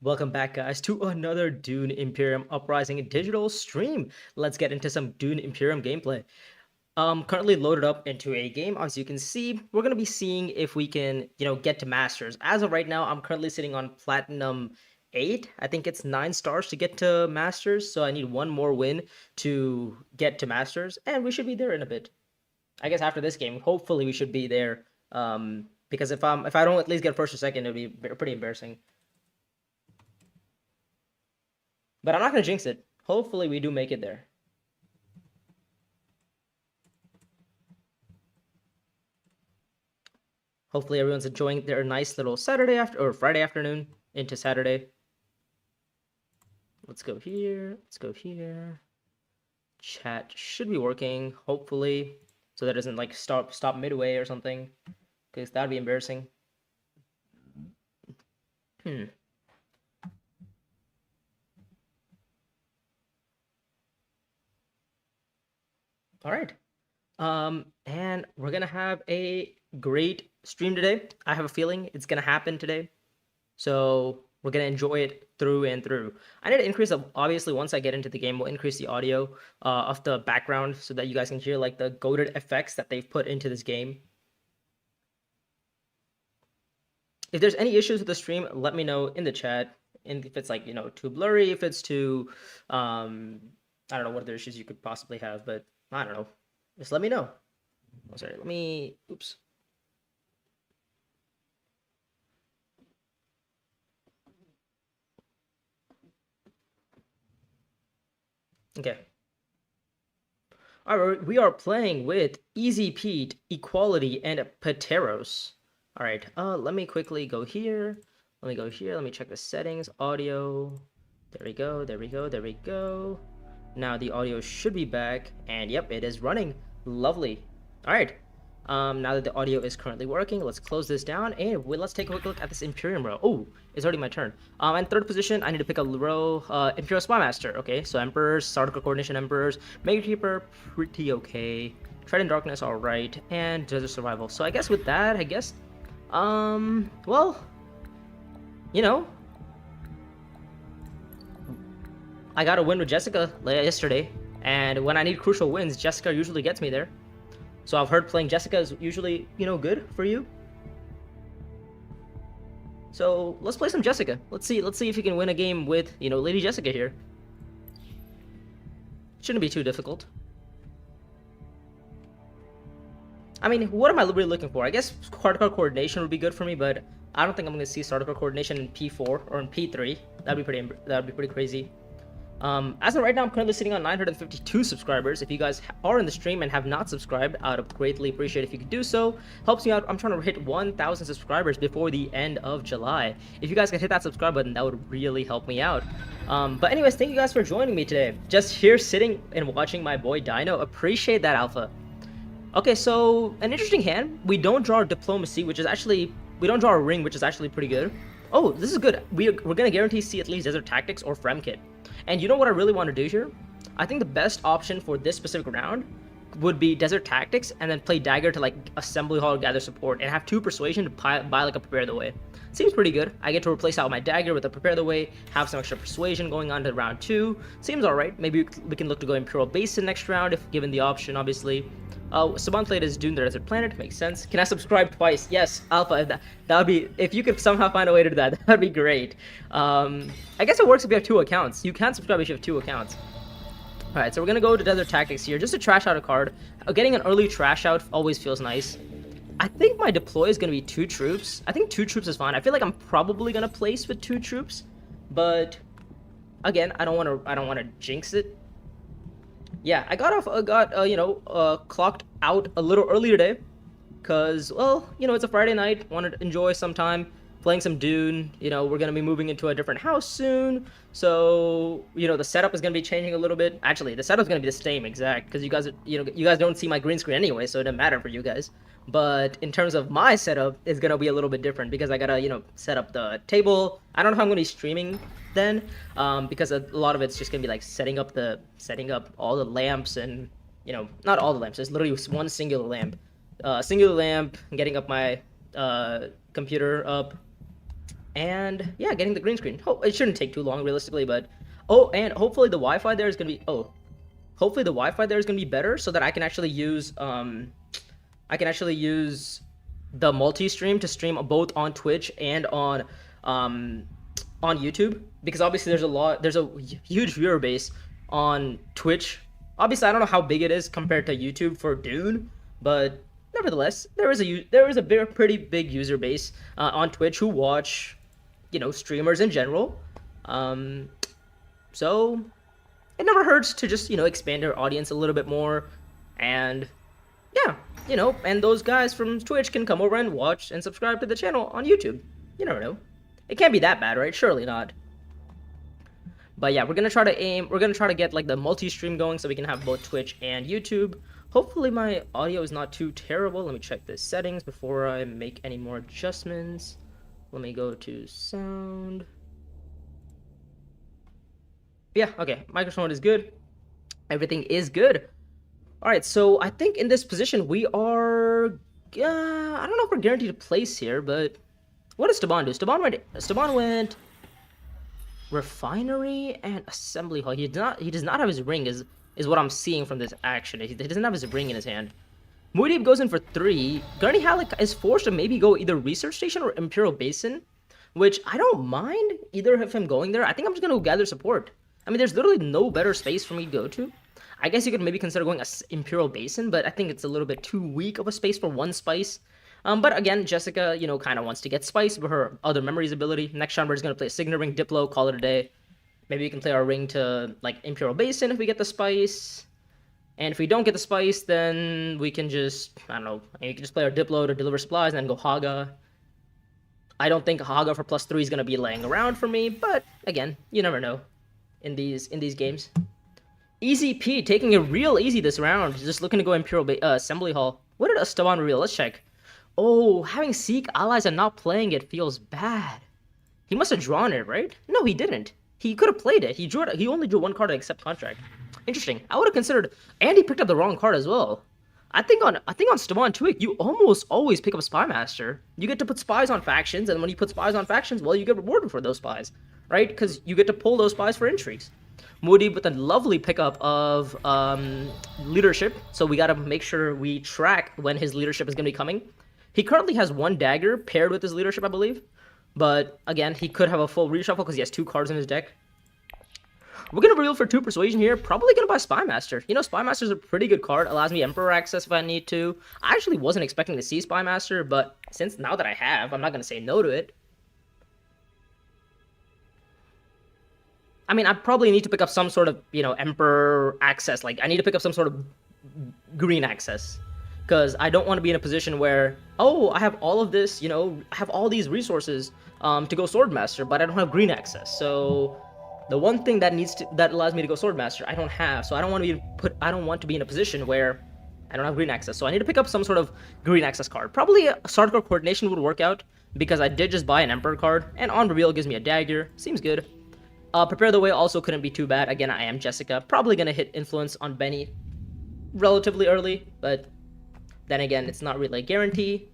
Welcome back, guys, to another DUNE Imperium Uprising digital stream. Let's get into some DUNE Imperium gameplay. Currently loaded up into a game. As you can see, we're gonna be seeing if we can, get to Masters. As of right now, I'm currently sitting on Platinum 8. I think it's 9 stars to get to Masters, so I need one more win to get to Masters, and we should be there in a bit. I guess after this game, hopefully we should be there. Because if I don't at least get first or second, it'll be pretty embarrassing. But I'm not going to jinx it. Hopefully we do make it there. Hopefully everyone's enjoying their nice little Friday afternoon into Saturday. Let's go here. Let's go here. Chat should be working, hopefully, so that it doesn't like stop midway or something, because that'd be embarrassing. All right. And we're gonna have a great stream today. I have a feeling it's gonna happen today. So we're gonna enjoy it through and through. I need to increase, obviously, once I get into the game, we'll increase the audio of the background so that you guys can hear like the goated effects that they've put into this game. If there's any issues with the stream, let me know in the chat. And if it's like, too blurry, if it's too, I don't know what other issues you could possibly have, but I don't know. Just let me know. Oh, sorry, oops. Okay. All right, we are playing with Easy Pete, Equality, and Pateros. All right, let me quickly go here. Let me go here. Let me check the settings. Audio. There we go. There we go. There we go. Now the audio should be back, and yep, it is running. Lovely. All right. Now that the audio is currently working, let's close this down, and let's take a quick look at this Imperium row. Oh, it's already my turn. In third position, I need to pick a row, Imperial Spy Master. Okay, so Emperors, Sardical Coordination Emperors, Mega Keeper, pretty okay. Tread in Darkness, all right, and Desert Survival. So I guess with that, well, I got a win with Jessica yesterday, and when I need crucial wins, Jessica usually gets me there. So I've heard playing Jessica is usually, good for you. So let's play some Jessica. Let's see if you can win a game with, Lady Jessica here. Shouldn't be too difficult. I mean, what am I really looking for? I guess Sardical Coordination would be good for me, but I don't think I'm going to see Sardical Coordination in P4 or in P3. That'd be pretty crazy. As of right now, I'm currently sitting on 952 subscribers. If you guys are in the stream and have not subscribed, I would greatly appreciate if you could do so. Helps me out. I'm trying to hit 1,000 subscribers before the end of July. If you guys could hit that subscribe button, that would really help me out. But anyways, thank you guys for joining me today. Just here sitting and watching my boy Dino. Appreciate that, Alpha. Okay, so an interesting hand. We don't draw Diplomacy, which is actually... We don't draw a Ring, which is actually pretty good. Oh, this is good. We're going to guarantee see at least Desert Tactics or Fremkit. And you know what I really want to do here? I think the best option for this specific round would be Desert Tactics and then play Dagger to like Assembly Hall, gather support, and have 2 Persuasion to buy like a Prepare the Way. Seems pretty good. I get to replace out my Dagger with a Prepare the Way, have some extra Persuasion going on to round 2. Seems alright. Maybe we can look to go Imperial Basin next round if given the option, obviously. Saban played as Dune the Desert Planet, makes sense. Can I subscribe twice? Yes, Alpha, that would be, if you could somehow find a way to do that, that'd be great. I guess it works if you have 2 accounts. You can subscribe if you have 2 accounts. Alright, so we're gonna go to Desert Tactics here, just to trash out a card. Getting an early trash out always feels nice. I think my deploy is gonna be 2 troops. I think 2 troops is fine. I feel like I'm probably gonna place with 2 troops, but again, I don't wanna jinx it. Yeah, I clocked out a little early today, cause, well, it's a Friday night, wanted to enjoy some time playing some Dune. We're gonna be moving into a different house soon, so, the setup is gonna be changing a little bit. Actually, the setup's gonna be the same exact, because you guys don't see my green screen anyway, so it doesn't matter for you guys. But in terms of my setup, it's gonna be a little bit different because I gotta, set up the table. I don't know how I'm gonna be streaming then, because a lot of it's just gonna be like setting up all the lamps and, not all the lamps. There's literally one singular lamp, getting up my computer up. And yeah, getting the green screen. It shouldn't take too long realistically, but oh, and hopefully the Wi-Fi there is gonna be hopefully the Wi-Fi there is gonna be better so that I can actually use the multi-stream to stream both on Twitch and on YouTube, because obviously there's a huge viewer base on Twitch. Obviously, I don't know how big it is compared to YouTube for Dune, but nevertheless, there is a pretty big user base on Twitch who watch, streamers in general. So it never hurts to just expand your audience a little bit more, and yeah, and those guys from Twitch can come over and watch and subscribe to the channel on YouTube. You never know. It can't be that bad, right? Surely not. But yeah, we're gonna try to get like the multi-stream going so we can have both Twitch and YouTube. Hopefully my audio is not too terrible. Let me check the settings before I make any more adjustments. Let me go to sound. Yeah, okay, microphone is good. Everything is good. All right, so I think in this position we are, I don't know if we're guaranteed a place here, but what does Staban do? Staban went refinery and assembly hall. He does not have his ring, is what I'm seeing from this action. He doesn't have his ring in his hand. Muad'Dib goes in for 3. Gurney Halleck is forced to maybe go either research station or Imperial Basin, which I don't mind either of him going there. I think I'm just gonna gather support. I mean, there's literally no better space for me to go to. I guess you could maybe consider going Imperial Basin, but I think it's a little bit too weak of a space for one spice. But again, Jessica, kind of wants to get spice with her other memories ability. Next round, we're just going to play a Signet Ring, Diplo, call it a day. Maybe we can play our ring to, like, Imperial Basin if we get the spice. And if we don't get the spice, then we can just, I don't know, we can just play our Diplo to deliver supplies and then go Haga. I don't think Haga for +3 is going to be laying around for me, but again, you never know in these games. Easy P, taking it real easy this round. Just looking to go Imperial Assembly Hall. What did Esteban reveal? Let's check. Oh, having Seek allies and not playing it feels bad. He must have drawn it, right? No, he didn't. He could have played it. He only drew one card to accept contract. Interesting. I would have considered, and he picked up the wrong card as well. I think on Staban Twig, you almost always pick up Spy Master. You get to put spies on factions, and when you put spies on factions, well, you get rewarded for those spies, right? Because you get to pull those spies for intrigues. Muad'Dib with a lovely pickup of leadership, so we gotta make sure we track when his leadership is gonna be coming. He currently has 1 dagger paired with his leadership, I believe. But again, he could have a full reshuffle because he has 2 cards in his deck. We're going to reveal for 2 persuasion here. Probably going to buy Spy Master. Spy Master is a pretty good card. Allows me Emperor access if I need to. I actually wasn't expecting to see Spy Master, but since now that I have, I'm not going to say no to it. I mean, I probably need to pick up some sort of, Emperor access. Like, I need to pick up some sort of green access. Because I don't want to be in a position where, oh, I have all of this, I have all these resources to go Swordmaster, but I don't have green access. So the one thing that allows me to go Swordmaster, I don't have. So I don't want to be in a position where I don't have green access. So I need to pick up some sort of green access card. Probably a Starter Coordination would work out because I did just buy an Emperor card, and on reveal gives me a dagger. Seems good. Prepare the Way also couldn't be too bad. Again, I am Jessica. Probably gonna hit influence on Benny relatively early, but then again, it's not really a guarantee.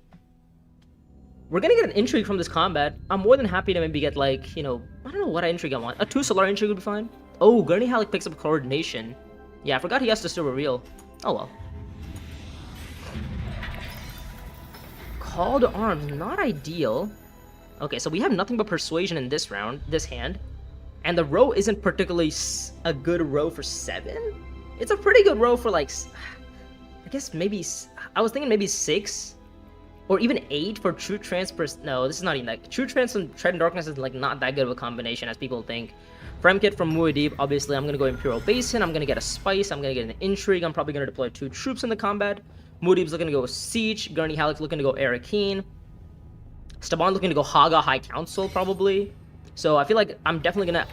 We're gonna get an intrigue from this combat. I'm more than happy to maybe get, like, I don't know what intrigue I want. A 2 Solar intrigue would be fine. Oh, Gurney Halleck picks up Coordination. Yeah, I forgot he has to still reveal. Oh well. Call to Arms, not ideal. Okay, so we have nothing but Persuasion in this round, this hand. And the row isn't particularly a good row for 7. It's a pretty good row for, like, I guess maybe, I was thinking maybe 6 or even 8 for True Transfer. No, this is not even like, True Transfer and Tread in Darkness is like not that good of a combination as people think. Fremkit from Muad'Dib, obviously I'm going to go Imperial Basin, I'm going to get a Spice, I'm going to get an Intrigue, I'm probably going to deploy 2 troops in the combat. Muad'Dib's looking to go Siege, Gurney Halleck's looking to go Arakeen. Staban looking to go Haga High Council probably. So I feel like I'm definitely going to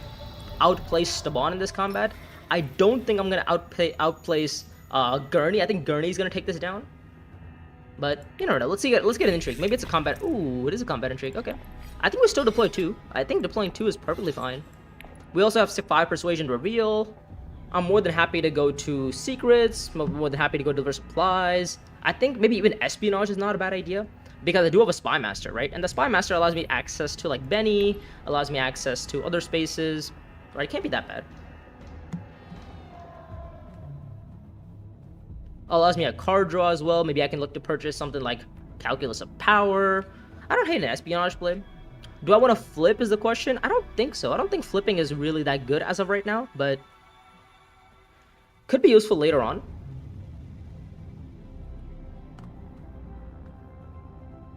outplay Staban in this combat. I don't think I'm going to outplace Gurney. I think Gurney's gonna take this down. But you never know. Let's get an intrigue. Maybe it's a combat. Ooh, it is a combat intrigue. Okay. I think we still deploy 2. I think deploying 2 is perfectly fine. We also have 5 Persuasion reveal. I'm more than happy to go to secrets. More than happy to go deliver supplies. I think maybe even espionage is not a bad idea. because I do have a Spy Master, right? And the Spy Master allows me access to like Benny, allows me access to other spaces, right? It can't be that bad. Allows me a card draw as well. Maybe I can look to purchase something like Calculus of Power. I don't hate an espionage play. Do I want to flip is the question? I don't think so. I don't think flipping is really that good as of right now, but could be useful later on.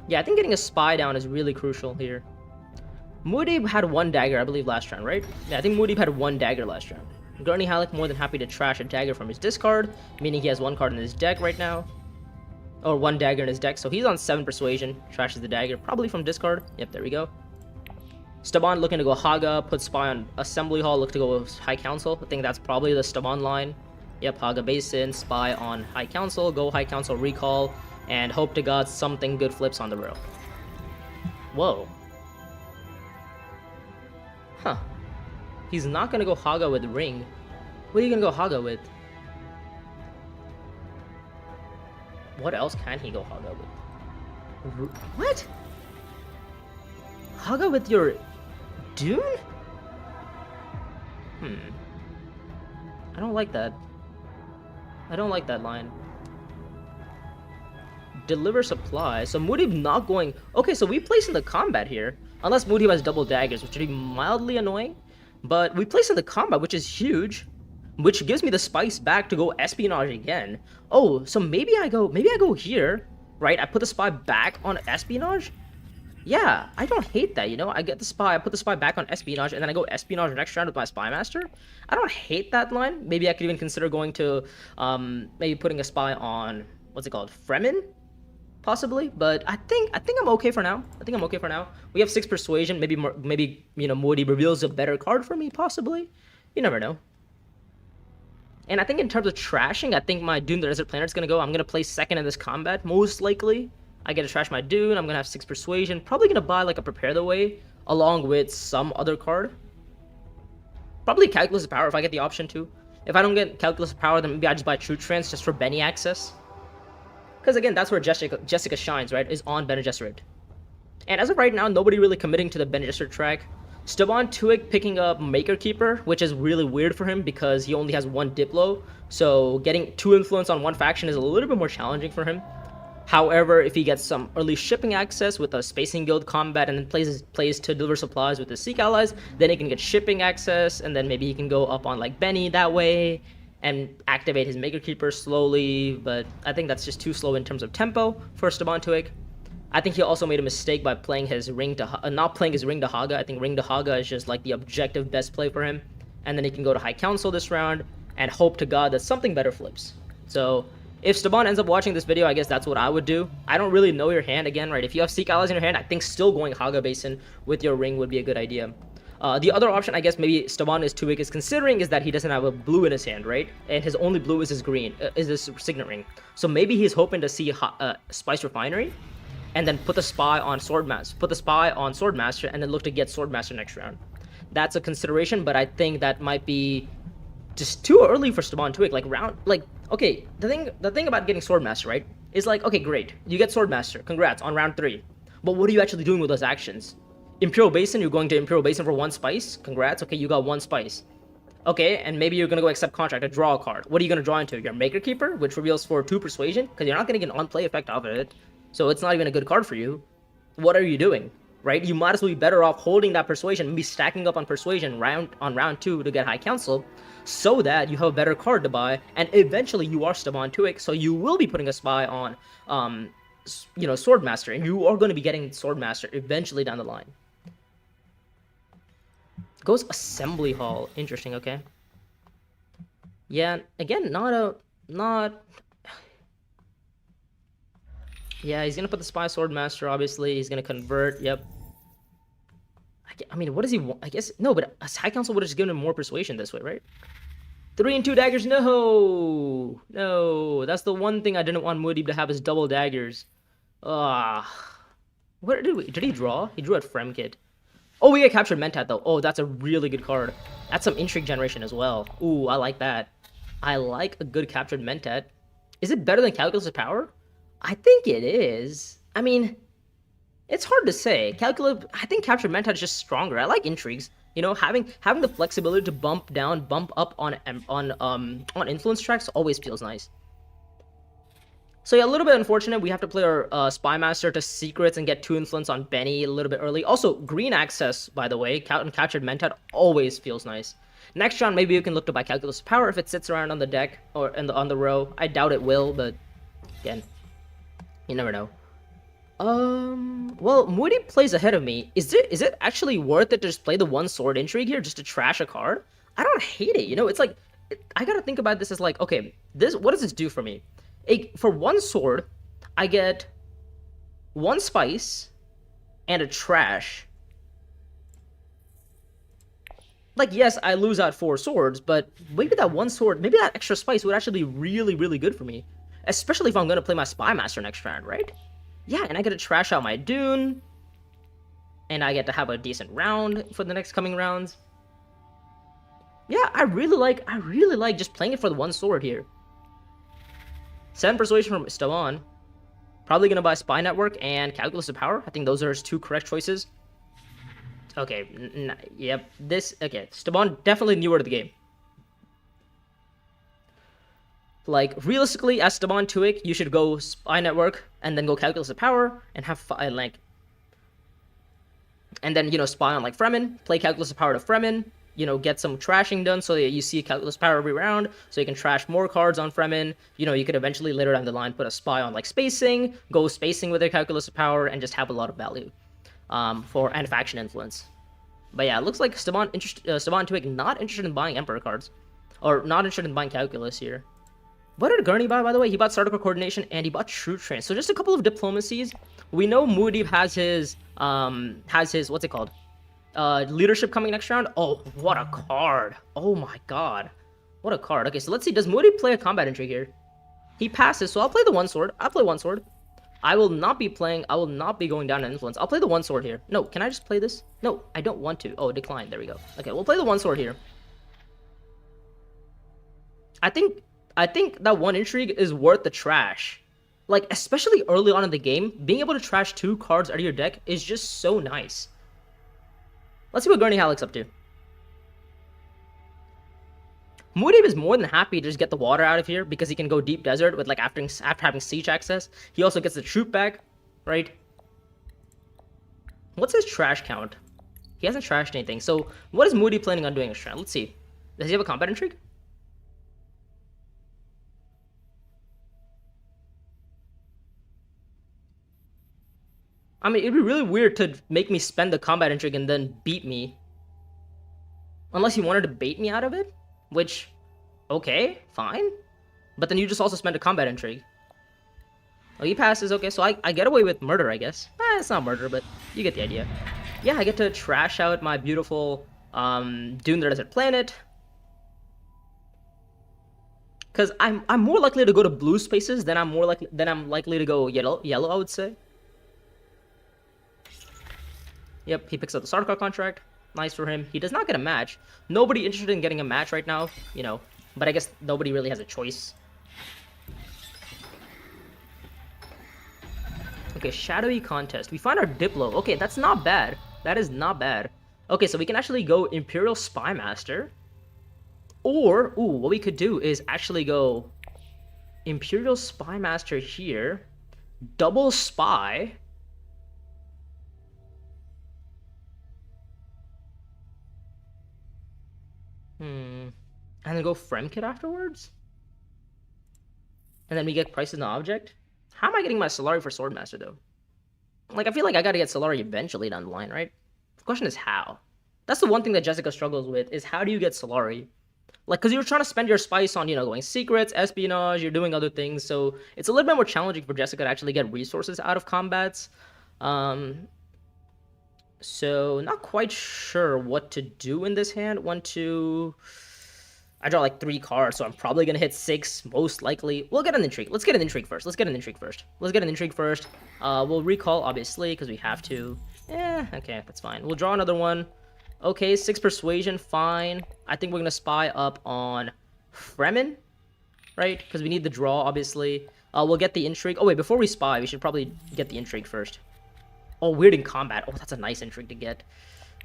Yeah, I think getting a spy down is really crucial here. Muad'Dib had 1 dagger, I believe, last round, right? Yeah, I think Muad'Dib had 1 dagger last round. Gurney Halleck more than happy to trash a dagger from his discard, meaning he has 1 card in his deck right now. Or 1 dagger in his deck, so he's on 7 persuasion, trashes the dagger, probably from discard. Yep, there we go. Staban looking to go Haga, put Spy on Assembly Hall, look to go with High Council. I think that's probably the Staban line. Yep, Haga Basin, Spy on High Council, go High Council Recall, and hope to God something good flips on the rail. Whoa. Huh. He's not gonna go Haga with Ring. What are you gonna go Haga with? What else can he go Haga with? What? Haga with your Dune? I don't like that. I don't like that line. Deliver supply. So Muad'Dib not going... Okay, so we place in the combat here. Unless Muad'Dib has double daggers, which would be mildly annoying. But we place in the combat, which is huge. Which gives me the spice back to go espionage again. Oh, so maybe I go here, right? I put the spy back on espionage? Yeah, I don't hate that, you know? I get the spy, I put the spy back on espionage, and then I go espionage next round with my spy master. I don't hate that line. Maybe I could even consider going to, maybe putting a spy on, what's it called? Fremen? Possibly, but I think I'm okay for now. I think I'm okay for now. We have 6 persuasion. Maybe you know, Muad'Dib reveals a better card for me. Possibly, you never know. And I think in terms of trashing, I think my Dune the Desert Planet is gonna go. I'm gonna play second in this combat, most likely. I get to trash my Dune. I'm gonna have 6 persuasion. Probably gonna buy like a Prepare the Way along with some other card. Probably Calculus of Power if I get the option to. If I don't get Calculus of Power, then maybe I just buy True Trance just for Benny access. Because again, that's where Jessica shines, right? Is on Bene Gesserit. And as of right now, nobody really committing to the Bene Gesserit track. Staban Tuig picking up Maker Keeper, which is really weird for him because he only has 1 Diplo. So getting 2 influence on 1 faction is a little bit more challenging for him. However, if he gets some early shipping access with a Spacing Guild combat and then plays to deliver supplies with the Seek allies, then he can get shipping access, and then maybe he can go up on like Benny that way and activate his Maker Keeper slowly, but I think that's just too slow in terms of tempo for Staban Tuig. I think he also made a mistake by playing his Ring to not playing his Ring to Haga. I think Ring to Haga is just like the objective best play for him, and then he can go to High Council this round and hope to God that something better flips. So if Staban ends up watching this video, I guess that's what I would do. I don't really know your hand again, right? If you have Seek allies in your hand, I think still going Haga Basin with your Ring would be a good idea. The other option, I guess, maybe Staban Tuig is considering is that he doesn't have a blue in his hand, right? And his only blue is his green, is his Signet Ring. So maybe he's hoping to see Spice Refinery, and then put the spy on Swordmaster, and then look to get Swordmaster next round. That's a consideration, but I think that might be just too early for Staban Tuig. Okay, the thing about getting Swordmaster, right, is like, okay, great, you get Swordmaster, congrats on round 3. But what are you actually doing with those actions? Imperial Basin, you're going to Imperial Basin for 1 spice. Congrats. Okay, you got 1 spice. Okay, and maybe you're going to go accept contract to draw a card. What are you going to draw into? Your Maker Keeper, which reveals for 2 persuasion, because you're not going to get an on-play effect off of it. So it's not even a good card for you. What are you doing? Right? You might as well be better off holding that persuasion, maybe stacking up on persuasion on round 2 to get High Council, so that you have a better card to buy, and eventually you are Staban Tuig, so you will be putting a spy on, you know, Swordmaster, and you are going to be getting Swordmaster eventually down the line. Goes Assembly Hall. Interesting, okay. Yeah, again, Yeah, he's gonna put the Spy Swordmaster, obviously. He's gonna convert, yep. I mean, what does he want? I guess, no, but High Council would have just given him more persuasion this way, right? 3 and 2 daggers, no! No, that's the one thing I didn't want Muad'Dib to have is double daggers. What did he draw? He drew at Fremkit. Oh, we get Captured Mentat, though. Oh, that's a really good card. That's some Intrigue generation as well. Ooh, I like that. I like a good Captured Mentat. Is it better than Calculus of Power? I think it is. I mean, It's hard to say. Calculus, I think Captured Mentat is just stronger. I like intrigues. You know, having the flexibility to bump down, bump up on influence tracks always feels nice. So yeah, a little bit unfortunate. We have to play our Spy Master to secrets and get 2 influence on Benny a little bit early. Also, green access, by the way, Captured Mentat always feels nice. Next round, maybe you can look to buy Calculus Power if it sits around on the deck or on the row. I doubt it will, but again, you never know. Well, Moody plays ahead of me. Is it actually worth it to just play the 1 sword intrigue here just to trash a card? I don't hate it, you know? It's like, I gotta think about this as like, okay, what does this do for me? For 1 sword, I get 1 spice and a trash. Like, yes, I lose out 4 swords, but maybe that 1 sword, maybe that extra spice would actually be really, really good for me. Especially if I'm gonna play my Spy Master next round, right? Yeah, and I get to trash out my Dune. And I get to have a decent round for the next coming rounds. Yeah, I really like just playing it for the 1 sword here. 7 Persuasion from Esteban. Probably gonna buy Spy Network and Calculus of Power. I think those are his 2 correct choices. Okay, yep, okay, Esteban definitely newer to the game. Like, realistically, as Esteban Tuick, you should go Spy Network, and then go Calculus of Power, and have, like... And then, you know, Spy on, like, Fremen, play Calculus of Power to Fremen, you know, get some trashing done so that you see Calculus Power every round, so you can trash more cards on Fremen. You know, you could eventually, later down the line, put a Spy on, like, Spacing, go Spacing with a Calculus of Power, and just have a lot of value and faction influence. But yeah, it looks like Esteban Tuick not interested in buying Emperor cards, or not interested in buying Calculus here. What did Gurney buy, by the way? He bought Sardaukar Coordination, and he bought True Train. So just a couple of diplomacies. We know Muad'Dib has his, what's it called? Leadership coming next round. Oh, what a card. Oh my god. What a card. Okay, so let's see. Does Muad'Dib play a combat intrigue here? He passes, so I'll play the 1 sword. I'll play 1 sword. I will not be going down in influence. I'll play the 1 sword here. No, can I just play this? No, I don't want to. Oh, decline. There we go. Okay, we'll play the 1 sword here. I think that 1 intrigue is worth the trash. Like, especially early on in the game, being able to trash 2 cards out of your deck is just so nice. Let's see what Gurney Halleck's up to. Muad'Dib is more than happy to just get the water out of here because he can go deep desert with, like, after having siege access. He also gets the troop back, right? What's his trash count? He hasn't trashed anything. So what is Muad'Dib planning on doing this round? Let's see. Does he have a combat intrigue? I mean, it'd be really weird to make me spend the combat intrigue and then beat me. Unless he wanted to bait me out of it, which, okay, fine. But then you just also spend a combat intrigue. Oh, he passes, okay, so I get away with murder, I guess. It's not murder, but you get the idea. Yeah, I get to trash out my beautiful Dune the Desert Planet. Because I'm more likely to go to blue spaces than I'm likely to go yellow, I would say. Yep, he picks up the Sardaukar contract. Nice for him. He does not get a match. Nobody interested in getting a match right now, you know. But I guess nobody really has a choice. Okay, Shadowy Contest. We find our Diplo. Okay, that's not bad. That is not bad. Okay, so we can actually go Imperial Spy Master. Or, ooh, what we could do is actually go Imperial Spy Master here. Double Spy. And then go Fremkit afterwards? And then we get Price in the Object? How am I getting my Solari for Swordmaster, though? Like, I feel like I gotta get Solari eventually down the line, right? The question is how. That's the one thing that Jessica struggles with, is how do you get Solari? Like, because you're trying to spend your spice on, you know, going secrets, espionage, you're doing other things, so it's a little bit more challenging for Jessica to actually get resources out of combats. So, not quite sure what to do in this hand. 1, 2... I draw like 3 cards, so I'm probably gonna hit 6, most likely. We'll get an intrigue. Let's get an intrigue first. We'll recall, obviously, because we have to. Okay, that's fine. We'll draw another one. Okay, 6 persuasion, fine. I think we're gonna spy up on Fremen, right? Because we need the draw, obviously. We'll get the intrigue. Oh wait, before we spy, we should probably get the intrigue first. Oh, weird in combat. Oh, that's a nice intrigue to get.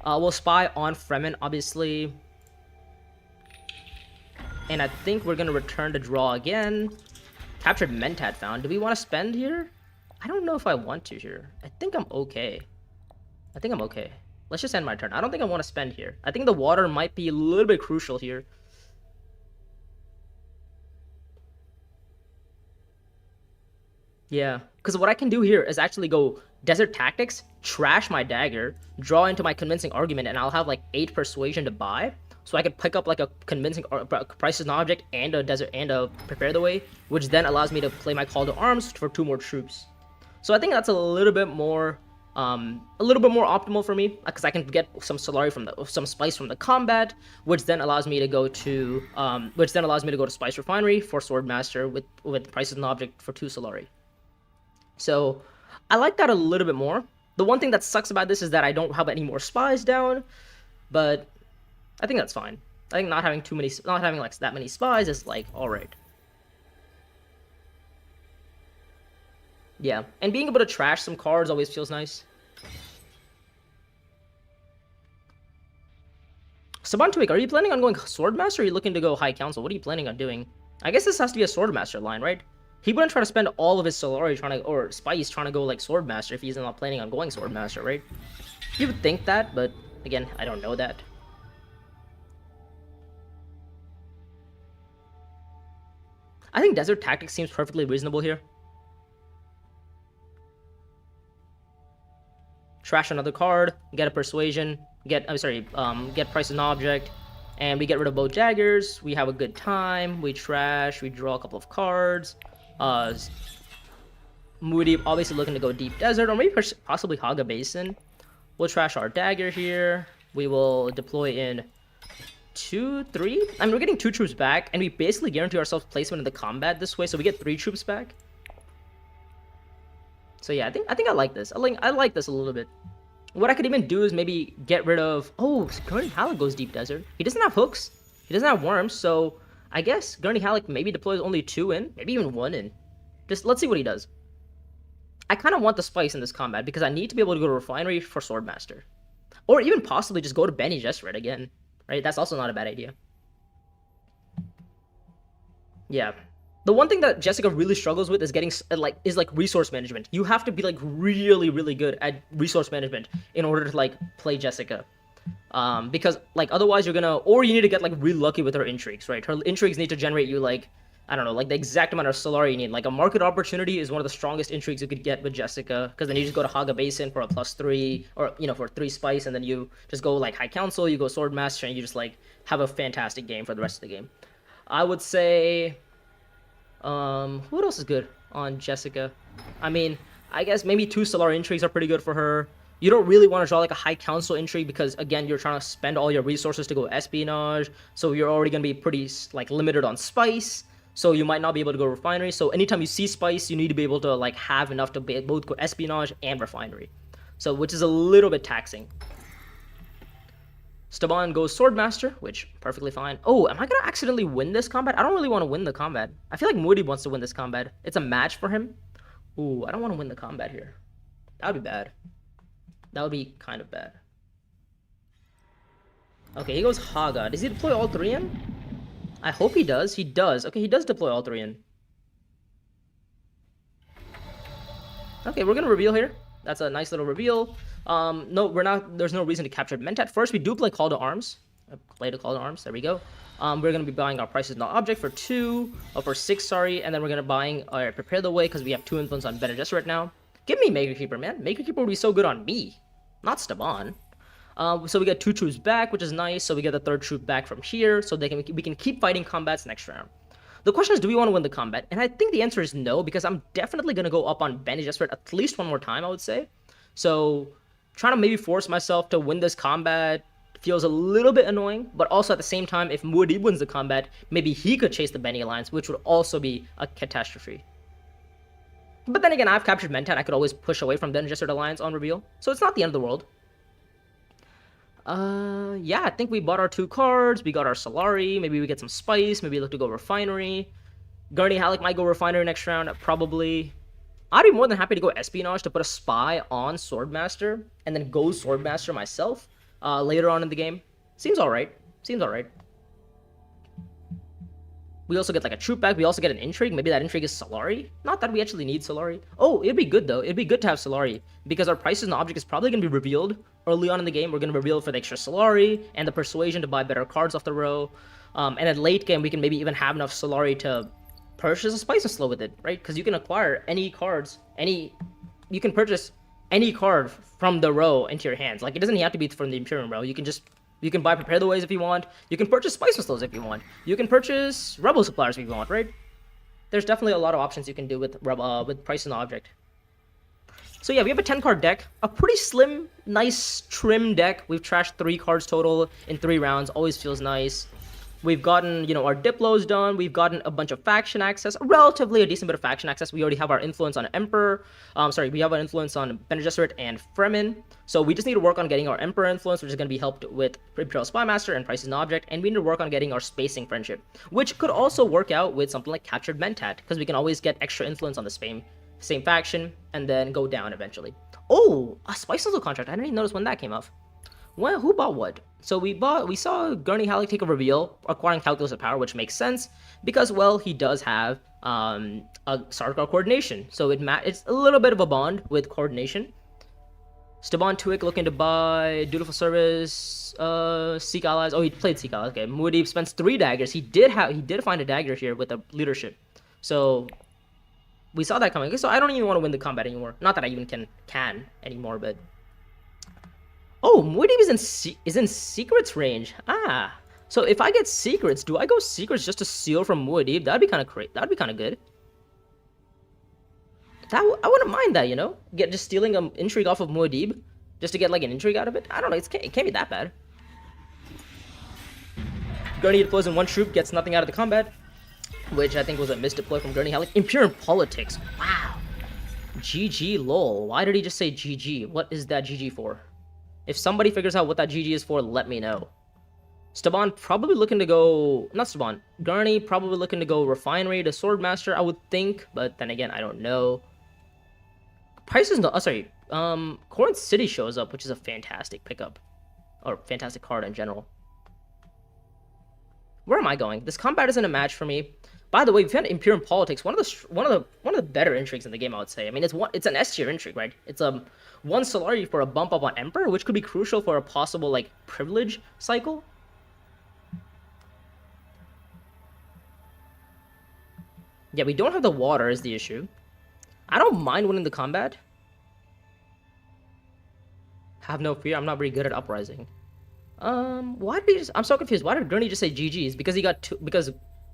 We'll spy on Fremen, obviously. And I think we're going to return to draw again. Captured Mentat found. Do we want to spend here? I don't know if I want to here. I think I'm okay. I think I'm okay. Let's just end my turn. I don't think I want to spend here. I think the water might be a little bit crucial here. Yeah, because what I can do here is actually go Desert Tactics, trash my dagger, draw into my convincing argument, and I'll have like 8 persuasion to buy. So I could pick up like a convincing price is an object and a desert and a prepare the way, which then allows me to play my call to arms for 2 more troops. So I think that's a little bit more optimal for me, because I can get some Solari from some spice from the combat, which then allows me to go to Spice Refinery for Swordmaster with price is an object for 2 Solari. So I like that a little bit more. The one thing that sucks about this is that I don't have any more spies down, but I think that's fine. I think not having like that many spies is like all right. Yeah, and being able to trash some cards always feels nice. Saban Twig, are you planning on going Swordmaster or are you looking to go High Council? What are you planning on doing? I guess this has to be a Swordmaster line, right? He wouldn't try to spend all of his Solari or Spice trying to go like Swordmaster if he's not planning on going Swordmaster, right? You would think that, but again, I don't know that. I think Desert Tactics seems perfectly reasonable here. Trash another card, get a Persuasion, get Price an Object, and we get rid of both daggers. We have a good time. We trash. We draw a couple of cards. Moody obviously looking to go Deep Desert, or maybe possibly Haga Basin. We'll trash our dagger here. We will deploy in 2, 3. I mean, we're getting 2 troops back, and we basically guarantee ourselves placement in the combat this way, so we get 3 troops back. So yeah, I think I like this. I like this a little bit. What I could even do is maybe get rid of... Oh, Gurney Halleck goes Deep Desert. He doesn't have hooks. He doesn't have worms, so I guess Gurney Halleck maybe deploys only 2 in, maybe even 1 in. Just let's see what he does. I kind of want the spice in this combat because I need to be able to go to Refinery for Swordmaster. Or even possibly just go to Bene Gesserit again. Right? That's also not a bad idea. Yeah. The one thing that Jessica really struggles with is getting resource management. You have to be like really, really good at resource management in order to like play Jessica. Because like otherwise you're gonna, or you need to get like really lucky with her intrigues, right? Her intrigues need to generate you like, I don't know, like the exact amount of Solari you need. Like a market opportunity is one of the strongest intrigues you could get with Jessica, because then you just go to Haga Basin for a +3, or you know, for 3 spice, and then you just go like High Council, you go Swordmaster, and you just like have a fantastic game for the rest of the game. I would say, what else is good on Jessica? I mean, I guess maybe 2 Solari intrigues are pretty good for her. You don't really want to draw like a High Council intrigue because again, you're trying to spend all your resources to go espionage, so you're already going to be pretty like limited on spice. So you might not be able to go Refinery. So anytime you see spice, you need to be able to like have enough to both go espionage and Refinery. So which is a little bit taxing. Staban goes Swordmaster, which perfectly fine. Oh, am I gonna accidentally win this combat? I don't really want to win the combat. I feel like Moody wants to win this combat. It's a match for him. Ooh, I don't want to win the combat here. That would be bad. That would be kind of bad. Okay, he goes Haga. Does he deploy all 3 in? I hope he does. He does. Okay, he does deploy all 3 in. Okay, we're gonna reveal here. That's a nice little reveal. No, we're not. There's no reason to capture Mentat. First, we do play Call to Arms. Play to Call to Arms. There we go. We're gonna be buying our Prices Not Object for 2, or for 6, sorry, and then we're gonna buying our Prepare the Way because we have 2 influence on Bene Gesserit now. Give me Maker Keeper, man. Maker Keeper would be so good on me, not Staban. So we get 2 troops back, which is nice. So we get the 3rd troop back from here, so we can keep fighting combats next round. The question is, do we want to win the combat? And I think the answer is no, because I'm definitely going to go up on Bene Gesserit at least 1 more time, I would say. So trying to maybe force myself to win this combat feels a little bit annoying, but also at the same time, if Muad'Dib wins the combat, maybe he could chase the Bene Alliance, which would also be a catastrophe. But then again, I've captured Mentat. I could always push away from Bene Gesserit Alliance on reveal, so it's not the end of the world. Yeah, I think we bought our 2 cards. We got our Solari. Maybe we get some spice. Maybe look to go Refinery. Gurney Halleck might go Refinery next round, probably. I'd be more than happy to go Espionage to put a spy on Swordmaster and then go Swordmaster myself later on in the game. Seems alright. Seems alright. We also get like a troop back. We also get an intrigue. Maybe that intrigue is Solari. Not that we actually need Solari. Oh, it'd be good though. It'd be good to have Solari because our prices and object is probably going to be revealed early on in the game. We're going to reveal for the extra Solari and the persuasion to buy better cards off the row. And at late game, we can maybe even have enough Solari to purchase a Spice and Slow with it, right? Because you can acquire any cards, you can purchase any card from the row into your hands. Like, it doesn't have to be from the Imperium row. You can buy Prepare the Ways if you want. You can purchase Spice and Slows if you want. You can purchase Rebel Suppliers if you want, right? There's definitely a lot of options you can do with Price and Object. So yeah, we have a 10-card deck. A pretty slim, nice, trim deck. We've trashed 3 cards total in 3 rounds. Always feels nice. We've gotten, our Diplos done. We've gotten a bunch of faction access. Relatively a decent bit of faction access. We already have our influence on Emperor. We have our influence on Bene Gesserit and Fremen. So we just need to work on getting our Emperor influence, which is going to be helped with Imperial Spymaster and Price and Object. And we need to work on getting our Spacing Friendship, which could also work out with something like Captured Mentat, because we can always get extra influence on the same faction and then go down eventually. Oh, a Spice Level contract. I didn't even notice when that came off. Well, who bought what? So we saw Gurney Halleck take a reveal, acquiring Calculus of Power, which makes sense because, well, he does have a Sardaukar coordination, so it's a little bit of a bond with coordination. Staban Tuick looking to buy Dutiful Service, Seek Allies. Oh, he played Seek Allies. Okay, Muad'Dib spends 3 daggers. He did find a dagger here with a leadership, so we saw that coming. Okay, so I don't even want to win the combat anymore. Not that I even can anymore, but. Oh, Muad'Dib is in secrets range. Ah, so if I get secrets, do I go secrets just to steal from Muad'Dib? That'd be kind of great. That'd be kind of good. I wouldn't mind that, just stealing an intrigue off of Muad'Dib just to get like an intrigue out of it. I don't know. It can't be that bad. Gurney deploys in 1 troop, gets nothing out of the combat, which I think was a misdeploy from Gurney Halleck. Imperium Politics. Wow. GG lol. Why did he just say GG? What is that GG for? If somebody figures out what that GG is for, let me know. Staban probably looking to go... Not Staban. Gurney probably looking to go Refinery to Swordmaster, I would think. But then again, I don't know. Price is not... Corinth City shows up, which is a fantastic pickup. Or fantastic card in general. Where am I going? This combat isn't a match for me. By the way, we've had Imperium Politics, one of the better intrigues in the game, I would say. I mean, it's an S tier intrigue, right? It's 1 Solari for a bump up on Emperor, which could be crucial for a possible like privilege cycle. Yeah, we don't have the water is the issue. I don't mind winning the combat. Have no fear, I'm not very good at Uprising. Why did he just... I'm so confused. Why did Gurney just say GG's? Because he got because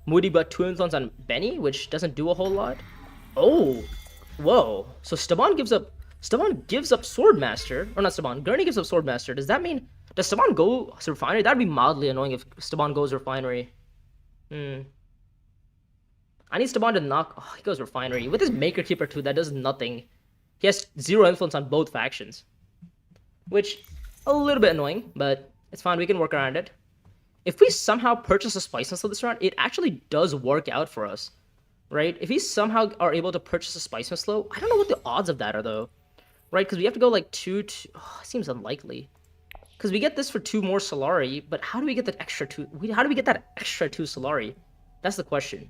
Muad'Dib got 2 influence on Benny, which doesn't do a whole lot. Oh, whoa. So Staban gives up Swordmaster, or not Staban. Gurney gives up Swordmaster. Does that mean Staban go Refinery? That'd be mildly annoying if Staban goes Refinery. I need Staban to knock. Oh, he goes Refinery with his Maker Keeper too. That does nothing. He has 0 influence on both factions, which a little bit annoying, but it's fine. We can work around it. If we somehow purchase a Spice Missile this round, it actually does work out for us, right? If we somehow are able to purchase a Spice Missile, I don't know what the odds of that are, though, right? Because we have to go, like, 2... seems unlikely. Because we get this for 2 more Solari, but how do we get that extra 2... How do we get that extra 2 Solari? That's the question.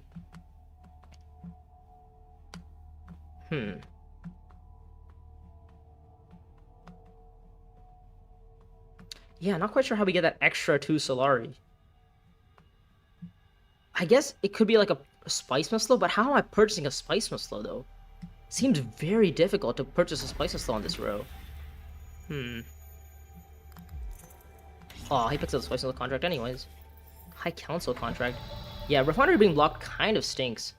Yeah, not quite sure how we get that extra 2 Solari. I guess it could be like a Spice Missile, but how am I purchasing a Spice Missile, though? Seems very difficult to purchase a Spice Missile on this row. Oh, he picks up the Spice Missile contract anyways. High Council contract. Yeah, Refinery being blocked kind of stinks.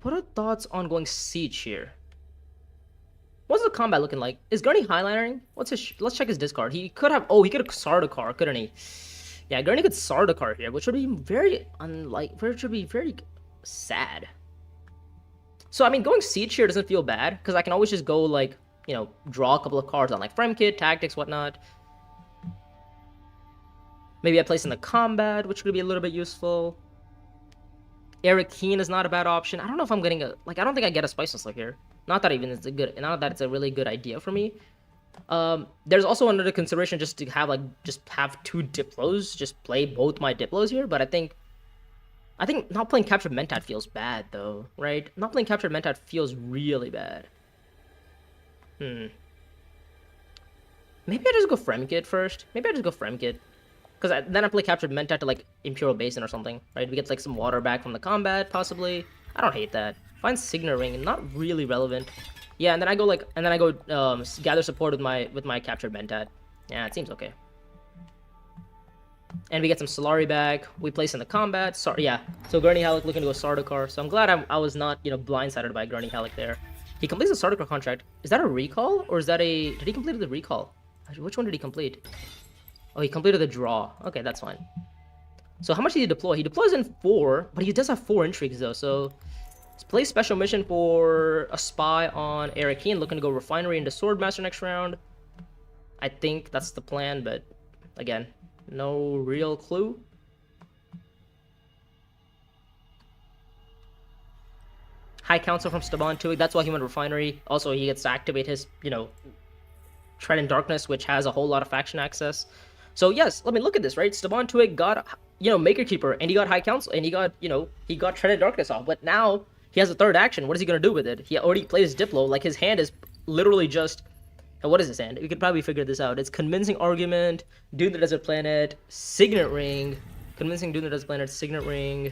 What are thoughts on going Siege here? What's the combat looking like? Is Gurney highlinering? Let's check his discard. He could have Sardaukar, couldn't he? Yeah, Gurney could Sardaukar here, which would be very sad. So I mean, going Siege here doesn't feel bad because I can always just go like, draw a couple of cards on like Fremkit, Tactics, whatnot. Maybe I place in the combat, which could be a little bit useful. Eric Keen is not a bad option. I don't know if I'm getting a I don't think I get a Spice Slug here. Not that even not that it's a really good idea for me. There's also another consideration just to have just have 2 Diplos, just play both my Diplos here. But I think not playing Captured Mentat feels bad though, right? Not playing Captured Mentat feels really bad. Maybe I just go Fremkit first. Maybe I just go Fremkit. Because then I play Captured Mentat to, like, Imperial Basin or something, right? We get, like, some water back from the combat, possibly. I don't hate that. Find Signet Ring, not really relevant. Yeah, and then I go, gather support with my Captured Mentat. Yeah, it seems okay. And we get some Solari back. We place in the combat. Yeah. So Gurney Halleck looking to go Sardaukar. So I'm glad I was not, blindsided by Gurney Halleck there. He completes the Sardaukar contract. Is that a recall? Or is that a... Did he complete the recall? Which one did he complete? Oh, he completed the draw. Okay, that's fine. So how much did he deploy? He deploys in 4, but he does have 4 intrigues though. So let's play special mission for a spy on Eric Keen, looking to go Refinery into Swordmaster next round. I think that's the plan, but again, no real clue. High Council from Staban Tuig. That's why he went Refinery. Also, he gets to activate his, Tread in Darkness, which has a whole lot of faction access. So yes, let me look at this, right? Staban Tuig got, Maker Keeper, and he got High Council, and he got, he got Tread in Darkness off. But now he has a 3rd action. What is he gonna do with it? He already plays Diplo. Like, his hand is literally just... What is his hand? You could probably figure this out. It's Convincing Argument, Dune the Desert Planet, Signet Ring, Convincing Dune the Desert Planet, Signet Ring.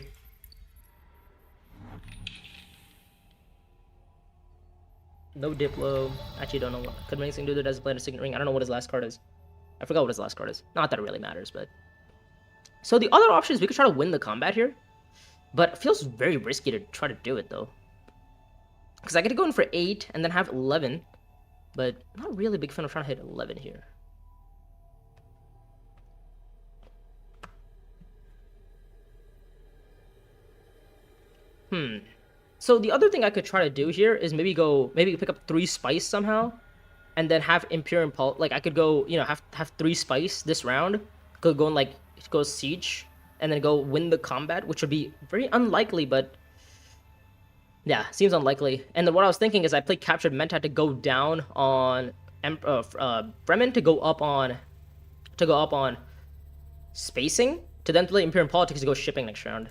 No Diplo. Actually, don't know what. Convincing Dune the Desert Planet, Signet Ring. I don't know what his last card is. I forgot what his last card is. Not that it really matters, but... So the other option is we could try to win the combat here. But it feels very risky to try to do it, though. Because I get to go in for 8 and then have 11. But I'm not really a big fan of trying to hit 11 here. So the other thing I could try to do here is maybe pick up 3 Spice somehow. And then have Imperium Pulse. Like, I could go, have 3 Spice this round. Go Siege. And then go win the combat, which would be very unlikely, but... Yeah, seems unlikely. And then what I was thinking is I play Captured Mentat to go down on... Bremen to go up on... Spacing. To then play Imperium Politics to go Shipping next round.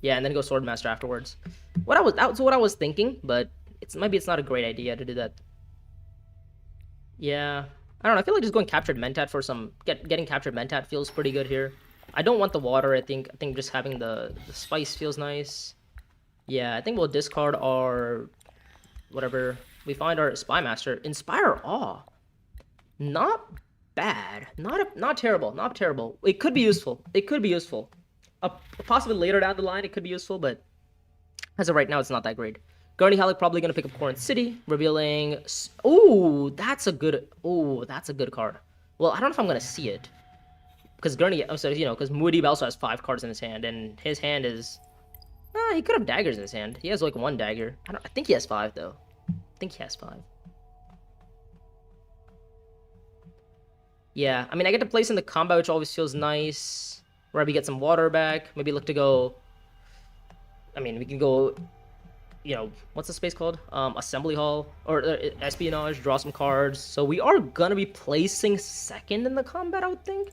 Yeah, and then go Swordmaster afterwards. That's what I was thinking, but... Maybe it's not a great idea to do that. Yeah, I don't know. I feel like just going Captured Mentat for some... Getting Captured Mentat feels pretty good here. I don't want the water, I think just having the Spice feels nice. Yeah, I think we'll discard our... Whatever. We find our Spymaster. Inspire Awe. Not bad. Not terrible. Not terrible. It could be useful. Possibly later down the line, it could be useful, but... As of right now, it's not that great. Gurney Halleck probably going to pick up Corinth City, revealing... Ooh, that's a good card. Well, I don't know if I'm going to see it. Because Gurney... because Muad'Dib also has 5 cards in his hand, and his hand is... he could have daggers in his hand. He has, 1 dagger. I think he has 5, though. I think he has 5. Yeah, I mean, I get to place in the combat, which always feels nice. Where we get some water back. Maybe look to go... I mean, we can go... what's the space called? Assembly Hall or Espionage, draw some cards. So we are gonna be placing 2nd in the combat, I would think.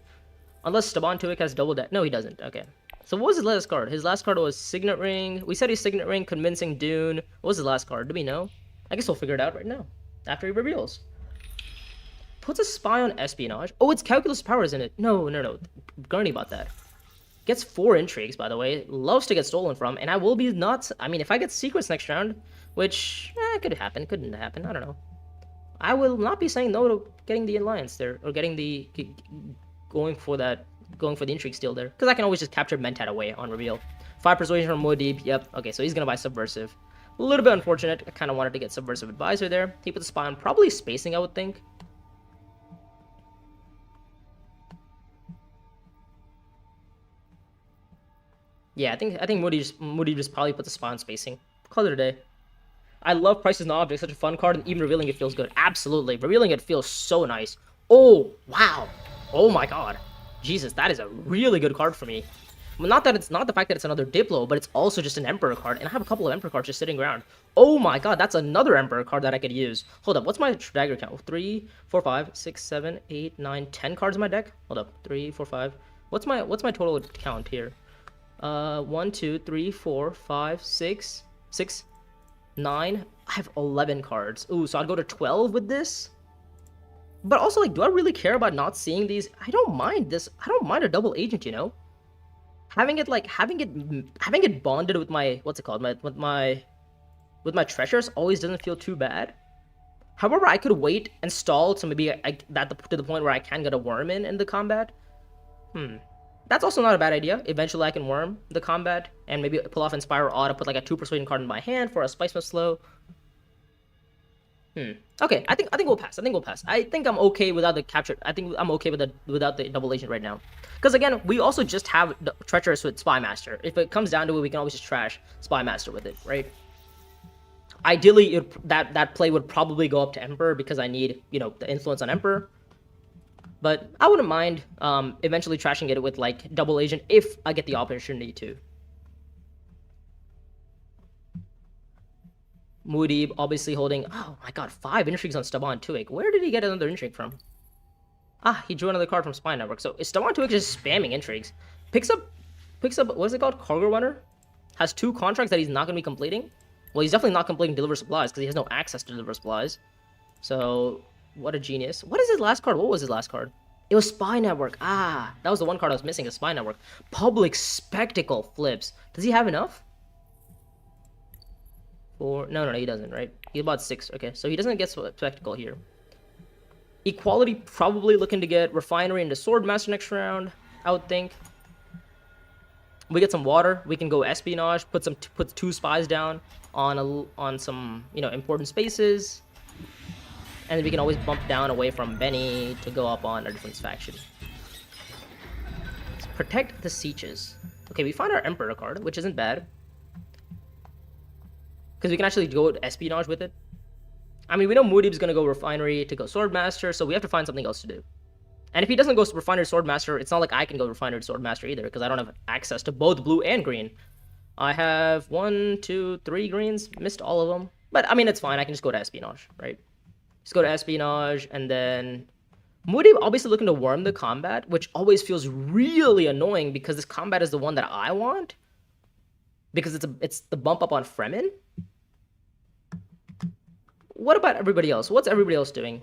Unless Staban Tuig has double deck. No, he doesn't. Okay. So what was his last card? His last card was Signet Ring. We said he's Signet Ring, Convincing Dune. What was his last card? Do we know? I guess we'll figure it out right now. After he reveals. Puts a spy on Espionage. Oh, it's Calculus Power, isn't it? No. Gurney bought that. Gets 4 intrigues, by the way. Loves to get stolen from, and I will be nuts. I mean, if I get secrets next round, which could happen, couldn't happen. I don't know. I will not be saying no to getting the alliance there, or getting the going for the intrigue steal there, because I can always just capture Mentat away on reveal. 5 persuasion from Muad'Dib. Yep. Okay, so he's gonna buy Subversive. A little bit unfortunate. I kind of wanted to get Subversive Advisor there. He put the spy on, probably spacing, I would think. Yeah, I think Moody just probably put the spy on spacing. Call it a day. I love Price is Not Object, such a fun card, and even revealing it feels good. Absolutely. Revealing it feels so nice. Oh, wow. Oh my god. Jesus, that is a really good card for me. Well, not that it's not the fact that it's another Diplo, but it's also just an Emperor card, and I have a couple of Emperor cards just sitting around. Oh my god, that's another Emperor card that I could use. Hold up, what's my dagger count? 3, 4, 5, 6, 7, 8, 9, 10 cards in my deck? Hold up, 3, 4, 5. What's my total count here? 1, 2, 3, 4, 5, 6, 9. I have 11 cards. Ooh, so I'd go to 12 with this? But also, like, do I really care about not seeing these? I don't mind this. I don't mind a double agent, you know? Having it bonded with my, what's it called? With my treasures always doesn't feel too bad. However, I could wait and stall to maybe to the point where I can get a worm in the combat. That's also not a bad idea. Eventually I can worm the combat and maybe pull off Inspire Awe to put like a 2 persuasion card in my hand for a Spice Mist slow. Okay, I think we'll pass. I think I'm okay without the capture. I think I'm okay without the double agent right now. Because again, we also just have the Treacherous with Spy Master. If it comes down to it, we can always just trash Spy Master with it, right? Ideally, that play would probably go up to Emperor because I need, you know, the influence on Emperor. But I wouldn't mind eventually trashing it with like double agent if I get the opportunity to. Muad'Dib obviously holding, oh my god, 5 intrigues on Staban Tuig. Where did he get another intrigue from? Ah, he drew another card from Spy Network. So Staban Tuig is just spamming intrigues. Picks up, what is it called? Cargo Runner? Has 2 contracts that he's not going to be completing. Well, he's definitely not completing Deliver Supplies because he has no access to Deliver Supplies. So, what a genius. What is his last card? What was his last card? It was Spy Network. Ah, that was the one card I was missing, is Spy Network. Public Spectacle flips. Does he have enough? 4. No, he doesn't, right? He's about 6. Okay, so he doesn't get Spectacle here. Equality probably looking to get Refinery into Swordmaster next round, I would think. We get some water. We can go Espionage, put 2 spies down on some, you know, important spaces. And then we can always bump down away from Benny to go up on a different faction. Let's protect the Sieges. Okay, we found our Emperor card, which isn't bad. Because we can actually go Espionage with it. I mean, we know Muad'Dib's going to go Refinery to go Swordmaster, so we have to find something else to do. And if he doesn't go Refinery to Swordmaster, it's not like I can go Refinery to Swordmaster either, because I don't have access to both blue and green. I have 1, 2, 3 greens. Missed all of them. But, I mean, it's fine. I can just go to Espionage, right? Just go to Espionage, and then Muad'Dib obviously looking to worm the combat, which always feels really annoying because this combat is the one that I want. Because it's the bump up on Fremen. What about everybody else? What's everybody else doing?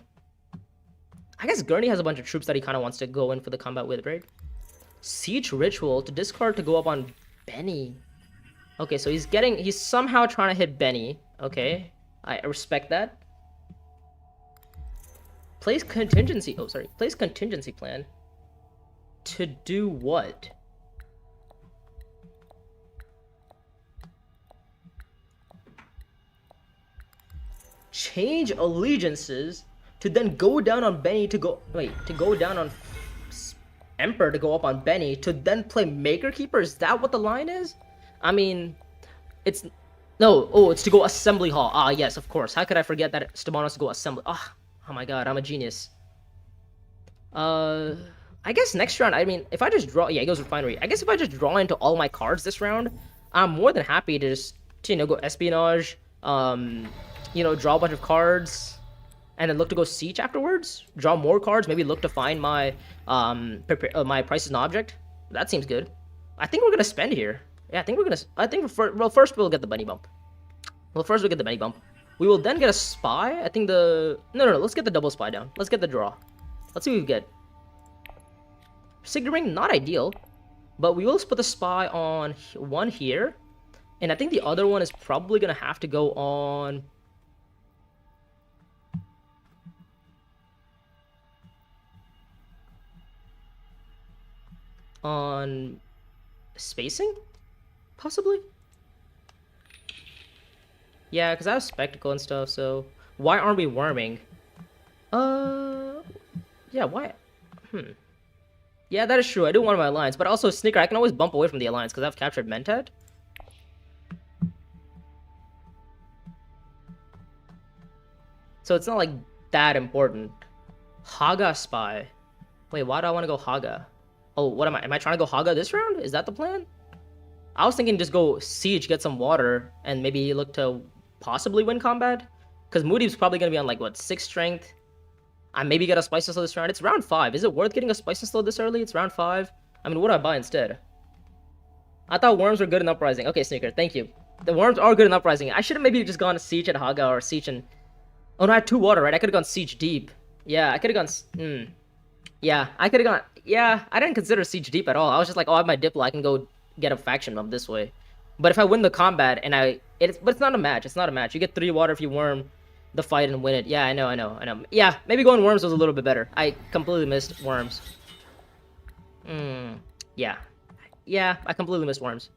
I guess Gurney has a bunch of troops that he kind of wants to go in for the combat with, right? Siege Ritual to discard to go up on Benny. Okay, so he's somehow trying to hit Benny. Okay, I respect that. Plays contingency plan. To do what? Change allegiances to then go down on Benny to go down on Emperor to go up on Benny to then play Maker Keeper. Is that what the line is? I mean, it's to go Assembly Hall. Ah, yes, of course. How could I forget that Staban wants to go Assembly? Oh my god, I'm a genius. I guess next round, I mean, if I just draw, yeah, he goes Refinery. I guess if I just draw into all my cards this round, I'm more than happy to just, you know, go Espionage, you know, draw a bunch of cards, and then look to go Siege afterwards. Draw more cards, maybe look to find my my Price is an Object. That seems good. I think we're gonna spend here. Yeah, first we'll get the Benny bump. First we'll get the Benny bump. We will then get a spy. I think no, let's get the double spy down. Let's get the draw. Let's see what we get. Signaring, not ideal, but we will put the spy on one here, and I think the other one is probably gonna have to go on spacing, possibly. Yeah, because I have Spectacle and stuff, so why aren't we worming? Yeah, why? Yeah, that is true. I do want my alliance, but also Snicker, I can always bump away from the alliance because I've captured Mentat. So it's not like that important. Haga Spy. Wait, why do I want to go Haga? Oh, what am I? Am I trying to go Haga this round? Is that the plan? I was thinking just go Siege, get some water, and maybe look to possibly win combat. Because Moody's probably going to be on, like, what, 6 strength? I maybe get a Spice and Slow this round. It's round 5. Is it worth getting a Spice and Slow this early? It's round 5. I mean, what do I buy instead? I thought worms were good in Uprising. Okay, Sneaker, thank you. The worms are good in Uprising. I should have maybe just gone Siege at Haga or Siege and... Oh, no, I had 2 water, right? I could have gone Siege Deep. Yeah, I could have gone... Yeah, I could have gone... Yeah, I didn't consider Siege Deep at all. I was just like, oh, I have my Diplo. I can go get a faction up this way. But if I win the combat and but it's not a match. It's not a match. You get 3 water if you worm the fight and win it. Yeah, I know. Yeah, maybe going worms was a little bit better. I completely missed worms. Yeah. Yeah, I completely missed worms.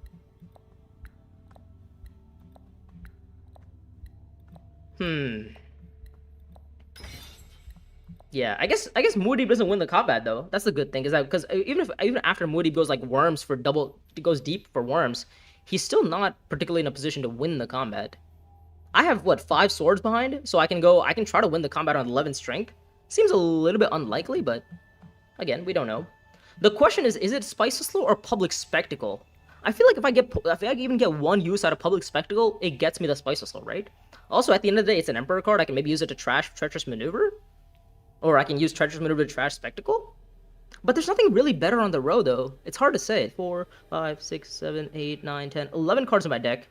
Yeah, I guess Muad'Dib doesn't win the combat though. That's the good thing, is that because even after Muad'Dib goes like worms for double, goes deep for worms, he's still not particularly in a position to win the combat. I have what, 5 swords behind, so I can try to win the combat on 11 strength. Seems a little bit unlikely, but again, we don't know. The question is it Spice Slow or Public Spectacle? I feel like if I even get 1 use out of Public Spectacle, it gets me the Spice Slow, right? Also, at the end of the day, it's an Emperor card. I can maybe use it to trash Treacherous Maneuver. Or I can use Treacherous Maneuver to trash Spectacle. But there's nothing really better on the row, though. It's hard to say. 4, 5, 6, 7, 8, 9, 10, 11 cards in my deck.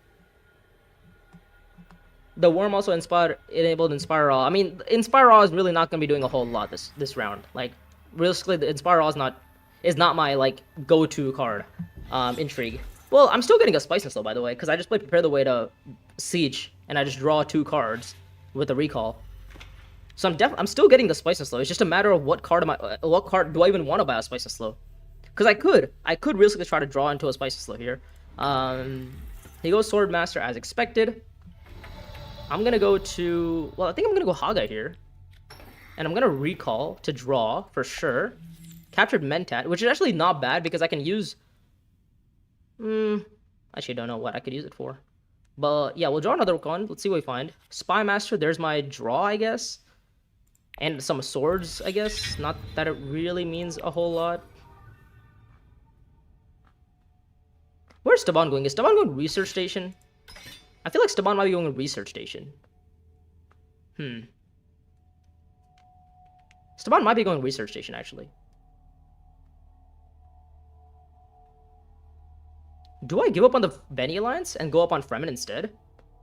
The Worm also enabled Inspire Awe. I mean, Inspire Awe is really not going to be doing a whole lot this round. Like, realistically, the Inspire Awe is not my, like, go-to card. Intrigue. Well, I'm still getting a Spice and Slow, by the way, because I just played Prepare the Way to Siege, and I just draw 2 cards with a Recall. So I'm still getting the Spice and Slow. It's just a matter of what card do I even want to buy a Spice and Slow? Because I could realistically try to draw into a Spice and Slow here. He goes Swordmaster as expected. I'm gonna go to, well, I think I'm gonna go Haga here, and I'm gonna Recall to draw for sure. Captured Mentat, which is actually not bad because I can use. Actually, don't know what I could use it for. But yeah, we'll draw another one. Let's see what we find. Spy Master. There's my draw, I guess. And some swords, I guess. Not that it really means a whole lot. Where's Staban going? Is Staban going Research Station? I feel like Staban might be going Research Station. Staban might be going Research Station, actually. Do I give up on the Benny Alliance and go up on Fremen instead?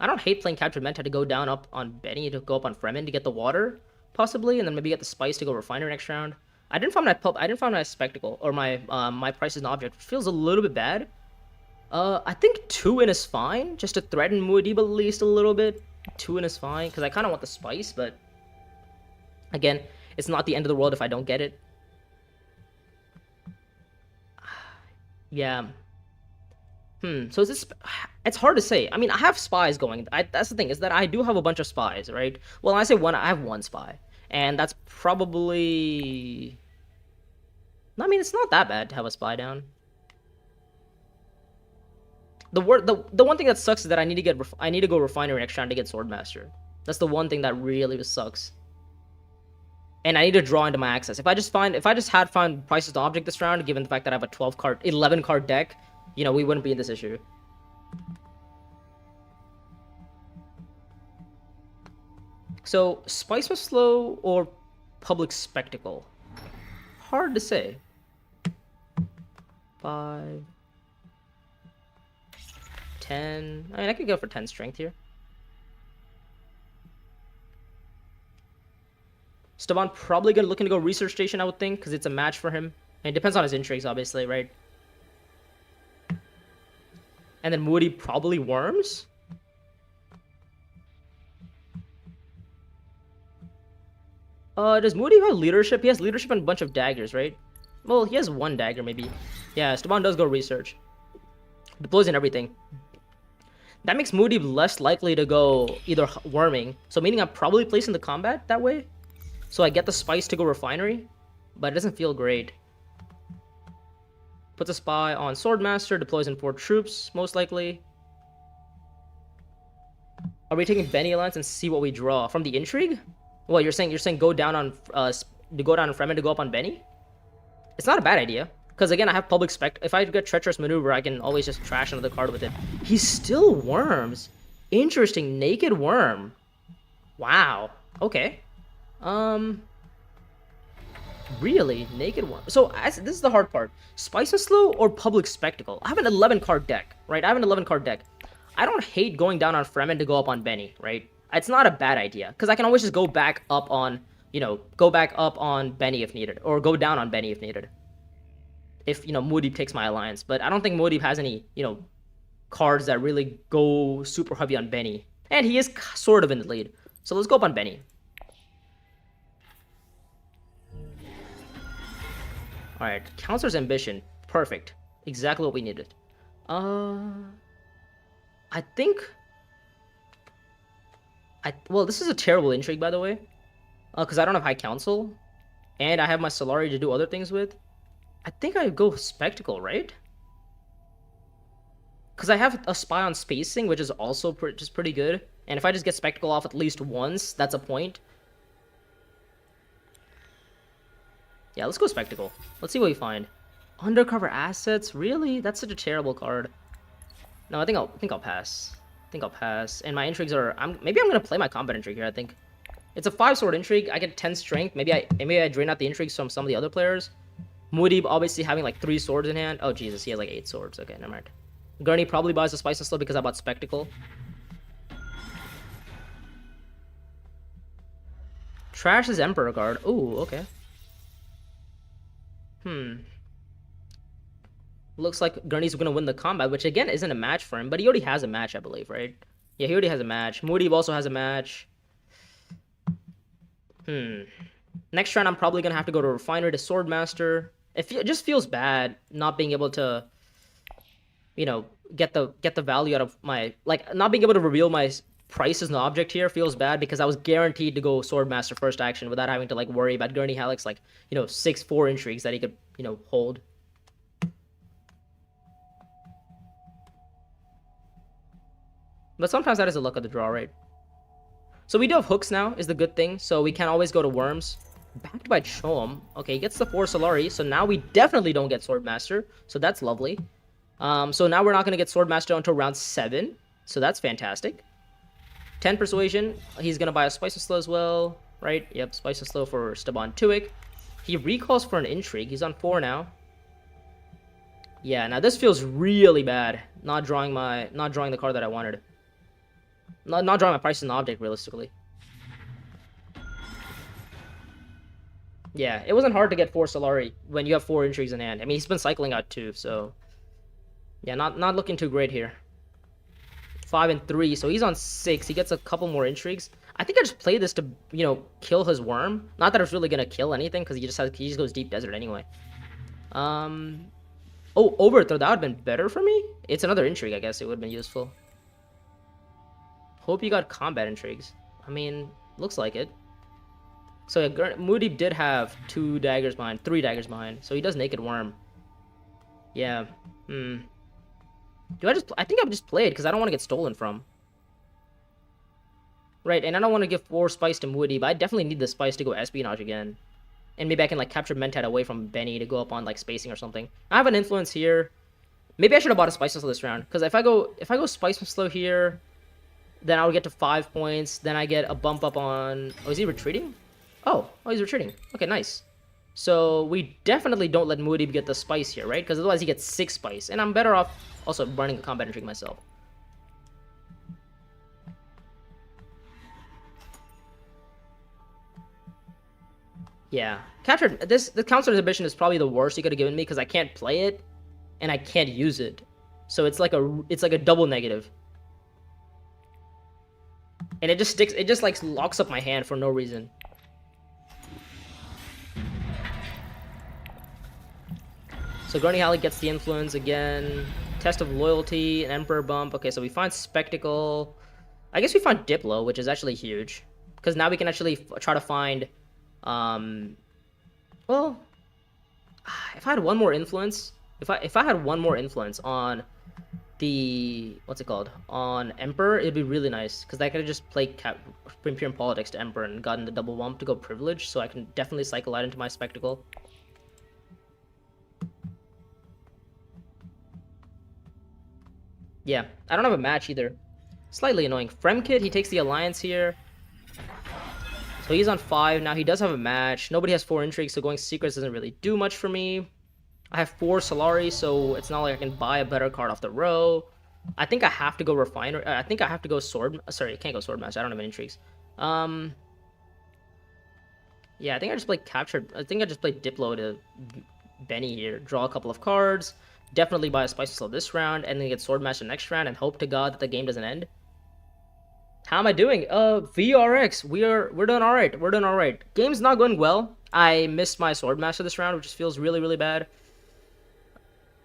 I don't hate playing Captured Mentat to go down up on Benny to go up on Fremen to get the water, possibly, and then maybe get the Spice to go Refiner next round. I didn't find my Spectacle, or my my Price is an Object, which feels a little bit bad. I think 2-in is fine, just to threaten Muad'Dib at least a little bit. 2-in is fine, because I kind of want the Spice, but again, it's not the end of the world if I don't get it. Yeah. So it's hard to say. I mean, I have spies going. That's the thing, is that I do have a bunch of spies, right? Well, when I say one, I have 1 spy. And that's probably... I mean, it's not that bad to have a spy down. The one thing that sucks is that I need to go Refinery next round to get Swordmaster. That's the one thing that really sucks. And I need to draw into my access. If I just had found Prices to Object this round, given the fact that I have a 11 card deck, you know, we wouldn't be in this issue. So, Spice was slow or Public Spectacle? Hard to say. 5, 10. I mean, I could go for 10 strength here. Staban probably looking to go Research Station, I would think, because it's a match for him. And it depends on his intrigues, obviously, right? And then Muad'Dib probably worms. Does Muad'Dib have leadership? He has leadership and a bunch of daggers, right? Well, he has 1 dagger, maybe. Yeah, Staban does go Research. Deploys and everything. That makes Muad'Dib less likely to go either worming. So meaning I'm probably placing the combat that way. So I get the Spice to go Refinery. But it doesn't feel great. Puts a spy on Swordmaster, deploys in 4 troops, most likely. Are we taking Benny Alliance and see what we draw from the intrigue? Well, you're saying go down on Fremen to go up on Benny? It's not a bad idea, Because again, I have public spect. If I get treacherous maneuver, I can always just trash another card with it. He still worms. Interesting. Naked worm. Wow. Okay. Really? Naked worm. So this is the hard part. Spice and Slow or Public Spectacle? I have an 11 card deck, right? I have an 11 card deck. I don't hate going down on Fremen to go up on Benny, right? It's not a bad idea. Because I can always just go back up on, you know, go back up on Benny if needed. Or go down on Benny if needed. If, you know, Muad'Dib takes my alliance. But I don't think Muad'Dib has any, you know, cards that really go super heavy on Benny. And he is sort of in the lead. So let's go up on Benny. Alright, Counselor's Ambition. Perfect. Exactly what we needed. I think... well, this is a terrible intrigue, by the way. Because I don't have High Council. And I have my Solari to do other things with. I think I go Spectacle, right? Because I have a Spy on Spacing, which is also just pretty good. And if I just get Spectacle off at least once, that's a point. Yeah, let's go Spectacle. Let's see what we find. Undercover Assets? Really? That's such a terrible card. No, I think I'll pass. I think I'll pass. And my intrigues are... maybe I'm gonna play my combat intrigue here, I think. It's a 5-sword intrigue. I get 10 strength. Maybe I drain out the intrigues from some of the other players. Muad'Dib obviously having like 3 swords in hand. Oh Jesus, he has like 8 swords. Okay, never mind. Gurney probably buys the Spice and Slow because I bought Spectacle. Trash his Emperor card. Ooh, okay. Looks like Gurney's gonna win the combat, which again isn't a match for him, but he already has a match, I believe, right? Yeah, he already has a match. Muad'Dib also has a match. Next turn, I'm probably gonna have to go to Refinery to Swordmaster. It just feels bad not being able to, you know, get the value out of my, like, not being able to reveal my price as an object here feels bad because I was guaranteed to go Swordmaster first action without having to like worry about Gurney Halleck's like, you know, 6/4 intrigues that he could, you know, hold. But sometimes that is the luck of the draw, right? So we do have hooks now, is the good thing. So we can always go to Worms. Backed by Chom. Okay, he gets the 4 Solari. So now we definitely don't get Swordmaster. So that's lovely. So now we're not going to get Swordmaster until round 7. So that's fantastic. 10 Persuasion. He's going to buy a Spice and Slow as well. Right? Yep, Spice and Slow for Staban Tuick. He recalls for an Intrigue. He's on 4 now. Yeah, now this feels really bad. Not drawing the card that I wanted. Not drawing my price in the object, realistically. Yeah, it wasn't hard to get 4 Solari when you have 4 intrigues in hand. I mean, he's been cycling out 2, so... Yeah, not looking too great here. 5 and 3, so he's on 6. He gets a couple more intrigues. I think I just play this to, you know, kill his worm. Not that it's really gonna kill anything, because he just goes Deep Desert anyway. Oh, Overthrow, that would have been better for me? It's another intrigue, I guess. It would have been useful. Hope you got combat intrigues. I mean, looks like it. So yeah, Muad'Dib did have 2 daggers behind, 3 daggers behind. So he does Naked Worm. Yeah. I think I would just play it because I don't want to get stolen from. Right, and I don't want to give 4 spice to Muad'Dib, but I definitely need the spice to go Espionage again. And maybe I can like capture Mentat away from Benny to go up on like spacing or something. I have an influence here. Maybe I should have bought a Spice and Slow this round. Because if I go Spice and Slow here, then I'll get to 5 points. Then I get a bump up on... Oh, is he retreating? Oh, he's retreating. Okay, nice. So we definitely don't let Muad'Dib get the spice here, right? Because otherwise he gets 6 spice. And I'm better off also running a combat intrigue myself. Yeah. Captured... The Counselor's Ambition is probably the worst you could have given me because I can't play it and I can't use it. So it's like a double negative. And it just like locks up my hand for no reason. So Gurney Halleck gets the influence again. Test of Loyalty, an Emperor bump. Okay, so we find Spectacle. I guess we find Diplo, which is actually huge. Because now we can actually try to find... well... If I had one more influence... If I had one more influence on the... What's it called? On Emperor, it'd be really nice. Because I could have just played Imperium Politics to Emperor and gotten the double bump to go Privilege. So I can definitely cycle out into my Spectacle. Yeah, I don't have a match either. Slightly annoying. Fremkit, he takes the Alliance here. So he's on 5 now. He does have a match. Nobody has 4 intrigues, so going secrets doesn't really do much for me. I have 4 Solari, so it's not like I can buy a better card off the row. I think I have to go Refiner. I think I have to go Sword. Sorry, I can't go Swordmaster. I don't have any intrigues. Yeah, I think I just played Captured. I think I just played Diplo to Benny here. Draw a couple of cards. Definitely buy a Spicy Slow this round, and then get Swordmaster next round, and hope to God that the game doesn't end. How am I doing? VRX, we're doing all right. We're doing all right. Game's not going well. I missed my Swordmaster this round, which feels really, really bad.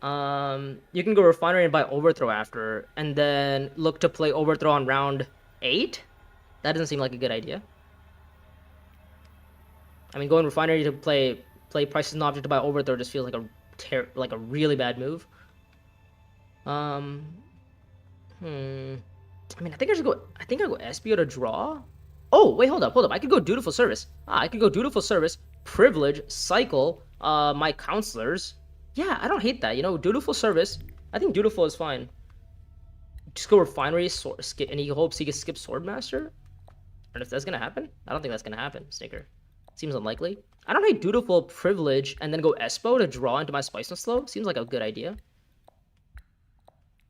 You can go Refinery and buy Overthrow after, and then look to play Overthrow on round 8. That doesn't seem like a good idea. I mean, going Refinery to play Price is an Object to buy Overthrow just feels like a really bad move. I mean, I think I go SBO to draw. Oh, wait, hold up. I could go Dutiful Service. I could go Dutiful Service, Privilege, Cycle, my Counselors. Yeah, I don't hate that. You know, Dutiful Service. I think Dutiful is fine. Just go Refinery, skip, and he hopes he can skip Swordmaster. And if that's gonna happen, I don't think that's gonna happen, Sneaker. Seems unlikely. I don't hate Dutiful, Privilege, and then go Espo to draw into my Spice Slow. Seems like a good idea.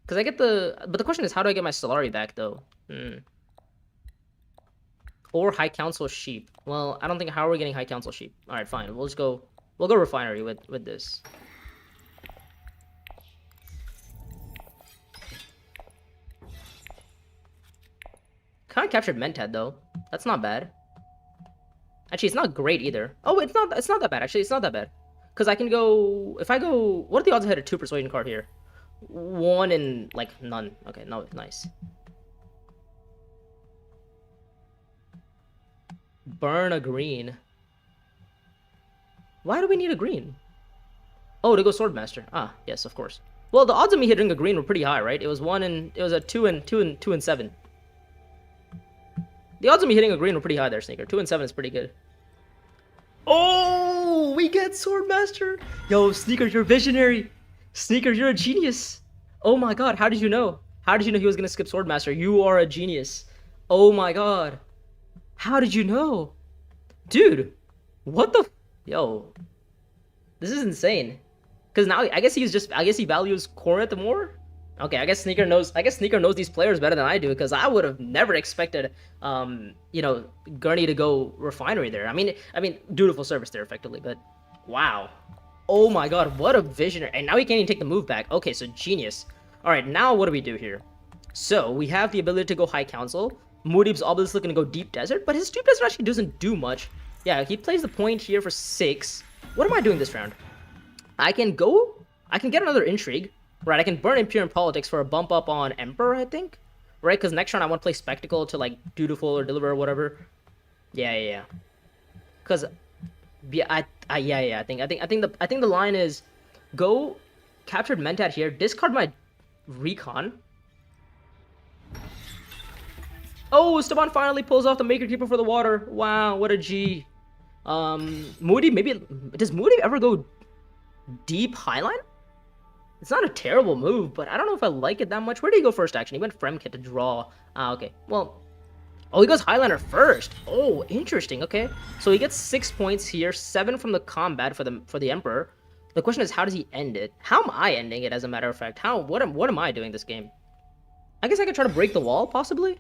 Because I get but the question is, how do I get my Solari back, though? Or High Council Sheep. Well, I don't think, how are we getting High Council Sheep? Alright, fine. We'll go Refinery with this. Kind of captured Mentad, though. That's not bad. Actually, it's not great either. Oh, it's not that bad, actually. It's not that bad. Because I can go, if I go, what are the odds I hit a 2 Persuasion card here? 1 in, like, none. Okay, no, nice. Burn a green. Why do we need a green? Oh, to go Swordmaster. Ah, yes, of course. Well, the odds of me hitting a green were pretty high, right? It was a 2 and 7. The odds of me hitting a green were pretty high there, Sneaker. 2 and 7 is pretty good. Oh, we get Swordmaster. Yo, Sneaker, you're visionary. Sneaker, you're a genius. Oh my God, how did you know? How did you know he was gonna skip Swordmaster? You are a genius. Oh my God. How did you know? Dude, what the? Yo, this is insane. Because now, I guess he values Corinth more? Okay, I guess Sneaker knows these players better than I do, because I would have never expected, you know, Gurney to go Refinery there. I mean, Dutiful Service there, effectively, but wow. Oh my God, what a visionary. And now he can't even take the move back. Okay, so genius. All right, now what do we do here? So we have the ability to go High Council. Muad'Dib's obviously looking to go Deep Desert, but his Deep Desert actually doesn't do much. Yeah, he plays the point here for 6. What am I doing this round? I can get another Intrigue. Right, I can burn Imperium Politics for a bump up on Emperor, I think. Right, because next round I want to play Spectacle to, like, Dutiful or Deliver or whatever. Yeah. Because, yeah, I think the line is go Captured Mentat here, discard my Recon. Oh, Esteban finally pulls off the Maker Keeper for the water. Wow, what a G. Moody, does Moody ever go deep Highline? It's not a terrible move, but I don't know if I like it that much. Where did he go first, actually? He went Fremkit to draw. Ah, okay. Well, oh, he goes Highliner first. Oh, interesting. Okay. So he gets 6 points here, 7 from the combat for the Emperor. The question is, how does he end it? How am I ending it, as a matter of fact? What am I doing this game? I guess I could try to break the wall, possibly?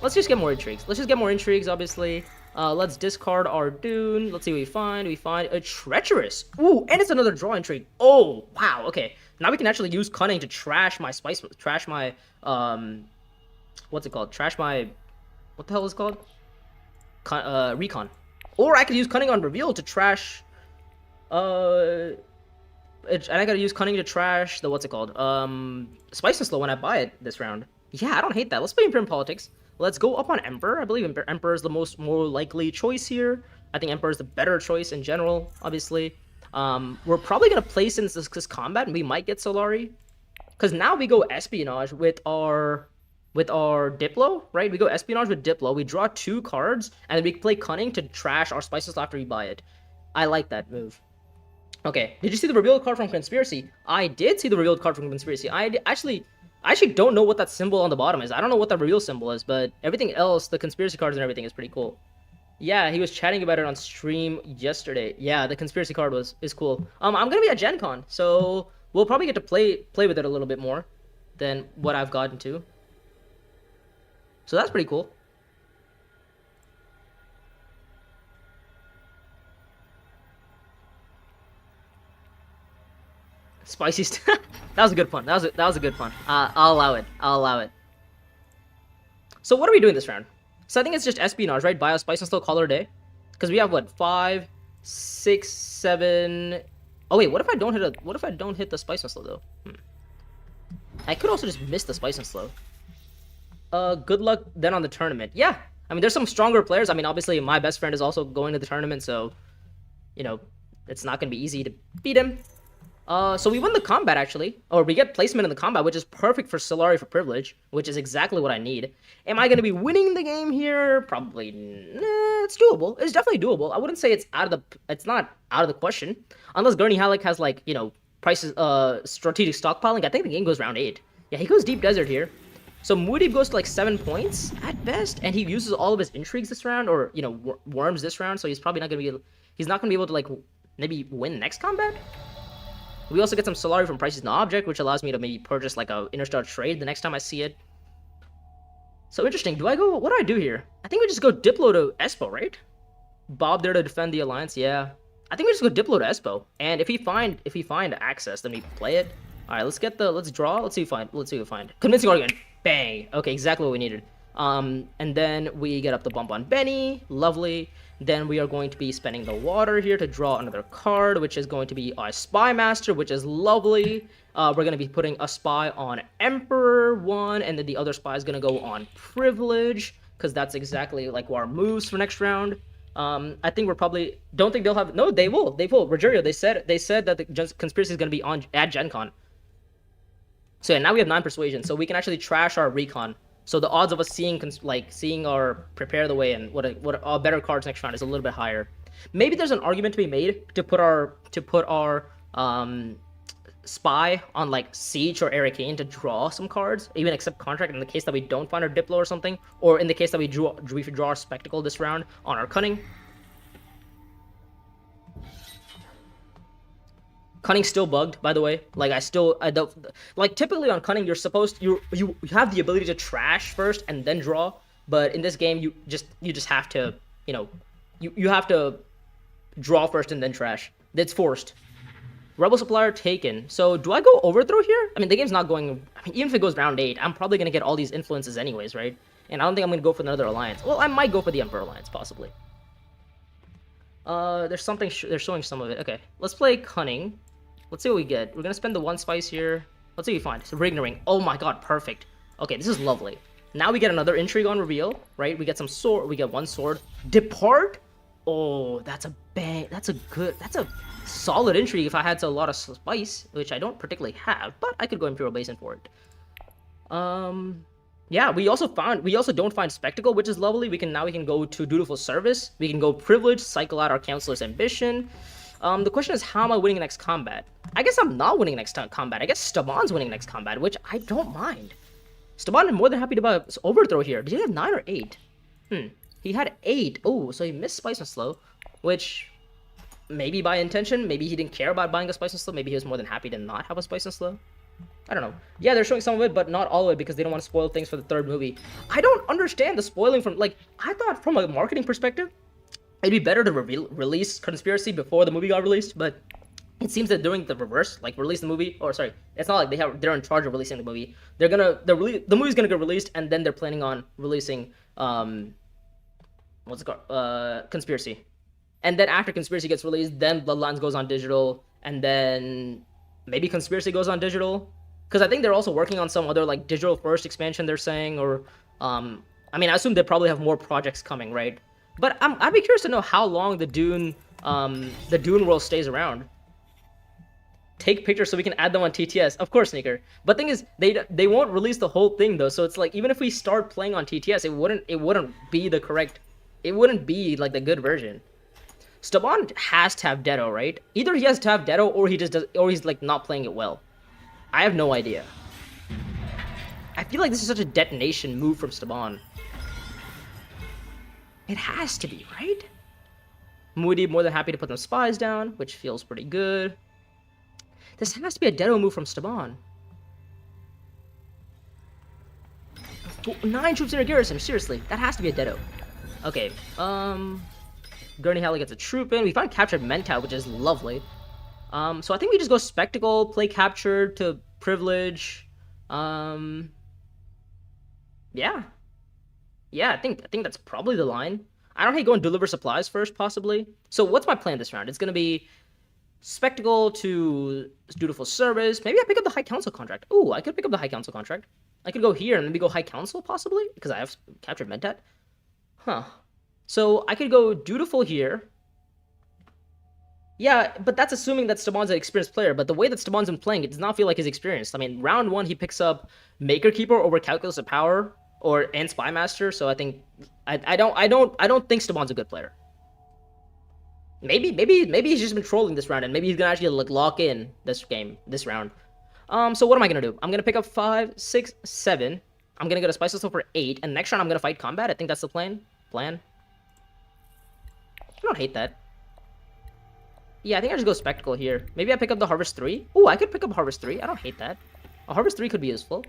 Let's just get more intrigues. Obviously. Let's discard our Dune. Let's see what we find. We find a Treacherous. Ooh, and it's another draw intrigue. Oh, wow. Okay. Now we can actually use Cunning to trash my what's it called? What the hell is it called? Recon. Or I could use Cunning on Reveal to trash, and I gotta use Cunning to trash the, what's it called? Spice and Slow when I buy it this round. Yeah, I don't hate that. Let's play Imperium Politics. Let's go up on Emperor. I believe Emperor is the more likely choice here. I think Emperor is the better choice in general, obviously. We're probably going to place in this combat, and we might get Solari. Because now we go Espionage with our Diplo, right? We go Espionage with Diplo. We draw 2 cards, and then we play Cunning to trash our Spices after we buy it. I like that move. Okay, did you see the revealed card from Conspiracy? I did see the revealed card from Conspiracy. I actually don't know what that symbol on the bottom is. I don't know what that reveal symbol is, but everything else, the Conspiracy cards and everything is pretty cool. Yeah, he was chatting about it on stream yesterday. Yeah, the Conspiracy card is cool. I'm gonna be at Gen Con, so we'll probably get to play with it a little bit more than what I've gotten to. So that's pretty cool. Spicy. That was a good pun. That was a good pun. I'll allow it. I'll allow it. So what are we doing this round? So I think it's just espionage, right? Bio, spice, and slow, color day. Because we have what 5, 6, 7. Oh wait, what if I don't hit What if I don't hit the spice and slow though? I could also just miss the spice and slow. Good luck then on the tournament. Yeah, I mean there's some stronger players. I mean obviously my best friend is also going to the tournament, so you know it's not gonna be easy to beat him. So we win the combat, actually. Or we get placement in the combat, which is perfect for Solari for privilege, which is exactly what I need. Am I going to be winning the game here? Probably. Nah, it's doable. It's definitely doable. I wouldn't say it's it's not out of the question. Unless Gurney Halleck has, like, you know, prices, strategic stockpiling. I think the game goes round 8. Yeah, he goes Deep Desert here. So Moody goes to, like, 7 points at best, and he uses all of his intrigues this round, or, you know, worms this round, so he's probably not going to be... He's not going to be able to, like, maybe win next combat? We also get some Solari from Prices No Object, which allows me to maybe purchase like a Interstar trade the next time I see it. So interesting. What do I do here? I think we just go Diplo to Espo, right? Bob there to defend the Alliance, yeah. I think we just go Diplo to Espo. And if we find access, then we play it. Alright, let's draw. Let's see what we find. Convincing argument. Bang. Okay, exactly what we needed. And then we get up the bump on Benny. Lovely. Then we are going to be spending the water here to draw another card, which is going to be our Spy Master, which is lovely. We're going to be putting a spy on Emperor 1, and then the other spy is going to go on Privilege, because that's exactly like our moves for next round. I think we're probably... Don't think they'll have... No, they will. They will. Rogerio, they said that the Conspiracy is going to be on at Gen Con. So yeah, now we have 9 Persuasion, so we can actually trash our Recon. So the odds of us seeing our Prepare the Way and what are better cards next round is a little bit higher. Maybe there's an argument to be made to put our spy on like Siege or Arcane to draw some cards, even accept contract in the case that we don't find our Diplo or something, or in the case that we draw our Spectacle this round on our Cunning. Cunning's still bugged, by the way. Like like typically on Cunning, you're supposed you have the ability to trash first and then draw, but in this game you just have to, you know, you have to draw first and then trash. That's forced. Rebel Supplier taken. So do I go Overthrow here? I mean the game's not going. I mean even if it goes round 8, I'm probably gonna get all these influences anyways, right? And I don't think I'm gonna go for another alliance. Well, I might go for the Emperor Alliance possibly. There's something they're showing some of it. Okay, let's play Cunning. Let's see what we get. We're gonna spend the 1 spice here. Let's see what we find. So Rignaring. Oh my god, perfect. Okay, this is lovely. Now we get another intrigue on reveal, right? We get some sword. We get 1 sword. Depart. Oh, that's a bang. That's a solid intrigue if I had a lot of spice, which I don't particularly have, but I could go Imperial Basin for it. Yeah, we also don't find Spectacle, which is lovely. We can go to Dutiful Service. We can go Privilege, cycle out our Counselor's Ambition. The question is, how am I winning next combat? I guess I'm not winning next combat. I guess Staban's winning next combat, which I don't mind. Staban is more than happy to buy Overthrow here. Did he have 9 or 8? He had 8. Oh, so he missed Spice and Slow, which maybe by intention. Maybe he didn't care about buying a Spice and Slow. Maybe he was more than happy to not have a Spice and Slow. I don't know. Yeah, they're showing some of it, but not all of it because they don't want to spoil things for the 3rd movie. I don't understand the spoiling from, like, I thought from a marketing perspective, it'd be better to release Conspiracy before the movie got released, but it seems they're doing the reverse, like release the movie, or sorry, it's not like they're in charge of releasing the movie. The movie's gonna get released, and then they're planning on releasing, what's it called, Conspiracy. And then after Conspiracy gets released, then Bloodlines goes on digital, and then maybe Conspiracy goes on digital. Because I think they're also working on some other, like, digital first expansion they're saying, or, I mean, I assume they probably have more projects coming, right? But I'd be curious to know how long the Dune world stays around. Take pictures so we can add them on TTS. Of course, Sneaker. But thing is, they won't release the whole thing though. So it's like even if we start playing on TTS, it wouldn't be the correct. It wouldn't be like the good version. Staban has to have Dedo, right? Either he has to have Dedo, or he just does, or he's like not playing it well. I have no idea. I feel like this is such a detonation move from Staban. It has to be, right? Moody more than happy to put them spies down, which feels pretty good. This has to be a Dedo move from Staban. 9 troops in a garrison, seriously. That has to be a Dedo. Okay, Gurney Halley gets a troop in. We found captured Mentat, which is lovely. So I think we just go Spectacle, play Captured to Privilege. Yeah. Yeah, I think that's probably the line. I don't hate going Deliver Supplies first, possibly. So what's my plan this round? It's gonna be Spectacle to Dutiful Service. Maybe I pick up the High Council contract. Ooh, I could pick up the High Council contract. I could go here and maybe go High Council, possibly, because I have captured Mentat. Huh. So I could go Dutiful here. Yeah, but that's assuming that Staban's an experienced player. But the way that Staban's been playing, it does not feel like he's experienced. I mean, round 1 he picks up Maker Keeper over Calculus of Power and Spy Master. So I think I don't think Staban's a good player. Maybe he's just been trolling this round, and maybe he's gonna actually like lock in this round. So what am I gonna do? I'm gonna pick up 5, 6, 7. I'm gonna go to Spice Whistle for 8, and next round I'm gonna fight combat. I think that's the plan. I don't hate that. Yeah, I think I just go Spectacle here. Maybe I pick up the Harvest 3. Ooh, I could pick up Harvest 3. I don't hate that. A Harvest 3 could be useful.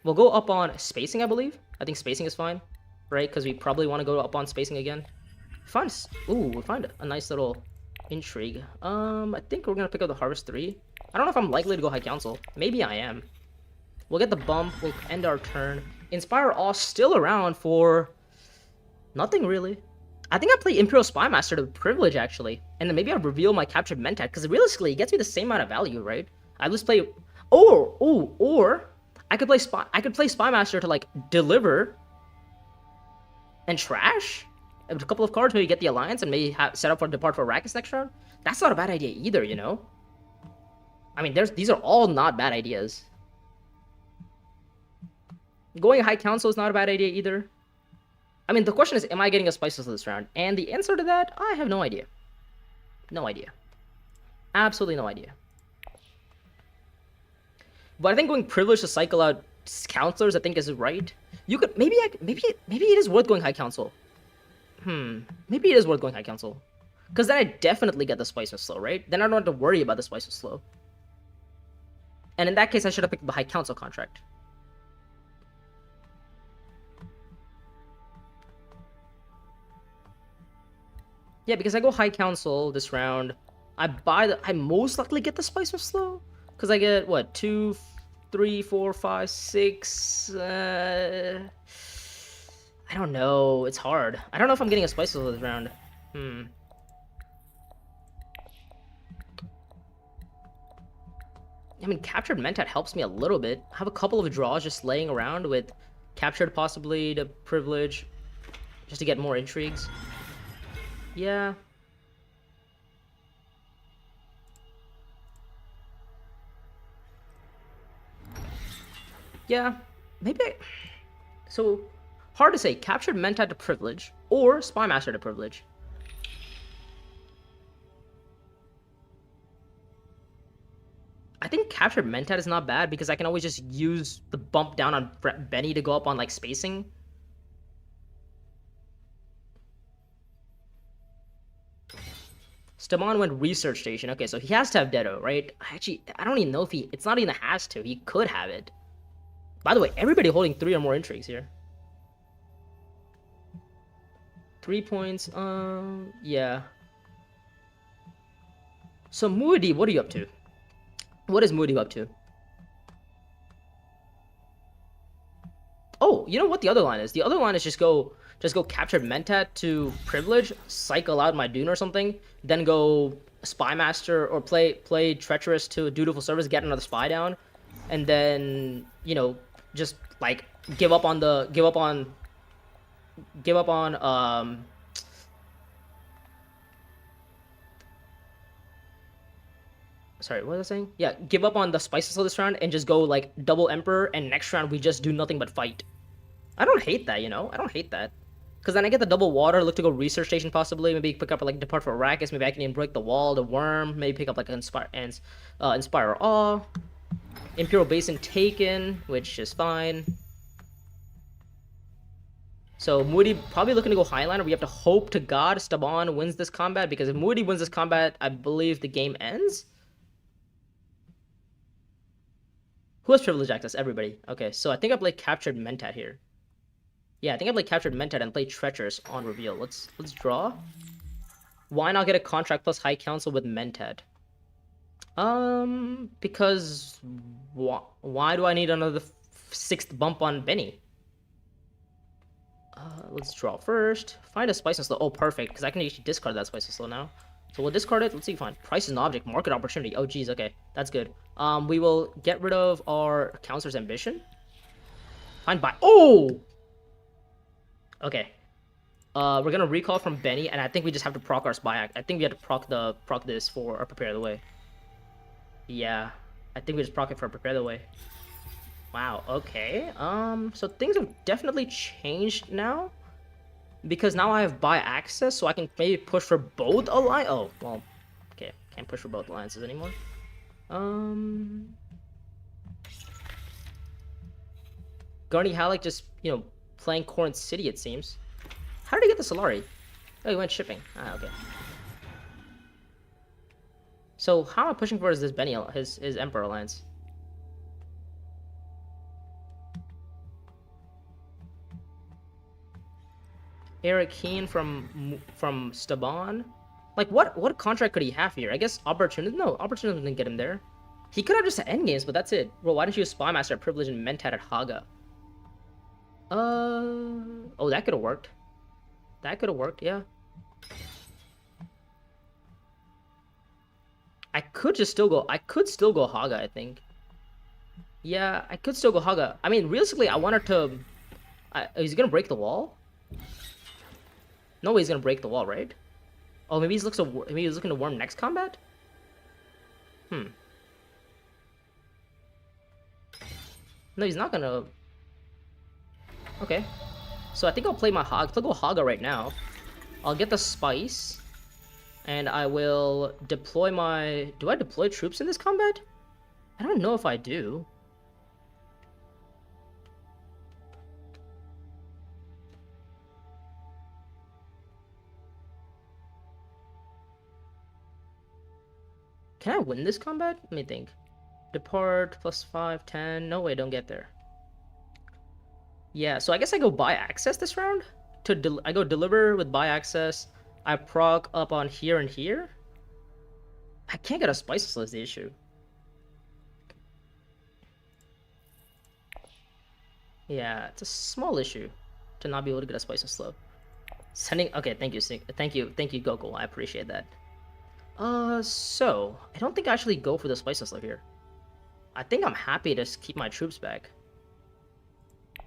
We'll go up on Spacing, I believe. I think Spacing is fine, right? Because we probably want to go up on Spacing again. We find a nice little intrigue. I think we're going to pick up the Harvest 3. I don't know if I'm likely to go High Council. Maybe I am. We'll get the bump. We'll end our turn. Inspire Awe still around for nothing, really. I think I play Imperial Spy Master to Privilege, actually. And then maybe I'll reveal my captured Mentat, because realistically, it gets me the same amount of value, right? I just play... Or I could play Spy Master to, like, deliver and trash a couple of cards, maybe get the Alliance, and maybe set up for Depart for Arrakis next round. That's not a bad idea either, you know? I mean, these are all not bad ideas. Going High Council is not a bad idea either. I mean, the question is, am I getting a Spice Whistle this round? And the answer to that, I have no idea. No idea. Absolutely no idea. But I think going Privilege to cycle out Counselors, I think, is right. You could maybe it is worth going High Council. Maybe it is worth going High Council, because then I definitely get the Spice Whistle, right? Then I don't have to worry about the Spice Whistle. And in that case, I should have picked the High Council contract. Yeah, because I go High Council this round. I most likely get the Spice Whistle, because I get, what, 2, 3, 4, 5, 6... I don't know. It's hard. I don't know if I'm getting a Spice Whistle this round. I mean, Captured Mentat helps me a little bit. I have a couple of draws just laying around with Captured possibly to Privilege, just to get more intrigues. Yeah. Yeah. Maybe So, hard to say. Captured Mentat to Privilege or Spy Master to Privilege. I think Captured Mentat is not bad because I can always just use the bump down on Benny to go up on, like, Spacing. Staban went Research Station. Okay, so he has to have Dedo, right? Actually, I don't even know if it's not even a has to. He could have it. By the way, everybody holding 3 or more intrigues here. 3 points, yeah. So Moody, what are you up to? What is Moody up to? Oh, you know what the other line is? The other line is just go Captured Mentat to Privilege, cycle out my Dune or something, then go Spy Master or play Treacherous to Dutiful Service, get another spy down, and then, you know, just like give up on sorry, what was I saying? Yeah, give up on the Spice Whistle this round and just go like double Emperor, and next round we just do nothing but fight. I don't hate that, you know? I don't hate that. Because then I get the double water, look to go research station possibly, maybe pick up like Depart for Arrakis, maybe I can even break the wall, the worm, maybe pick up like Inspire Awe. Imperial Basin taken, which is fine. So Moody probably looking to go Highliner. We have to hope to God Staban wins this combat, because if Moody wins this combat, I believe the game ends. Who has privilege access? Everybody. Okay, so I think I played Captured Mentat here. Yeah, I think I played Captured Mentat and played Treacherous on reveal. Let's draw. Why not get a contract plus High Council with Mentat? Because why do I need another 6th bump on Benny? Let's draw first. Find a Spice and Slow. Oh, perfect, because I can actually discard that Spice and Slow now. So we'll discard it. Let's see. Fine. Price is an object. Market opportunity. Oh, geez. Okay, that's good. We will get rid of our Counselor's Ambition. Find buy. Oh. Okay. We're gonna recall from Benny, and I think we just have to proc our Spy Act. I think we have to proc this for our Prepare the Way. Yeah, I think we just proc it for Prepare the Way. Wow. Okay. So things have definitely changed now, because now I have buy access, so I can maybe push for both alliance. Oh, well. Okay, can't push for both alliances anymore. Garny Halleck just, you know, playing Corinth City, it seems. How did he get the Solari? Oh, he went shipping. Ah, okay. So how am I pushing for this Benny, his Emperor Alliance? Eric Keen from Staban. Like, what contract could he have here? I guess Opportunism? No, Opportunism didn't get him there. He could have just had endgames, but that's it. Well, why didn't you use Spymaster at Privilege and Mentat at Haga? Oh, that could have worked. That could have worked, yeah. I could still go Haga, I think. Yeah, I could still go Haga. I mean, realistically, I wanted to... is he gonna break the wall? No, he's gonna break the wall, right? Oh, maybe he's looking to worm next combat? No, he's not gonna... Okay. So I think I'll play my Haga. I'll go Haga right now. I'll get the Spice. And I will deploy my... Do I deploy troops in this combat? I don't know if I do. Can I win this combat? Let me think. Depart, +5, 10. No way, don't get there. Yeah, so I guess I go buy access this round. I go deliver with buy access. I proc up on here and here. I can't get a Spice Slow is the issue. Yeah, it's a small issue to not be able to get a Spice Slow. Sending... Okay, thank you, thank you, Goku. I appreciate that. So I don't think I actually go for the Spice Slow here. I think I'm happy to keep my troops back.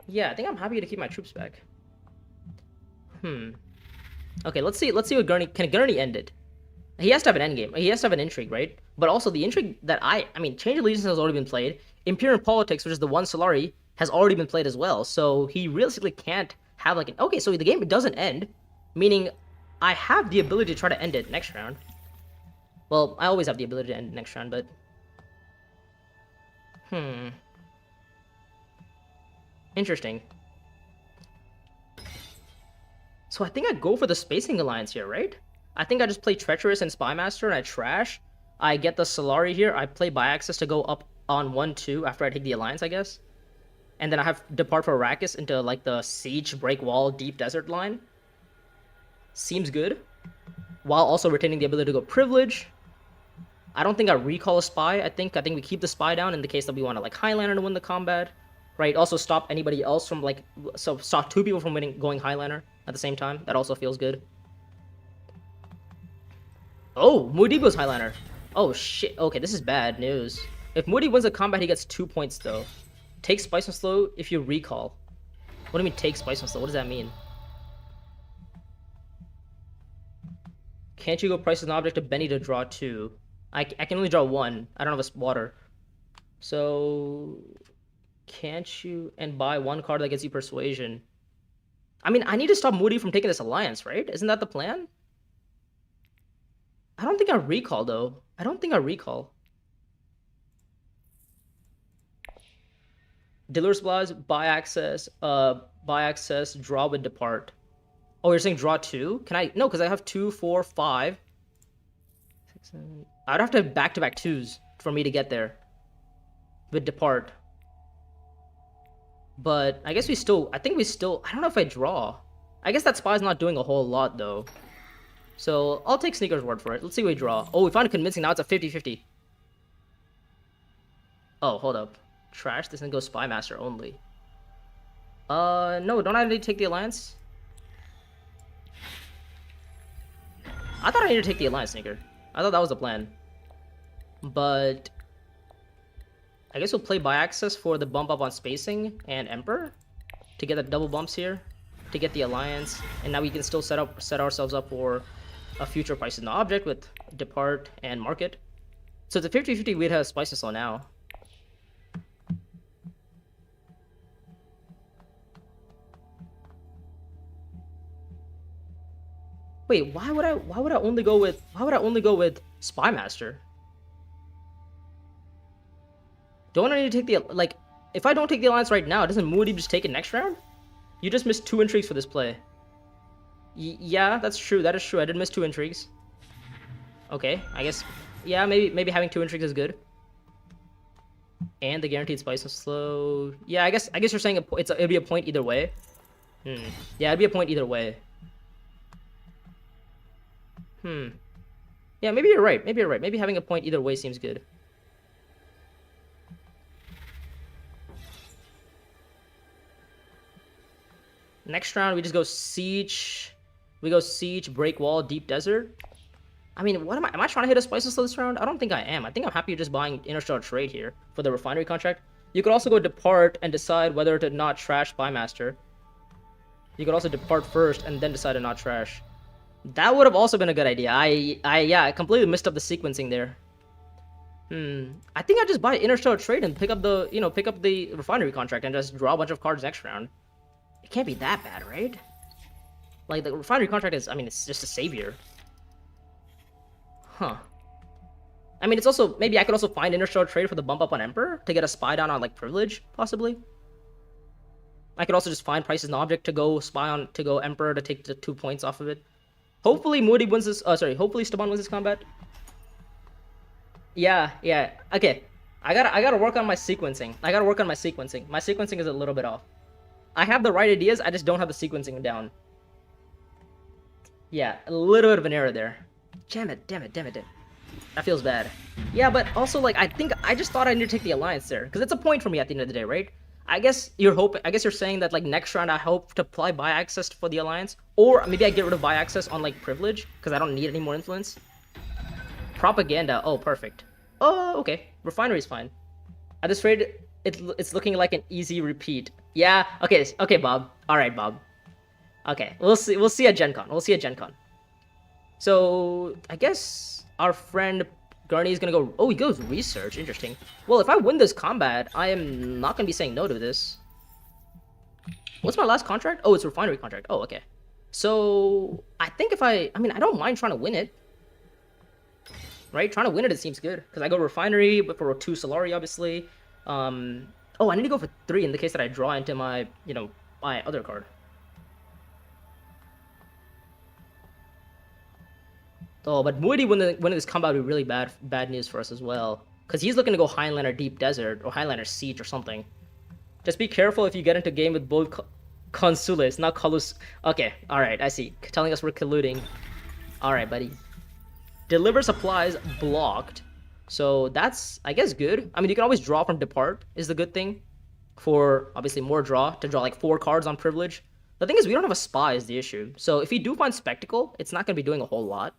Yeah, I think I'm happy to keep my troops back. Okay, let's see what Gurney... Can Gurney end it? He has to have an endgame. He has to have an intrigue, right? But also the intrigue that I mean, Change Allegiance has already been played. Imperial Politics, which is the one Solari, has already been played as well. So he realistically can't have like an... Okay, so the game doesn't end, meaning I have the ability to try to end it next round. Well, I always have the ability to end it next round, but... Interesting. So I think I go for the Spacing Alliance here, right? I think I just play Treacherous and Spymaster and I trash. I get the Solari here. I play by access to go up on 1-2 after I take the Alliance, I guess. And then I have Depart for Arrakis into like the Siege, Break Wall, Deep Desert line. Seems good. While also retaining the ability to go Privilege. I don't think I recall a Spy. I think we keep the Spy down in the case that we want to like Highliner to win the combat. Right, also stop anybody else from like... So stop 2 people from going Highliner at the same time. That also feels good. Oh, Moody goes Highliner. Oh shit, okay, this is bad news. If Moody wins a combat, he gets 2 points though. Take Spice and Slow if you recall. What do you mean take Spice and Slow? What does that mean? Can't you go price an object to Benny to draw 2? I can only draw 1. I don't have a water. So... Can't you... And buy 1 card that gets you Persuasion. I mean, I need to stop Moody from taking this alliance, right? Isn't that the plan? I don't think I recall, though. I don't think I recall. Dealer's Blast, buy access, draw with depart. Oh, you're saying draw 2? Can I? No, because I have 2, 4, 5. 6, 7. I'd have to have back-to-back 2s for me to get there. With depart. But I guess I don't know if I draw. I guess that spy's not doing a whole lot, though. So I'll take Sneaker's word for it. Let's see what we draw. Oh, we found it convincing. Now it's a 50-50. Oh, hold up. Trash. This thing goes Spy Master only. No, don't I need to take the alliance? I thought I needed to take the alliance, Sneaker. I thought that was the plan. But I guess we'll play by access for the bump up on spacing and Emperor to get the double bumps here to get the alliance, and now we can still set ourselves up for a future price in the object with depart and market. So it's a 50-50. We'd have spices slow now. Wait, why would I only go with Spy Master? Don't I need to take the, like, if I don't take the alliance right now, doesn't Moody just take it next round? You just missed 2 intrigues for this play. Yeah, that's true. That is true. I did miss 2 intrigues. Okay, I guess, yeah, maybe having 2 intrigues is good. And the guaranteed spice is slow. Yeah, I guess you're saying it'd be a point either way. Yeah, it'd be a point either way. Yeah, maybe you're right. Maybe having a point either way seems good. Next round, we just go Siege. We go Siege, Break Wall, Deep Desert. I mean, what am I trying to hit a Spices this round? I don't think I am. I think I'm happy just buying Interstellar Trade here for the Refinery contract. You could also go Depart and decide whether to not trash Spymaster. You could also Depart first and then decide to not trash. That would have also been a good idea. I completely missed up the sequencing there. I think I just buy Interstellar Trade and pick up the Refinery contract and just draw a bunch of cards next round. It can't be that bad, right? Like, the Refinery contract is, I mean, it's just a savior. Huh. I mean, it's also, maybe I could also find Interstellar Trade for the bump up on Emperor to get a spy down on, like, Privilege, possibly. I could also just find prices in the object to go Emperor to take the 2 points off of it. Hopefully Moody wins this, hopefully Staban wins this combat. Yeah, okay. I gotta work on my sequencing. My sequencing is a little bit off. I have the right ideas, I just don't have the sequencing down. Yeah, a little bit of an error there. Damn it. That feels bad. Yeah, but also, like, I just thought I needed to take the alliance there, because it's a point for me at the end of the day, right? I guess you're saying that, like, next round I hope to apply buy access for the alliance, or maybe I get rid of buy access on, like, Privilege, because I don't need any more influence. Propaganda, oh, perfect. Oh, okay, Refinery's fine. At this rate, it's looking like an easy repeat. Yeah, okay, Bob. Alright, Bob. Okay, we'll see at Gen Con. So, I guess our friend Garney is gonna go... Oh, he goes Research. Interesting. Well, if I win this combat, I am not gonna be saying no to this. What's my last contract? Oh, it's Refinery contract. Oh, okay. So, I think I don't mind trying to win it. Right? Trying to win it seems good. Because I go Refinery, but for 2 Solari, obviously. Oh, I need to go for 3 in the case that I draw into my, my other card. Oh, but Moody winning this combat would be really bad news for us as well. Because he's looking to go Highlander Deep Desert, or Highlander Siege or something. Just be careful if you get into game with both Consules, not Colus. Okay, alright, I see. Telling us we're colluding. Alright, buddy. Deliver supplies blocked. So that's, I guess, good. I mean, you can always draw from Depart, is the good thing. For, obviously, more draw, to draw like 4 cards on Privilege. The thing is, we don't have a Spy is the issue. So if we do find Spectacle, it's not going to be doing a whole lot.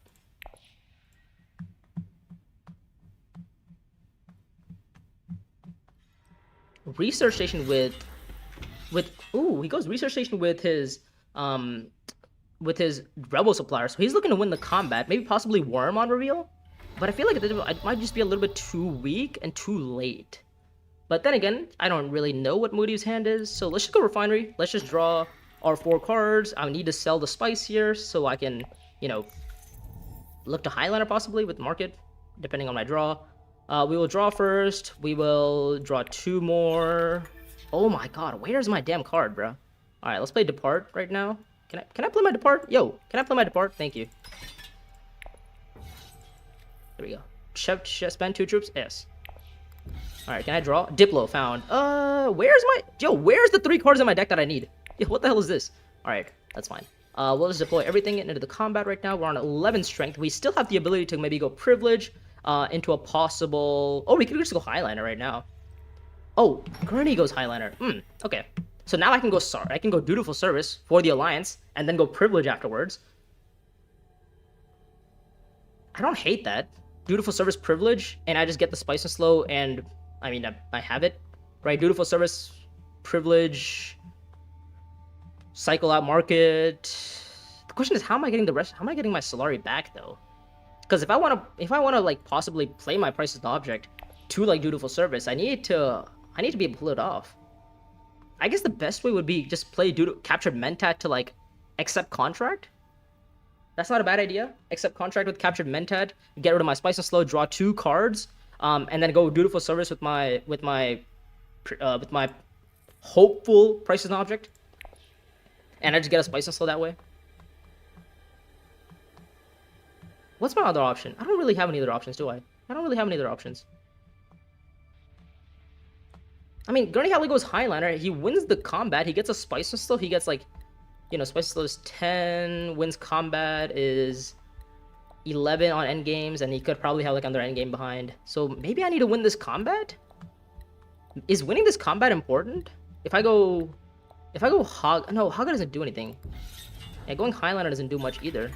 Research Station with ooh, he goes Research Station with his Rebel Supplier. So he's looking to win the combat, maybe possibly Worm on reveal. But I feel like it might just be a little bit too weak and too late. But then again, I don't really know what Moody's hand is, so let's just go Refinery. Let's just draw are 4 cards. I need to sell the spice here so I can, you know, look to Highliner possibly with market, depending on my draw. We will draw first. We will draw 2 more. Oh my god, where's my damn card, bro? All right, let's play Depart right now. Can I play my Depart? Yo, can I play my Depart? Thank you. There we go. Spend 2 troops? Yes. Alright, can I draw? Diplo found. Where's the 3 cards in my deck that I need? Yeah, what the hell is this? Alright, that's fine. We'll just deploy everything into the combat right now. We're on 11 strength. We still have the ability to maybe go privilege into a possible... Oh, we could just go Highliner right now. Oh, Gurney goes Highliner. Okay. So now I can go Dutiful Service for the Alliance and then go privilege afterwards. I don't hate that. Dutiful Service privilege, and I just get the Spice and Slow, and I mean, I have it, right? Dutiful Service privilege, cycle out market. The question is, how am I getting the rest? How am I getting my Solari back though? Because if I want to like possibly play my Priceless Object to like Dutiful Service, I need to be able to pull it off. I guess the best way would be just play Captured Mentat to like accept contract. That's not a bad idea. Accept contract with Captured Mentat, get rid of my Spice and Slow, draw 2 cards, and then go Dutiful Service with my hopeful Priceless Object, and I just get a Spice and Slow that way. What's my other option? I don't really have any other options, do I? I don't really have any other options. I mean, Gurney Halley goes Highliner. He wins the combat. He gets a Spice and Slow. He gets like, you know, Spice and Slow is 10. Wins combat is 11 on endgames, and he could probably have like another endgame behind. So maybe I need to win this combat? Is winning this combat important? If I go Hog... No, Haga doesn't do anything. Yeah, going Highliner doesn't do much either.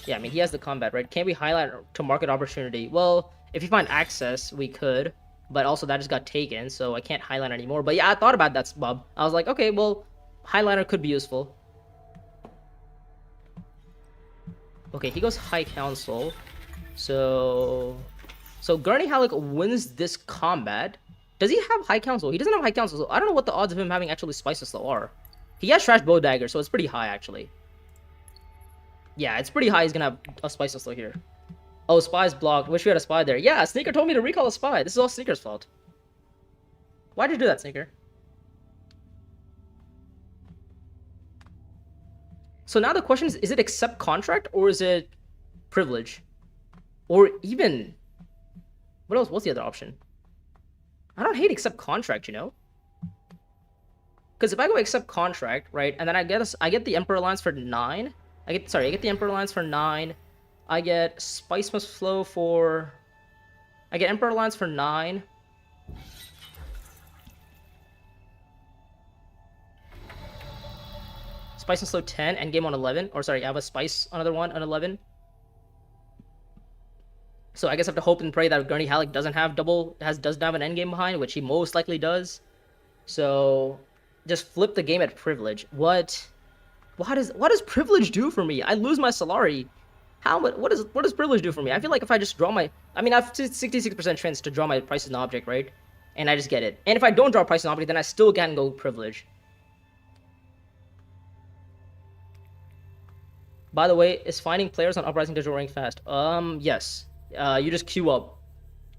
Yeah, I mean, he has the combat, right? Can we highlight to market opportunity? Well, if you find access, we could. But also that just got taken, so I can't highlight anymore. But yeah, I thought about that, Bob. I was like, okay, well, Highliner could be useful. Okay, he goes High Council. So Gurney Halleck wins this combat. Does he have High Council? He doesn't have High Council, so I don't know what the odds of him having actually Spice and Slow are. He has Trash Bow Dagger, so it's pretty high, actually. Yeah, it's pretty high he's gonna have a Spice and Slow here. Oh, Spy's blocked. Wish we had a Spy there. Yeah, Sneaker told me to recall a Spy. This is all Sneaker's fault. Why'd you do that, Sneaker? So now the question is it accept contract or is it privilege? Or even... What else? What's the other option? I don't hate accept contract, you know? Because if I go accept contract, right, and then I get the Emperor Alliance for 9. I get the Emperor Alliance for 9. I get Spice Must Flow for... I get Emperor Alliance for 9. Spice and Slow 10, endgame on 11. Or sorry, I have a Spice, another one on 11. So I guess I have to hope and pray that Gurney Halleck doesn't have doesn't have an endgame behind, which he most likely does. So just flip the game at privilege. What does privilege do for me? I lose my Solari. What does privilege do for me? I feel like if I just draw my... I mean, I have 66% chance to draw my Priceless Object, right? And I just get it. And if I don't draw Priceless Object, then I still can go privilege. By the way, is finding players on Uprising digital rank fast? Yes. You just queue up.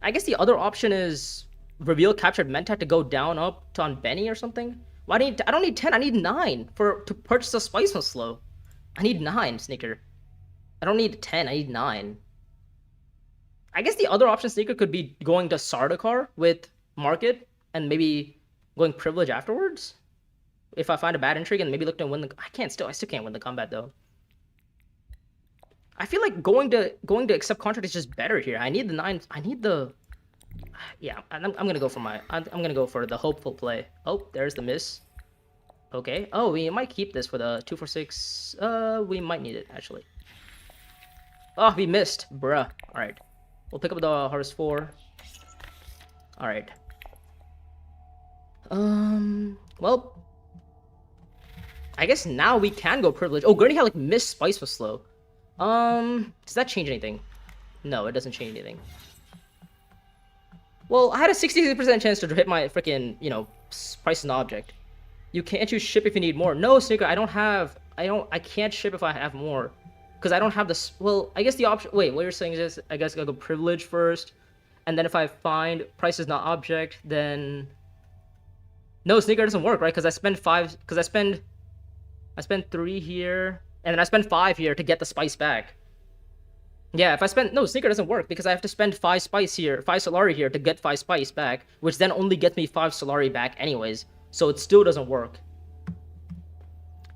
I guess the other option is reveal Captured Mentat to go down up to on Benny or something. I don't need 10, I need 9 to purchase a Spice Must Slow. I need 9, Sneaker. I don't need 10, I need 9. I guess the other option, Sneaker, could be going to Sardaukar with Market and maybe going Privilege afterwards. If I find a bad intrigue and maybe look to win the... I still can't win the combat though. I feel like going to accept contract is just better here. I need the 9. I need the... Yeah, I'm gonna go for the hopeful play. Oh, there's the miss. Okay. Oh, we might keep this for the 246. We might need it actually. Oh, we missed, bruh. All right, we'll pick up the Harvest 4. All right. Well, I guess now we can go privilege. Oh, Gurney had like missed Spice was slow. Does that change anything? No, it doesn't change anything. Well, I had a 66% chance to hit my freaking, you know, price and object. You can't use ship if you need more. No, Sneaker, I can't ship if I have more. Because I don't have this, well, I guess the option, wait, what you're saying is, I guess I gotta go privilege first. And then if I find price is not object, then... No, Sneaker doesn't work, right? Because I spend 3 here, and then I spend 5 here to get the spice back. Yeah, if I spend... No, Sneaker doesn't work, because I have to spend 5 spice here, 5 Solari here to get 5 spice back, which then only gets me 5 Solari back anyways. So it still doesn't work.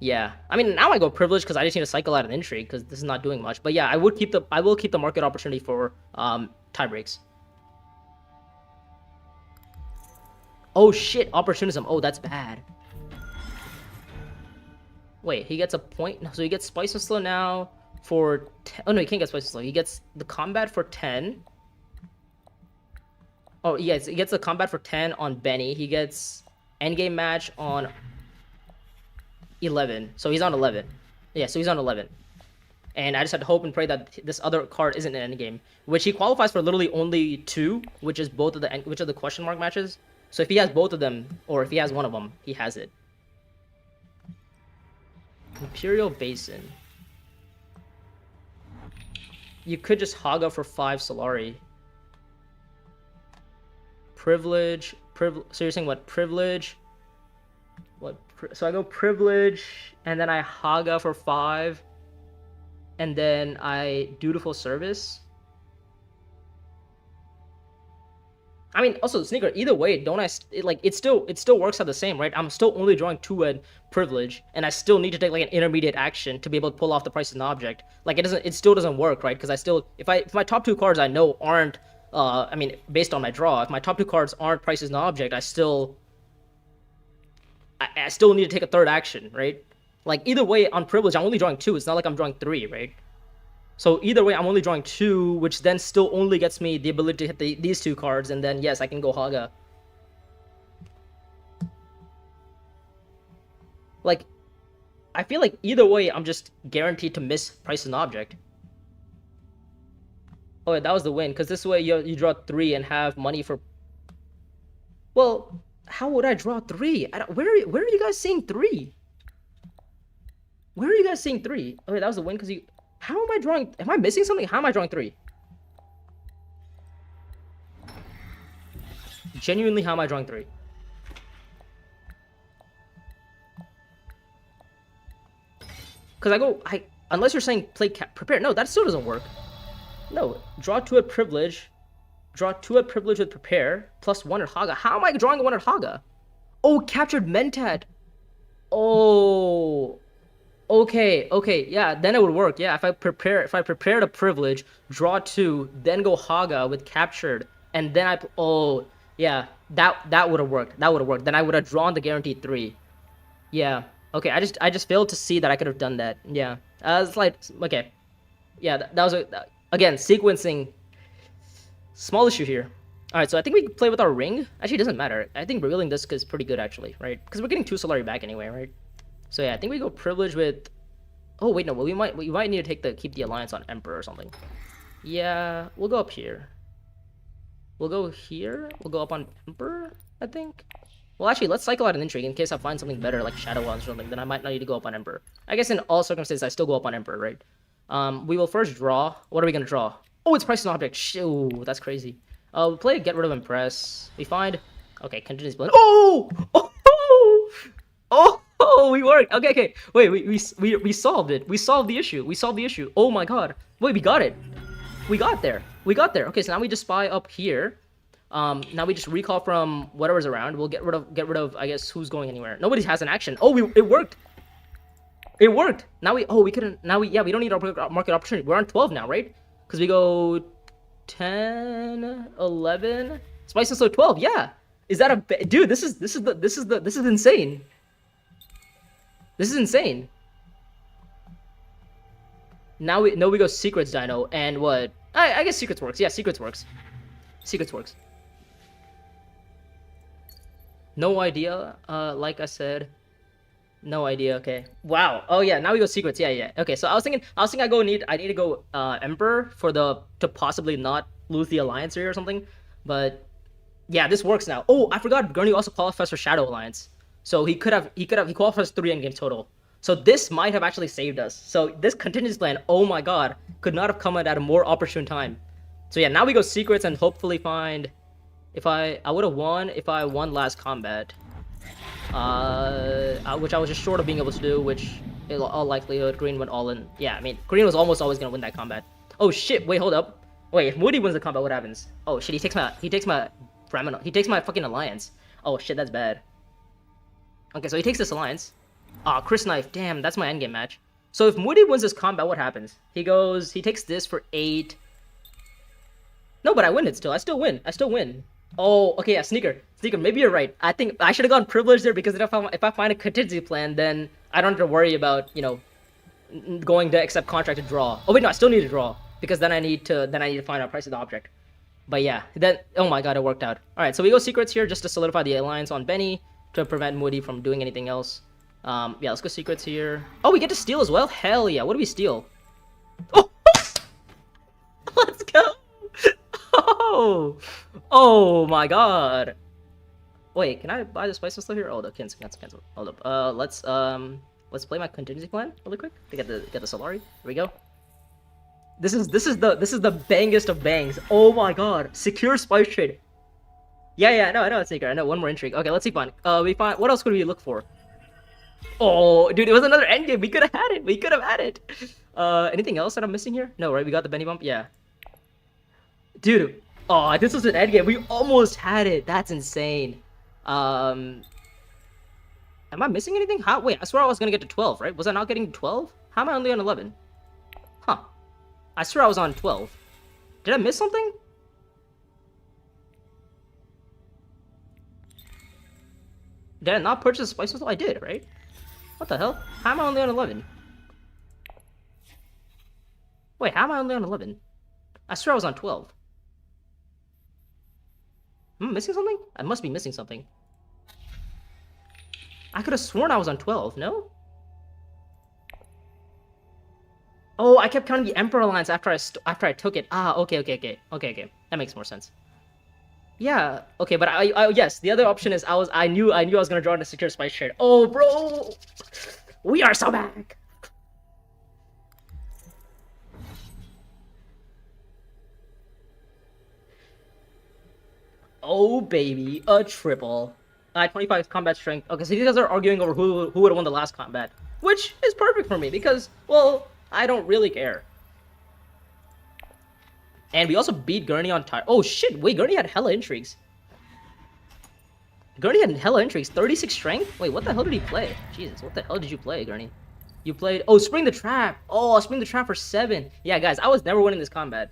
Yeah, I mean, now I go privilege because I just need to cycle out an intrigue because this is not doing much. But yeah, I will keep the market opportunity for tie breaks. Oh shit, opportunism. Oh, that's bad. Wait, he gets a point. So he gets spice and slow now for 10. Oh no, he can't get spice and slow. He gets the combat for 10. Oh yes, he gets the combat for 10 on Benny. He gets endgame match on 11. So he's on 11. Yeah, so he's on 11. And I just had to hope and pray that this other card isn't an endgame, which he qualifies for literally only 2, which is both of the question mark matches. So if he has both of them, or if he has one of them, he has it. Imperial Basin. You could just Haga for 5 Solari. Privilege. So you're saying what? Privilege. So I go privilege, and then I Haga for 5, and then I dutiful service. I mean, also Sneaker. Either way, it still works out the same, right? I'm still only drawing 2 at privilege, and I still need to take like an intermediate action to be able to pull off the price of an object. Like it still doesn't work, right? Because if my top 2 cards I know aren't, I mean, based on my draw, if my top 2 cards aren't price is an object, I still need to take a 3rd action, right? Like, either way, on privilege, I'm only drawing 2. It's not like I'm drawing 3, right? So, either way, I'm only drawing 2, which then still only gets me the ability to hit these 2 cards, and then, yes, I can go Haga. Like, I feel like either way, I'm just guaranteed to miss price an object. Oh, yeah, that was the win, because this way you draw 3 and have money for... Well... How would I draw 3? Where are you guys seeing 3? Where are you guys seeing 3? Okay, that was the win because you... How am I drawing... Am I missing something? How am I drawing 3? Genuinely, how am I drawing 3? Because unless you're saying prepare. No, that still doesn't work. No, draw 2 at privilege. Draw 2 at privilege with prepare, plus 1 at Haga. How am I drawing 1 at Haga? Oh, captured Mentat. Oh. Okay, yeah, then it would work. Yeah, if I prepared a privilege, draw 2, then go Haga with captured, and then oh, yeah, that would have worked. That would have worked. Then I would have drawn the guaranteed 3. Yeah. Okay, I just failed to see that I could have done that. Yeah. It's like, okay. Yeah, that was again, sequencing. Small issue here. Alright, so I think we can play with our ring. Actually, it doesn't matter. I think revealing this is pretty good, actually, right? Because we're getting 2 Solari back anyway, right? So yeah, I think we go privilege with... Oh, wait, no. Well, we might need to keep the alliance on Emperor or something. Yeah, we'll go up here. We'll go here. We'll go up on Emperor, I think. Well, actually, let's cycle out an intrigue in case I find something better, like Shadow Ones or something. Then I might not need to go up on Emperor. I guess in all circumstances, I still go up on Emperor, right? We will first draw. What are we going to draw? Oh, it's price an object. Shoo, that's crazy. We'll play Get Rid of Impress. We find... Okay, Contingency Blend. Oh! Oh, we worked. Okay. Wait, we solved it. We solved the issue. Oh my god. Wait, we got it. We got there. Okay, so now we just spy up here. Now we just recall from whatever's around. We'll get rid of, I guess, who's going anywhere. Nobody has an action. Oh, it worked. It worked. Now we don't need our market opportunity. We're on 12 now, right? Because we go 10, 11, Spice and Slow 12. Yeah. Is that a dude? This is insane. This is insane. Now we go Secrets Dino and what? I guess Secrets works. Yeah, Secrets works. No idea. Like I said, no idea. Okay. Wow. Oh yeah. Now we go Secrets. Yeah. Okay. So I was thinking I need to go Emperor to possibly not lose the alliance here or something. But yeah, this works now. Oh, I forgot. Gurney also qualifies for Shadow Alliance. So he qualified us 3 endgames total. So this might have actually saved us. So this contingency plan, oh my god, could not have come at a more opportune time. So yeah, now we go secrets and hopefully find. If I would have won if I won last combat, which I was just short of being able to do. Which in all likelihood, green went all in. Yeah, I mean green was almost always gonna win that combat. Oh shit! Wait, hold up. Wait, if Moody wins the combat, what happens? Oh shit! He takes my fucking alliance. Oh shit, that's bad. Okay, so he takes this alliance. Ah, Chris Knife. Damn, that's my endgame match. So if Moody wins this combat, what happens? He takes this for 8. No, but I win it still. I still win. Oh, okay, yeah, Sneaker, maybe you're right. I think I should have gone privilege there, because if I find a contingency plan, then I don't have to worry about, going to accept contract to draw. Oh wait, no, I still need to draw, because then I need to find out price of the object. But yeah, then, oh my god, it worked out. Alright, so we go secrets here just to solidify the alliance on Benny, to prevent Moody from doing anything else. Yeah, let's go secrets here. Oh, we get to steal as well? Hell yeah, what do we steal? Oh! Let's go! Oh my god. Wait, can I buy the spices still here? Oh, the cancel. Hold up. Let's play my contingency plan really quick to get the Solari. Here we go. This is the bangest of bangs. Oh my god. Secure spice trade. Yeah, no, I know it's secret. I know, one more intrigue. Okay, let's see fun. We find, what else could we look for? Oh, dude, it was another endgame. We could have had it. Anything else that I'm missing here? No, right? We got the Benny bump. Yeah. Dude, oh, this was an endgame. We almost had it. That's insane. Am I missing anything? How? Wait, I swear I was gonna get to 12, right? Was I not getting to 12? How am I only on 11? Huh. I swear I was on 12. Did I miss something? Did I not purchase a spice whistle? I did, right? What the hell? How am I only on 11? Wait, how am I only on 11? I swear I was on 12. Am I missing something? I must be missing something. I could have sworn I was on 12, no? Oh, I kept counting the Emperor Alliance after I took it. Ah, okay. That makes more sense. Yeah, okay, but yes, the other option is I knew I was gonna draw in a secure spice trade. Oh, bro, we are so back. Oh baby, a triple. 25 combat strength. Okay, so these guys are arguing over who would have won the last combat, which is perfect for me because, well, I don't really care. And we also beat Gurney on time. Oh shit, wait, Gurney had hella intrigues. 36 strength? Wait, what the hell did he play? Jesus, what the hell did you play, Gurney? You played, oh, Spring the Trap. Oh, Spring the Trap for 7. Yeah, guys, I was never winning this combat.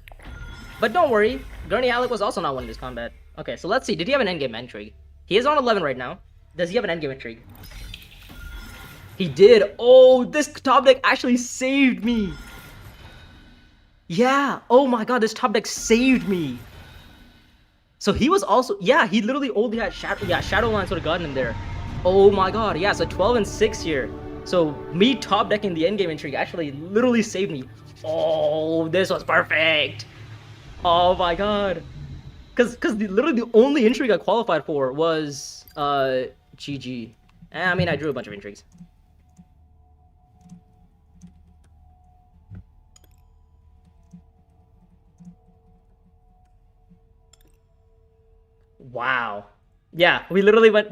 But don't worry, Gurney Alec was also not winning this combat. Okay, so let's see, did he have an endgame intrigue? He is on 11 right now. Does he have an endgame intrigue? He did. Oh, this top deck actually saved me. Yeah, oh my god, this top deck saved me. So he was also, yeah, he literally only had Shadowlands would have gotten him there. Oh my god, yeah, so 12 and 6 here. So me top decking the endgame intrigue actually literally saved me. Oh, this was perfect. Oh my god. Cause literally the only intrigue I qualified for was GG. I mean, I drew a bunch of intrigues. Wow. Yeah, we literally went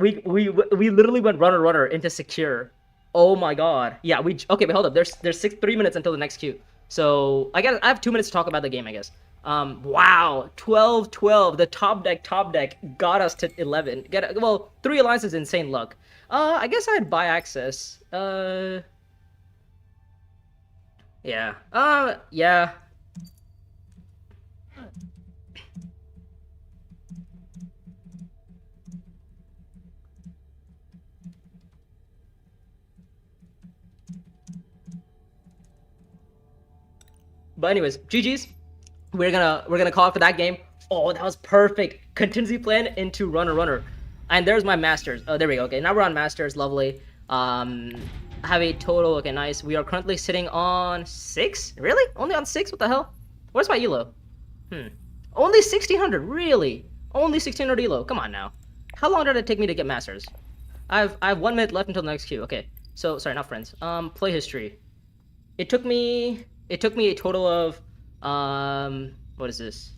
runner into secure. Oh my god. Yeah, okay, but hold up. There's 3 minutes until the next queue. So I have 2 minutes to talk about the game, I guess. Wow, 12-12. The top deck got us to 11. Well, 3 alliances, insane luck. I guess I'd buy access. Yeah. Yeah. But anyways, GG's. We're gonna call it for that game. Oh, that was perfect. Contingency plan into runner. And there's my masters. Oh, there we go. Okay, now we're on masters. Lovely. Have a total. Okay, nice. We are currently sitting on 6. Really? Only on 6? What the hell? Where's my elo? Only 1600. Really? Only 1600 elo. Come on now. How long did it take me to get masters? I have 1 minute left until the next queue. Okay. So sorry, not friends. Play history. It took me a total of what is this?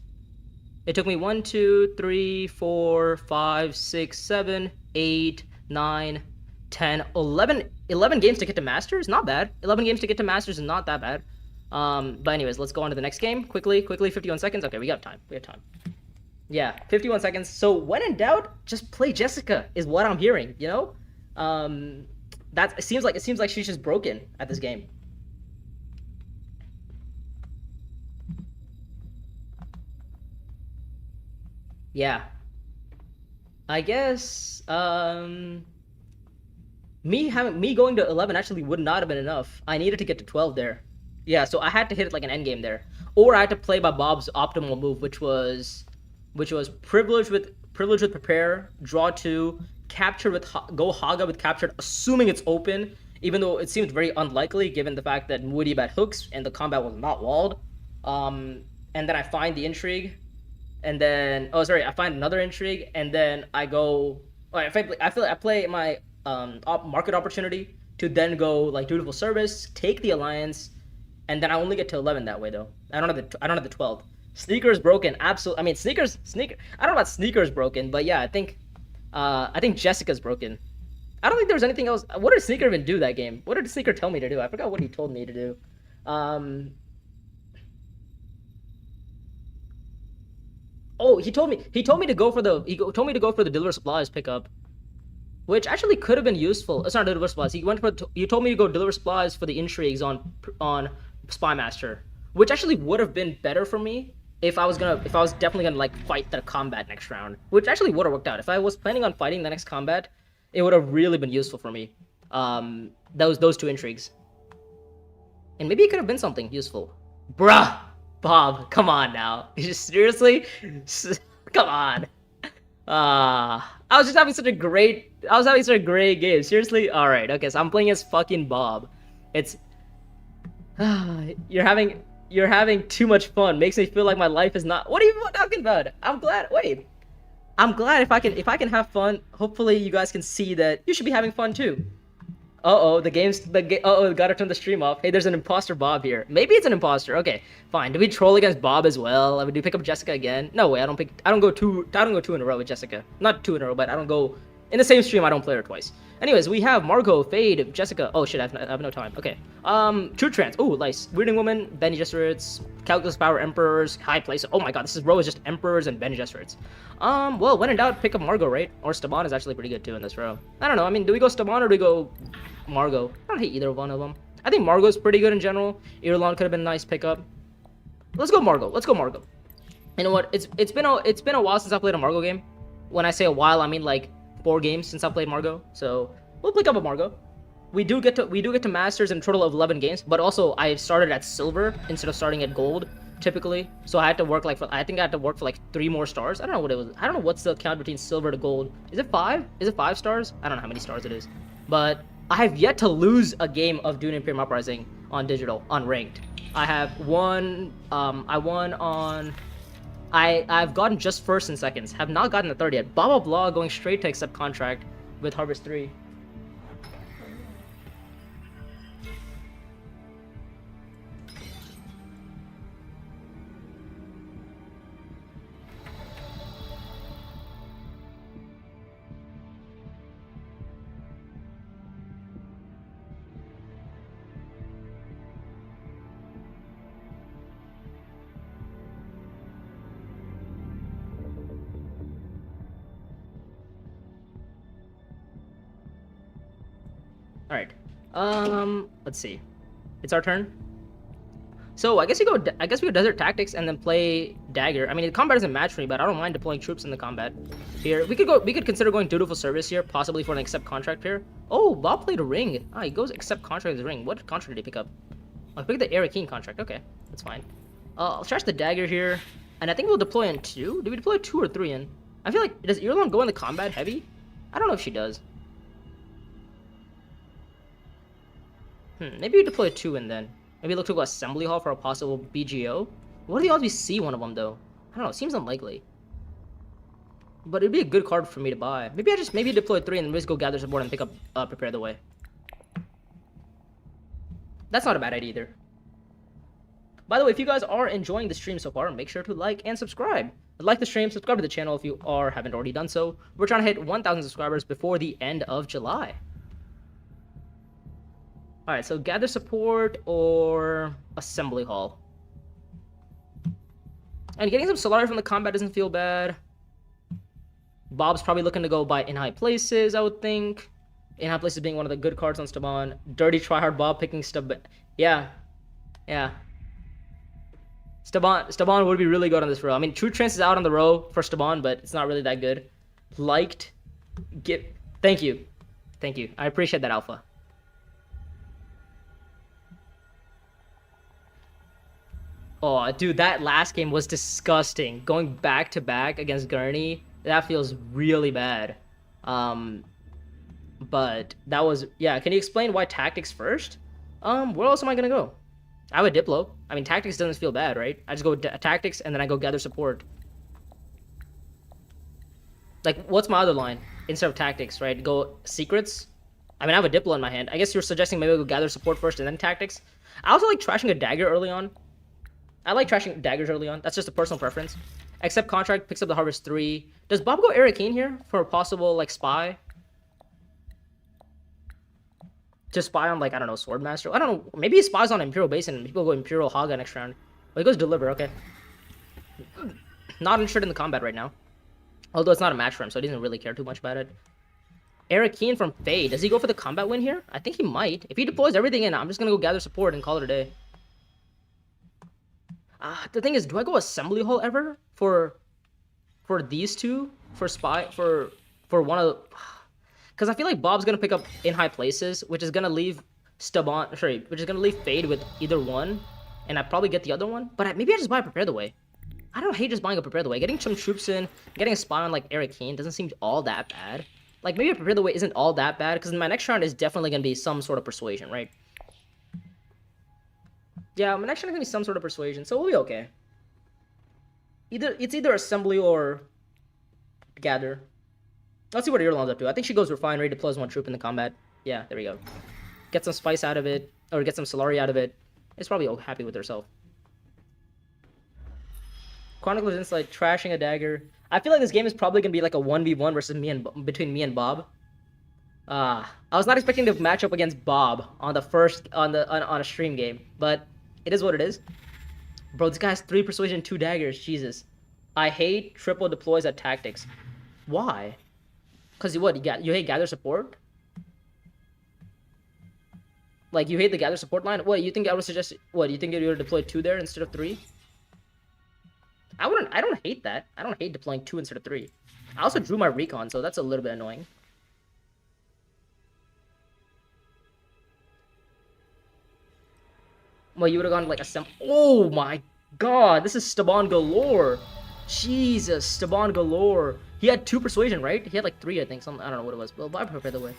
It took me 1, 2, 3, 4, 5, 6, 7, 8, 9, 10, 11 games to get to Masters. Not bad. 11 games to get to Masters is not that bad. But anyways, let's go on to the next game. Quickly, 51 seconds. Okay, we got time. Yeah, 51 seconds. So when in doubt, just play Jessica is what I'm hearing, you know? It seems like she's just broken at this game. Yeah. I guess me going to 11 actually would not have been enough. I needed to get to 12 there. Yeah, so I had to hit it like an endgame there. Or I had to play by Bob's optimal move, which was privilege with prepare, draw 2, capture with go Haga with captured, assuming it's open, even though it seems very unlikely given the fact that Muad'Dib had hooks and the combat was not walled. And then I find the intrigue, and then I find another intrigue, and then I go. I play my market opportunity to then go like dutiful service, take the alliance, and then I only get to 11 that way though. I don't have the 12th. Sneaker is broken. Absolutely. I mean, sneaker. I don't know about sneakers broken, but yeah, I think Jessica's broken. I don't think there was anything else. What did Sneaker even do that game? What did Sneaker tell me to do? I forgot what he told me to do. Oh, he told me to go for the deliver supplies pickup, which actually could have been useful. It's not deliver supplies. He told me to go deliver supplies for the intrigues on Spymaster, which actually would have been better for me if I was definitely gonna like fight the combat next round, which actually would have worked out. If I was planning on fighting the next combat, it would have really been useful for me. Those two intrigues, and maybe it could have been something useful. Bruh, Bob, come on now. Seriously, come on. I was having such a great game. Seriously, all right, okay. So I'm playing as fucking Bob. It's you're having too much fun. Makes me feel like my life is not. What are you talking about? I'm glad. Wait, I'm glad if I can have fun. Hopefully, you guys can see that you should be having fun too. Gotta turn the stream off. Hey, there's an imposter Bob here. Maybe it's an imposter. Okay, fine. Do we troll against Bob as well? Do we pick up Jessica again? No way. I don't go two in a row with Jessica. Not 2 in a row, but I don't go in the same stream. I don't play her twice. Anyways, we have Margot, Fade, Jessica. Oh shit, I have no time. Okay. True Trans. Oh, nice. Weirding Woman, Bene Gesserits, Calculus Power Emperors, High Place. Oh my god, this row is just Emperors and Bene Gesserits. Well, when in doubt, pick up Margot, right? Or Staban is actually pretty good too in this row. I don't know. I mean, do we go Staban or do we go Margot? I don't hate either one of them. I think Margot's pretty good in general. Irulan could have been a nice pickup. Let's go Margot. You know what? It's been a while since I played a Margot game. When I say a while, I mean like 4 games since I played Margot. So we'll pick up a Margot. We do get to Masters in a total of 11 games, but also I started at Silver instead of starting at Gold typically. So I had to work like I think I had to work for like 3 more stars. I don't know what it was. I don't know what's the count between Silver to Gold. Is it 5? Is it 5 stars? I don't know how many stars it is, but I have yet to lose a game of DUNE Imperium Uprising on digital, on ranked. I have won, I've gotten just first and seconds, have not gotten the third yet. Blah blah blah, going straight to accept contract with Harvest 3. Alright. Let's see. It's our turn. So I guess we go Desert Tactics and then play Dagger. I mean, the combat doesn't match me, but I don't mind deploying troops in the combat. Here, we could consider going Dutiful Service here, possibly for an accept contract here. Oh, Bob played a ring. He goes accept contract with the ring. What contract did he pick up? I picked the Arakeen contract. Okay, that's fine. I'll trash the Dagger here, and I think we'll deploy in 2. Do we deploy 2 or 3 in? I feel like, does Irulan go in the combat heavy? I don't know if she does. Maybe we deploy 2 in then. Maybe look to go Assembly Hall for a possible BGO. What are the odds we see one of them though? I don't know. It seems unlikely. But it'd be a good card for me to buy. Maybe deploy 3 and just go gather support and pick up Prepare the Way. That's not a bad idea either. By the way, if you guys are enjoying the stream so far, make sure to like and subscribe. Like the stream, subscribe to the channel if you haven't already done so. We're trying to hit 1,000 subscribers before the end of July. Alright, so gather support or assembly hall. And getting some Solari from the combat doesn't feel bad. Bob's probably looking to go buy In High Places, I would think. In High Places being one of the good cards on Staban. Dirty Tryhard Bob picking Staban. Yeah. Yeah. Staban would be really good on this row. I mean, True Trance is out on the row for Staban, but it's not really that good. Liked. Thank you. Thank you. I appreciate that, Alpha. Oh, dude, that last game was disgusting. Going back to back against Gurney, that feels really bad. But that was, yeah. Can you explain why Tactics first? Where else am I gonna go? I would Diplo. I mean, Tactics doesn't feel bad, right? I just go Tactics and then I go gather support. Like, what's my other line instead of Tactics, right? Go Secrets. I mean, I have a Diplo in my hand. I guess you're suggesting maybe I go gather support first and then Tactics. I also like trashing a dagger early on. I like trashing daggers early on. That's just a personal preference. Accept contract, picks up the Harvest 3. Does Bob go Arakeen here for a possible, like, spy? Just spy on, like, I don't know, Swordmaster? I don't know. Maybe he spies on Imperial Basin and people go Imperial Haga next round. Well, he goes Deliver, okay. Not interested in the combat right now. Although it's not a match for him, so he doesn't really care too much about it. Arakeen from Fade. Does he go for the combat win here? I think he might. If he deploys everything in, I'm just gonna go gather support and call it a day. The thing is, do I go Assembly Hall ever for these two? For spy for one of the... Because I feel like Bob's gonna pick up In High Places, which is gonna leave which is gonna leave Fade with either one, and I probably get the other one. But maybe I just buy Prepare the Way. I don't hate just buying a Prepare the Way. Getting some troops in, getting a spy on like Arakeen doesn't seem all that bad. Like maybe a Prepare the Way isn't all that bad because my next round is definitely gonna be some sort of persuasion, right? Yeah, my next round is gonna be some sort of persuasion, so we'll be okay. It's either Assembly or Gather. Let's see what Irland's up to. I think she goes Refine, ready to deploys one troop in the combat. Yeah, there we go. Get some spice out of it, or get some Solari out of it. It's probably happy with herself. Chronicler's Insight, trashing a dagger. I feel like this game is probably gonna be like a 1v1 versus between me and Bob. I was not expecting to match up against Bob on a stream game, but it is what it is. Bro, this guy has 3 persuasion, 2 daggers. Jesus, I hate triple deploys at Tactics. Why? Cause you hate gather support? Like you hate the gather support line? What you think I would suggest? What you think you would deploy 2 there instead of 3? I don't hate that. I don't hate deploying 2 instead of 3. I also drew my recon, so that's a little bit annoying. Well, you would have gone like oh my god, this is Staban galore. Jesus, Staban galore. He had 2 persuasion, right? He had like 3, I think. I don't know what it was. Well, Prepare the Way.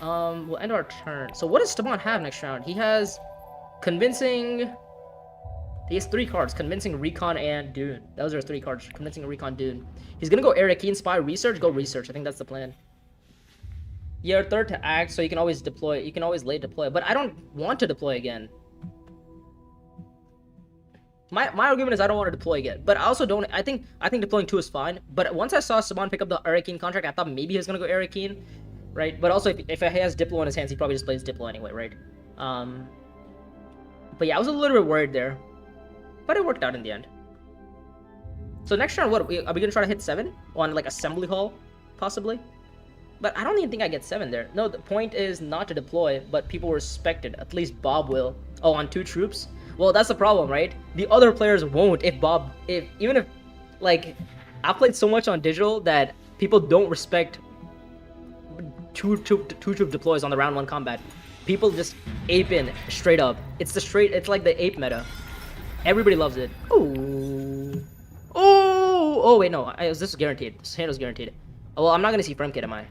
We'll end our turn. So what does Staban have next round? He has Convincing. He has 3 cards: Convincing, Recon, and Dune. Those are 3 cards: Convincing, Recon, Dune. He's gonna go Arakeen, Spy, Research. Go Research. I think that's the plan. You're third to act, so you can always deploy. You can always late deploy. But I don't want to deploy again. My argument is I don't want to deploy again, but I also don't. I think deploying 2 is fine. But once I saw Saban pick up the Arakeen contract, I thought maybe he was gonna go Arakeen, right? But also if he has Diplo in his hands, he probably just plays Diplo anyway, right? But yeah, I was a little bit worried there, but it worked out in the end. So next round, what are we gonna try to hit 7 on like Assembly Hall, possibly? But I don't even think I get 7 there. No, the point is not to deploy, but people respect it. At least Bob will. Oh, on 2 troops. Well, that's the problem, right? The other players won't even if, like, I've played so much on digital that people don't respect two troop deploys on the round 1 combat. People just ape in straight up. It's like the ape meta. Everybody loves it. Oh, wait, no. This is guaranteed. This hand was guaranteed. Oh, well, I'm not gonna see Fremkit, am I?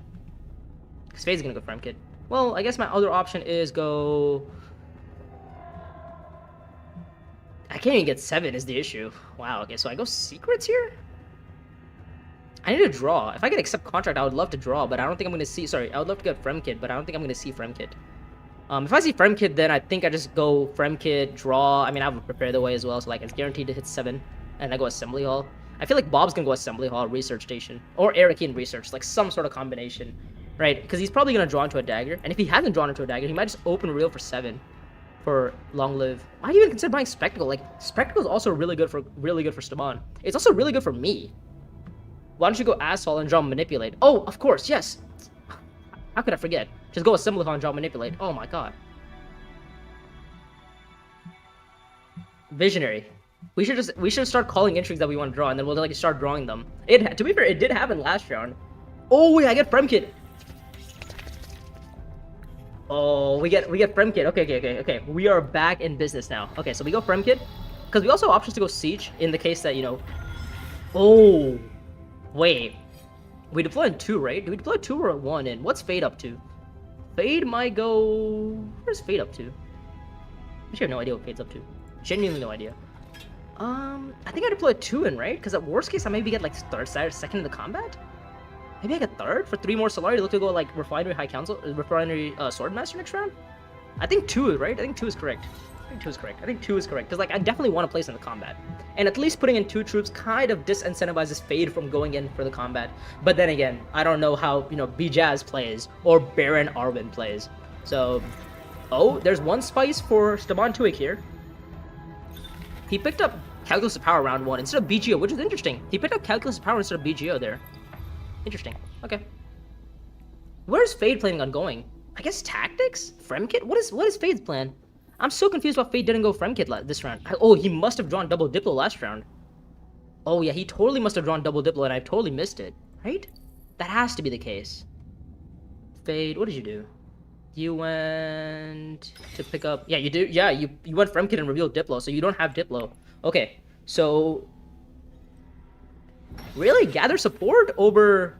Because Fade's gonna go Fremkit. Well, I guess my other option is go... I can't even get 7 is the issue. Wow, okay, so I go Secrets here? I need to draw. If I could accept contract, I would love to draw, but I don't think I'm going to see... Sorry, I would love to get Fremkit, but I don't think I'm going to see Fremkit. If I see Fremkit, then I think I just go Fremkit, draw. I mean, I would prepare the way as well, so like it's guaranteed to hit 7, and I go Assembly Hall. I feel like Bob's going to go Assembly Hall, Research Station, or Arakian Research, like some sort of combination, right? Because he's probably going to draw into a dagger, and if he hasn't drawn into a dagger, he might just open Reel for 7 for Long Live. I even consider buying Spectacle. Like, Spectacle is also really good for Staban. It's also really good for me. Why don't you go Asshole and draw Manipulate? Oh, of course, yes. How could I forget? Just go Assembly Hall and draw Manipulate. Oh my god. Visionary. We should start calling intrigues that we want to draw, and then we'll like start drawing them. To be fair, it did happen last round. Oh wait, I get Fremkit. Oh, we get Fremkit. Okay. We are back in business now. Okay, so we go Fremkit, because we also have options to go Siege in the case that, you know. Oh, wait. We deploy in 2, right? Do we deploy 2 or 1 in? What's Fade up to? Fade might go... Where's Fade up to? I actually have no idea what Fade's up to. Genuinely no idea. I think I deploy 2 in, right? Because at worst case, I maybe get like 3rd, 2nd in the combat? Maybe I get 3rd for 3 more Solari. Look to go like Refinery High Council, Refinery Swordmaster next round? I think 2, right? I think 2 is correct. I think 2 is correct. Because like I definitely want to place in the combat. And at least putting in 2 troops kind of disincentivizes Fade from going in for the combat. But then again, I don't know how, you know, B-Jazz plays or Baron Arwen plays. So, oh, there's 1 spice for Staban Tuik here. He picked up Calculus of Power round 1 instead of BGO, which is interesting. He picked up Calculus of Power instead of BGO there. Interesting. Okay. Where's Fade planning on going? I guess Tactics? Fremkit? What is Fade's plan? I'm so confused why Fade didn't go Fremkit this round. Oh, he must have drawn double Diplo last round. Oh yeah, he totally must have drawn double Diplo and I totally missed it. Right? That has to be the case. Fade, what did you do? You went to pick up... Yeah, you do. Yeah, you went Fremkit and revealed Diplo, so you don't have Diplo. Okay, so... Really? Gather support over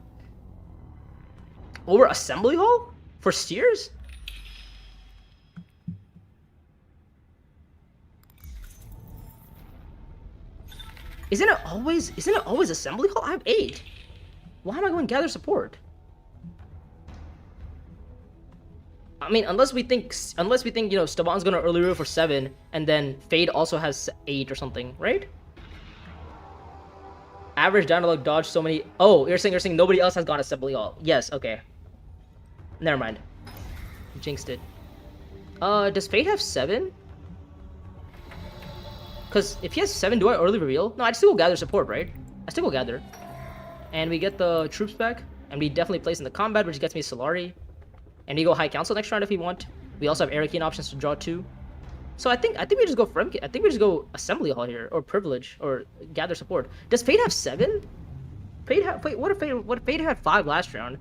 Assembly Hall? For Steers? Isn't it always Assembly Hall? I have 8. Why am I going gather support? I mean, unless we think, you know, Staban's gonna early roll for 7, and then Fade also has 8 or something, right? Average dialogue dodge so many. Oh, you're saying nobody else has gone Assembly Hall. Yes, okay. Never mind. Jinxed it. Does Fade have 7? Because if he has 7, do I early reveal? No, I still go gather support, right? I still go gather. And we get the troops back, and we definitely place in the combat, which gets me Solari. And we go High Council next round if we want. We also have Arakian options to draw 2. So I think we just go Fremkit. I think we just go Assembly Hall here, or Privilege, or gather support. Does Fade have 7? Wait, what if Fade had 5 last round?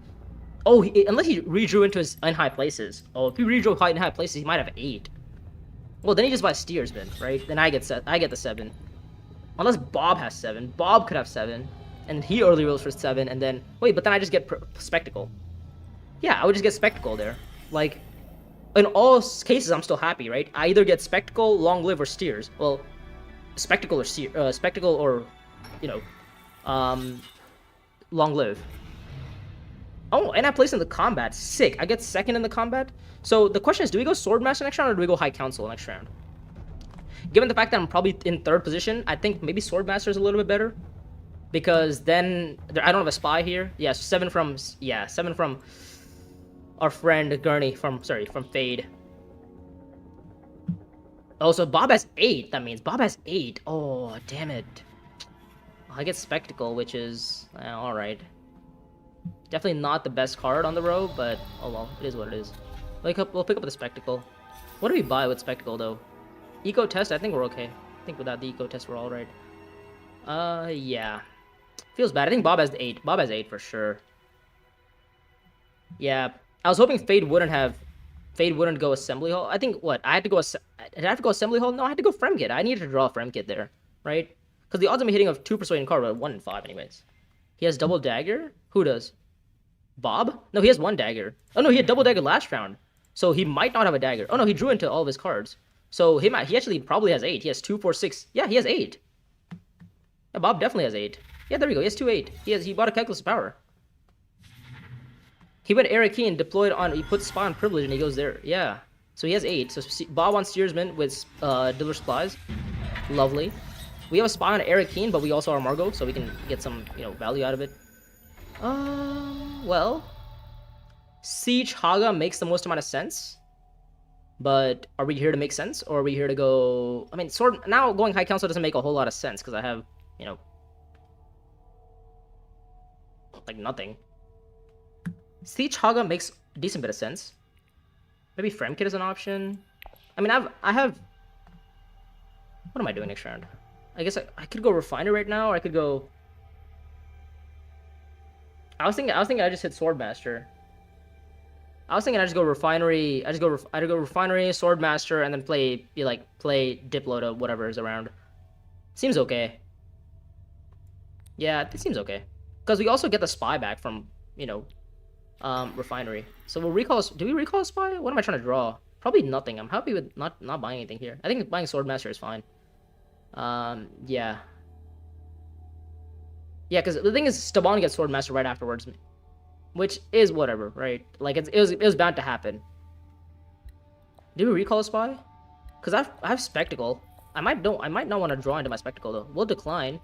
Oh, unless he redrew into his in high places. Oh, if he redrew in high places, he might have 8. Well, then he just buys Steersman, right? Then I get the 7. Unless Bob has 7. Bob could have 7. And he early rolls for 7, and then... Wait, but then I just get Spectacle. Yeah, I would just get Spectacle there. Like, in all cases, I'm still happy, right? I either get Spectacle, Long Live, or Steers. Well, Spectacle or, you know, Long Live. Oh, and I place in the combat. Sick. I get 2nd in the combat. So the question is, do we go Swordmaster next round or do we go High Council next round? Given the fact that I'm probably in 3rd position, I think maybe Swordmaster is a little bit better. Because then, I don't have a spy here. Yeah, 7 from our friend Gurney from Fade. Oh, so Bob has 8. That means Bob has 8. Oh, damn it. I get Spectacle, which is alright. Definitely not the best card on the row, but oh well, it is what it is. We'll pick up the Spectacle. What do we buy with Spectacle though? Eco test, I think we're okay. I think without the eco test we're alright. Yeah. Feels bad. I think Bob has 8. Bob has 8 for sure. Yeah. I was hoping Fade wouldn't go Assembly Hall. I think what? Did I have to go Assembly Hall? No, I had to go Fremkit. I needed to draw Fremkit there, right? Because the odds of me hitting of 2 persuading card were 1 in 5 anyways. He has double dagger? Who does? Bob? No, he has 1 dagger. Oh no, he had double dagger last round. So he might not have a dagger. Oh no, he drew into all of his cards. So he actually probably has 8. He has 2, 4, 6. Yeah, he has 8. Yeah, Bob definitely has 8. Yeah, there we go. He has 2-8. He bought a Calculus Power. He went Arakeen, deployed on. He put Spy on Privilege, and he goes there. Yeah. So he has 8. So Bob on Steersman with Dealer Supplies. Lovely. We have a Spy on Arakeen, but we also are Margot, so we can get some, value out of it. Well, Siege Haga makes the most amount of sense. But are we here to make sense, or are we here to go? I mean, now going High Council doesn't make a whole lot of sense because I have, like nothing. Siege Haga makes a decent bit of sense. Maybe Fremkit is an option. I mean, I have. What am I doing next round? I guess I could go Refiner right now, or I could go. I was thinking I just hit Swordmaster. I was thinking I just go Refinery. I go Refinery, Swordmaster, and then play Diplo to whatever is around. Seems okay. Yeah, it seems okay. Because we also get the Spy back from, Refinery. So we'll recall. Do we recall a Spy? What am I trying to draw? Probably nothing. I'm happy with not buying anything here. I think buying Swordmaster is fine. Yeah. Yeah, because the thing is, Staban gets Swordmaster right afterwards, which is whatever, right? Like it was bound to happen. Do we recall a Spy? Because I have Spectacle. I might not want to draw into my Spectacle though. We'll decline.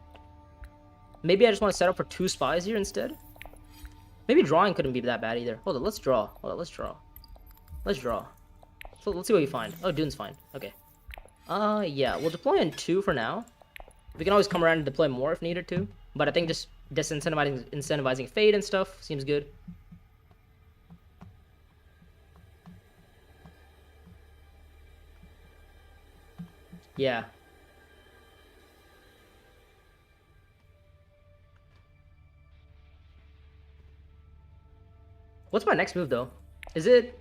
Maybe I just want to set up for 2 Spies here instead. Maybe drawing couldn't be that bad either. Hold on, let's draw. Let's draw. So let's see what we find. Oh, Dune's fine. Okay. Yeah, we'll deploy in 2 for now. We can always come around and deploy more if needed to. But I think just incentivizing Fade and stuff seems good. Yeah. What's my next move though? Is it?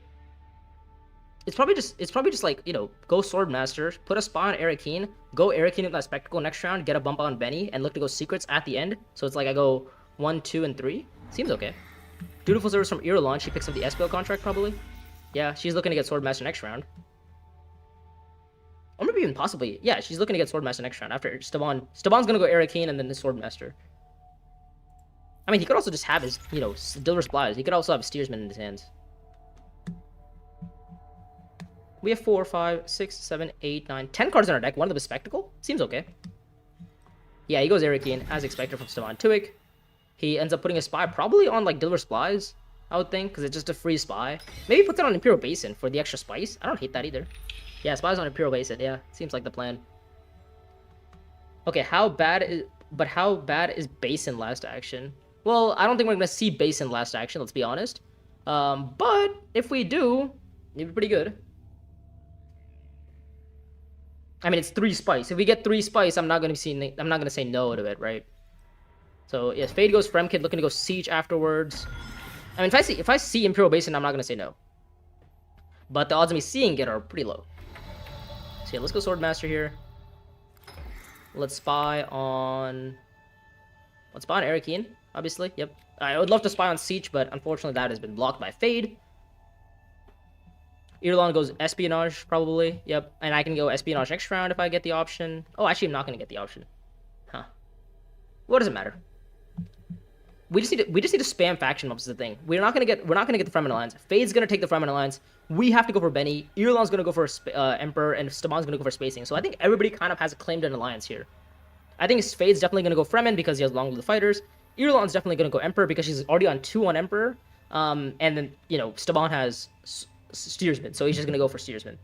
It's probably just like, go Swordmaster, put a Spy on Arakeen, go Arakeen with that Spectacle next round, get a bump on Benny, and look to go Secrets at the end. So it's like I go 1, 2, and 3. Seems okay. Dutiful Service from Irulan. She picks up the SPL contract probably. Yeah, she's looking to get Swordmaster next round. Or maybe even possibly, yeah, she's looking to get Swordmaster next round after Staban. Staban's gonna go Arakeen and then the Swordmaster. I mean, he could also just have his, Dealer Supplies. He could also have Steersman in his hands. We have 4, 5, 6, 7, 8, 9, 10 cards in our deck. One of them is Spectacle. Seems okay. Yeah, he goes Arakeen, as expected from Staban Tuik. He ends up putting a Spy probably on, Dealer Supplies, I would think, because it's just a free Spy. Maybe puts it on Imperial Basin for the extra spice. I don't hate that either. Yeah, Spy's on Imperial Basin. Yeah, seems like the plan. Okay, how bad is Basin last action? Well, I don't think we're going to see Basin last action, let's be honest. But if we do, it'd be pretty good. I mean, it's 3 spice. If we get 3 spice, I'm not gonna say no to it, right? So yes, Fade goes Fremkid, looking to go Siege afterwards. I mean, if I see Imperial Basin, I'm not gonna say no. But the odds of me seeing it are pretty low. So yeah, let's go Swordmaster here. Let's spy on Arakeen, obviously. Yep. I would love to spy on Siege, but unfortunately that has been blocked by Fade. Irulan goes Espionage, probably. Yep. And I can go Espionage next round if I get the option. Oh, actually, I'm not going to get the option. Huh. What does it matter? We just need to spam faction mobs is the thing. We're not going to get the Fremen Alliance. Fade's going to take the Fremen Alliance. We have to go for Benny. Irulan's going to go for Emperor, and Staban's going to go for Spacing. So I think everybody kind of has claimed an alliance here. I think Fade's definitely going to go Fremen because he has long with the fighters. Irulan's definitely going to go Emperor because she's already on 2 on Emperor. And then, Staban has Steersman, so he's just gonna go for Steersman.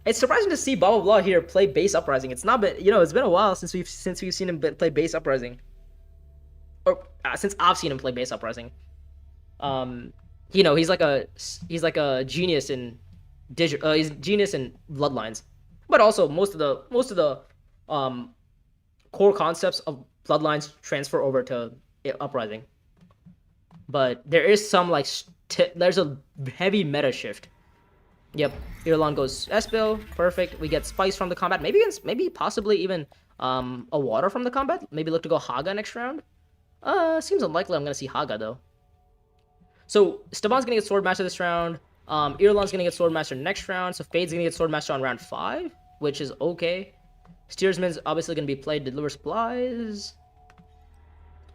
It's surprising to see blah blah blah here play Base Uprising. It's not been, it's been a while since we've seen him play Base Uprising, or since I've seen him play Base Uprising. He's like a genius in he's genius in Bloodlines, but also most of the core concepts of Bloodlines transfer over to Uprising. But there is some, there's a heavy meta shift. Yep, Irulan goes Espil, perfect. We get Spice from the combat. Maybe possibly even a Water from the combat. Maybe look to go Haga next round. Seems unlikely I'm going to see Haga, though. So, Staban's going to get Swordmaster this round. Irulan's going to get Swordmaster next round. So, Fade's going to get Swordmaster on round 5, which is okay. Steersman's obviously going to be played. Deliver supplies.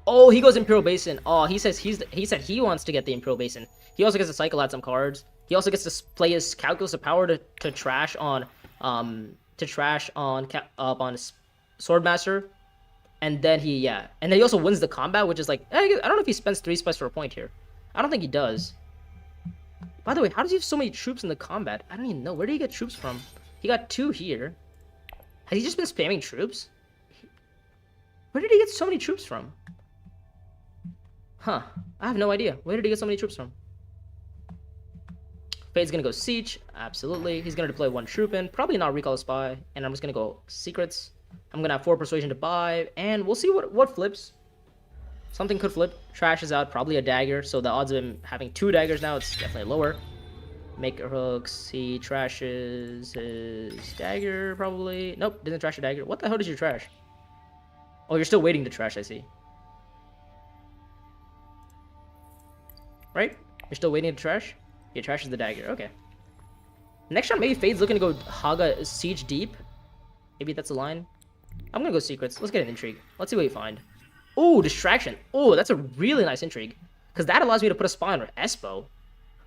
Oh, he goes Imperial Basin. Oh, he says he said he wants to get the Imperial Basin. He also gets to cycle out some cards. He also gets to play his Calculus of Power to trash on Swordmaster, and then he also wins the combat, which is like I don't know if he spends 3 spice for a point here. I don't think he does. By the way, how does he have so many troops in the combat? I don't even know. Where did he get troops from? He got 2 here. Has he just been spamming troops? Where did he get so many troops from? Huh. I have no idea. Where did he get so many troops from? Fade's gonna go Siege. Absolutely. He's gonna deploy 1 troop in. Probably not Recall a Spy. And I'm just gonna go Secrets. I'm gonna have 4 Persuasion to buy. And we'll see what flips. Something could flip. Trash is out. Probably a dagger. So the odds of him having 2 daggers now, it's definitely lower. Make hooks. He trashes his dagger, probably. Nope, didn't trash a dagger. What the hell did you trash? Oh, you're still waiting to trash, I see. Right? You're still waiting to trash? He trashes the dagger. Okay. Next round, maybe Fade's looking to go Haga Siege Deep. Maybe that's a line. I'm gonna go Secrets. Let's get an Intrigue. Let's see what we find. Ooh, Distraction. Ooh, that's a really nice Intrigue. Because that allows me to put a spy on Espo.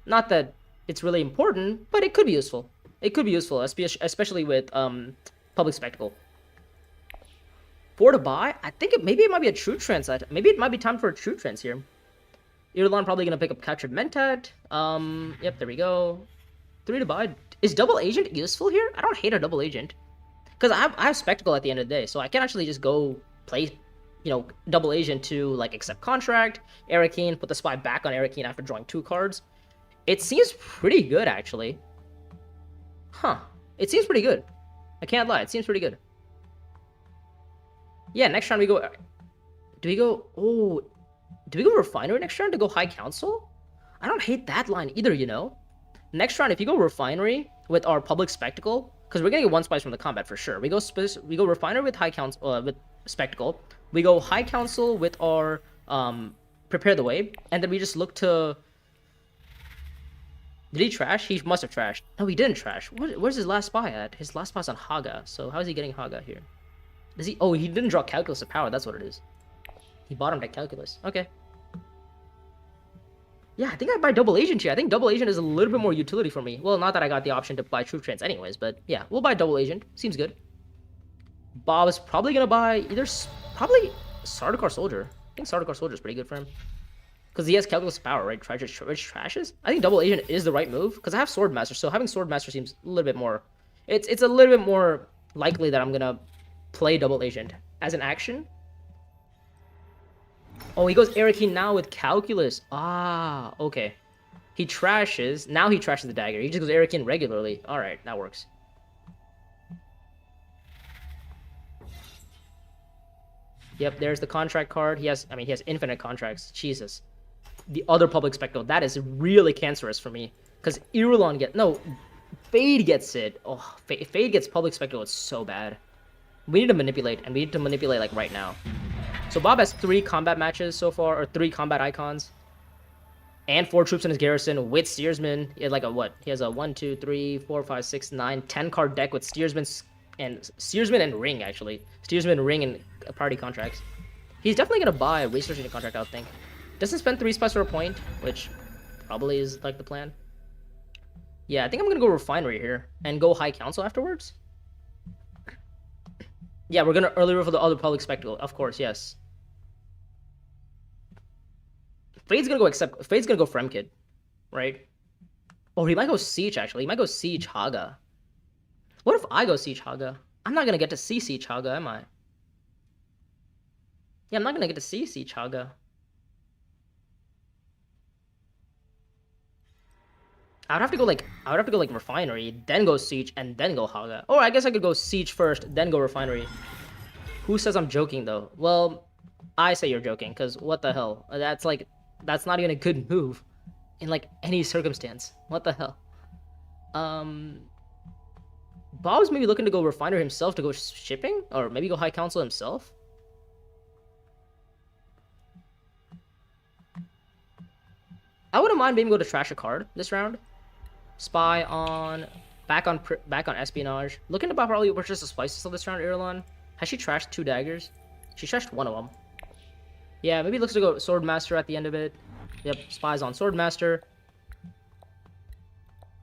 Not that it's really important, but it could be useful. It could be useful, especially with Public Spectacle. 4 to buy? I think maybe it might be a True Trance. Maybe it might be time for a True Trance here. Eidolon probably going to pick up Captured Mentat. Yep, there we go. 3 to buy. Is Double Agent useful here? I don't hate a Double Agent. Because I have Spectacle at the end of the day, so I can actually just go play, Double Agent to, like, accept contract, Arakeen, put the spy back on Arakeen after drawing 2 cards. It seems pretty good, actually. Huh. It seems pretty good. I can't lie, it seems pretty good. Yeah, next round we go... Do we go... Oh... Do we go Refinery next round to go High Council? I don't hate that line either, Next round, if you go Refinery with our Public Spectacle, because we're gonna get 1 spice from the combat for sure. We go Refinery with High Council, with Spectacle. We go High Council with our Prepare the Way, and then we just look to... Did he trash? He must have trashed. No, he didn't trash. Where's his last spy at? His last spy's on Haga, so how is he getting Haga here? Does he... Oh, he didn't draw Calculus of Power, that's what it is. He bottomed at Calculus. Okay. Yeah, I think I buy Double Agent here. I think Double Agent is a little bit more utility for me. Well, not that I got the option to buy True Trance anyways, but yeah, we'll buy Double Agent. Seems good. Bob is probably going to buy either... Probably Sardaukar Soldier. I think Sardaukar Soldier is pretty good for him. Because he has Calculus Power, right? Trashes? I think Double Agent is the right move. Because I have Swordmaster, so having Swordmaster seems a little bit more... It's a little bit more likely that I'm going to play Double Agent as an action. Oh, he goes Arakeen now with Calculus. Ah, okay. He trashes. Now he trashes the dagger. He just goes Arakeen regularly. Alright, that works. Yep, there's the contract card. He has infinite contracts. Jesus. The other Public Spectacle. That is really cancerous for me. Because Irulan Fade gets it. Oh, Fade gets Public Spectacle. It's so bad. We need to manipulate, and we need to manipulate, like, right now. So Bob has 3 combat matches so far, or 3 combat icons. And 4 troops in his garrison with Steersman. He has like a what? He has a 1, 2, 3, 4, 5, 6, 9, 10 card deck with Steersman and Ring, actually. Steersman, Ring, and party contracts. He's definitely going to buy a Research Agent contract, I would think. Doesn't spend 3 spice for a point, which probably is like the plan. Yeah, I think I'm going to go Refinery here and go High Council afterwards. Yeah, we're going to early roll for the other Public Spectacle. Of course, yes. Fade's going to go Fremkid, right? Oh, he might go Siege, actually. He might go Siege Haga. What if I go Siege Haga? I'm not going to get to see Siege Haga, am I? Yeah, I'm not going to get to see Siege Haga. I would have to go like Refinery, then go Siege, and then go Haga. Or I guess I could go Siege first, then go Refinery. Who says I'm joking, though? Well, I say you're joking, because what the hell? That's not even a good move in, like, any circumstance. What the hell? Bob's maybe looking to go Refinery himself to go shipping? Or maybe go High Council himself? I wouldn't mind maybe go to trash a card this round. Spy on Back on espionage. Looking to probably purchase the spices of this round, Irulan. Has she trashed 2 daggers? She trashed 1 of them. Yeah, maybe it looks to go Swordmaster at the end of it. Yep, spies on Swordmaster.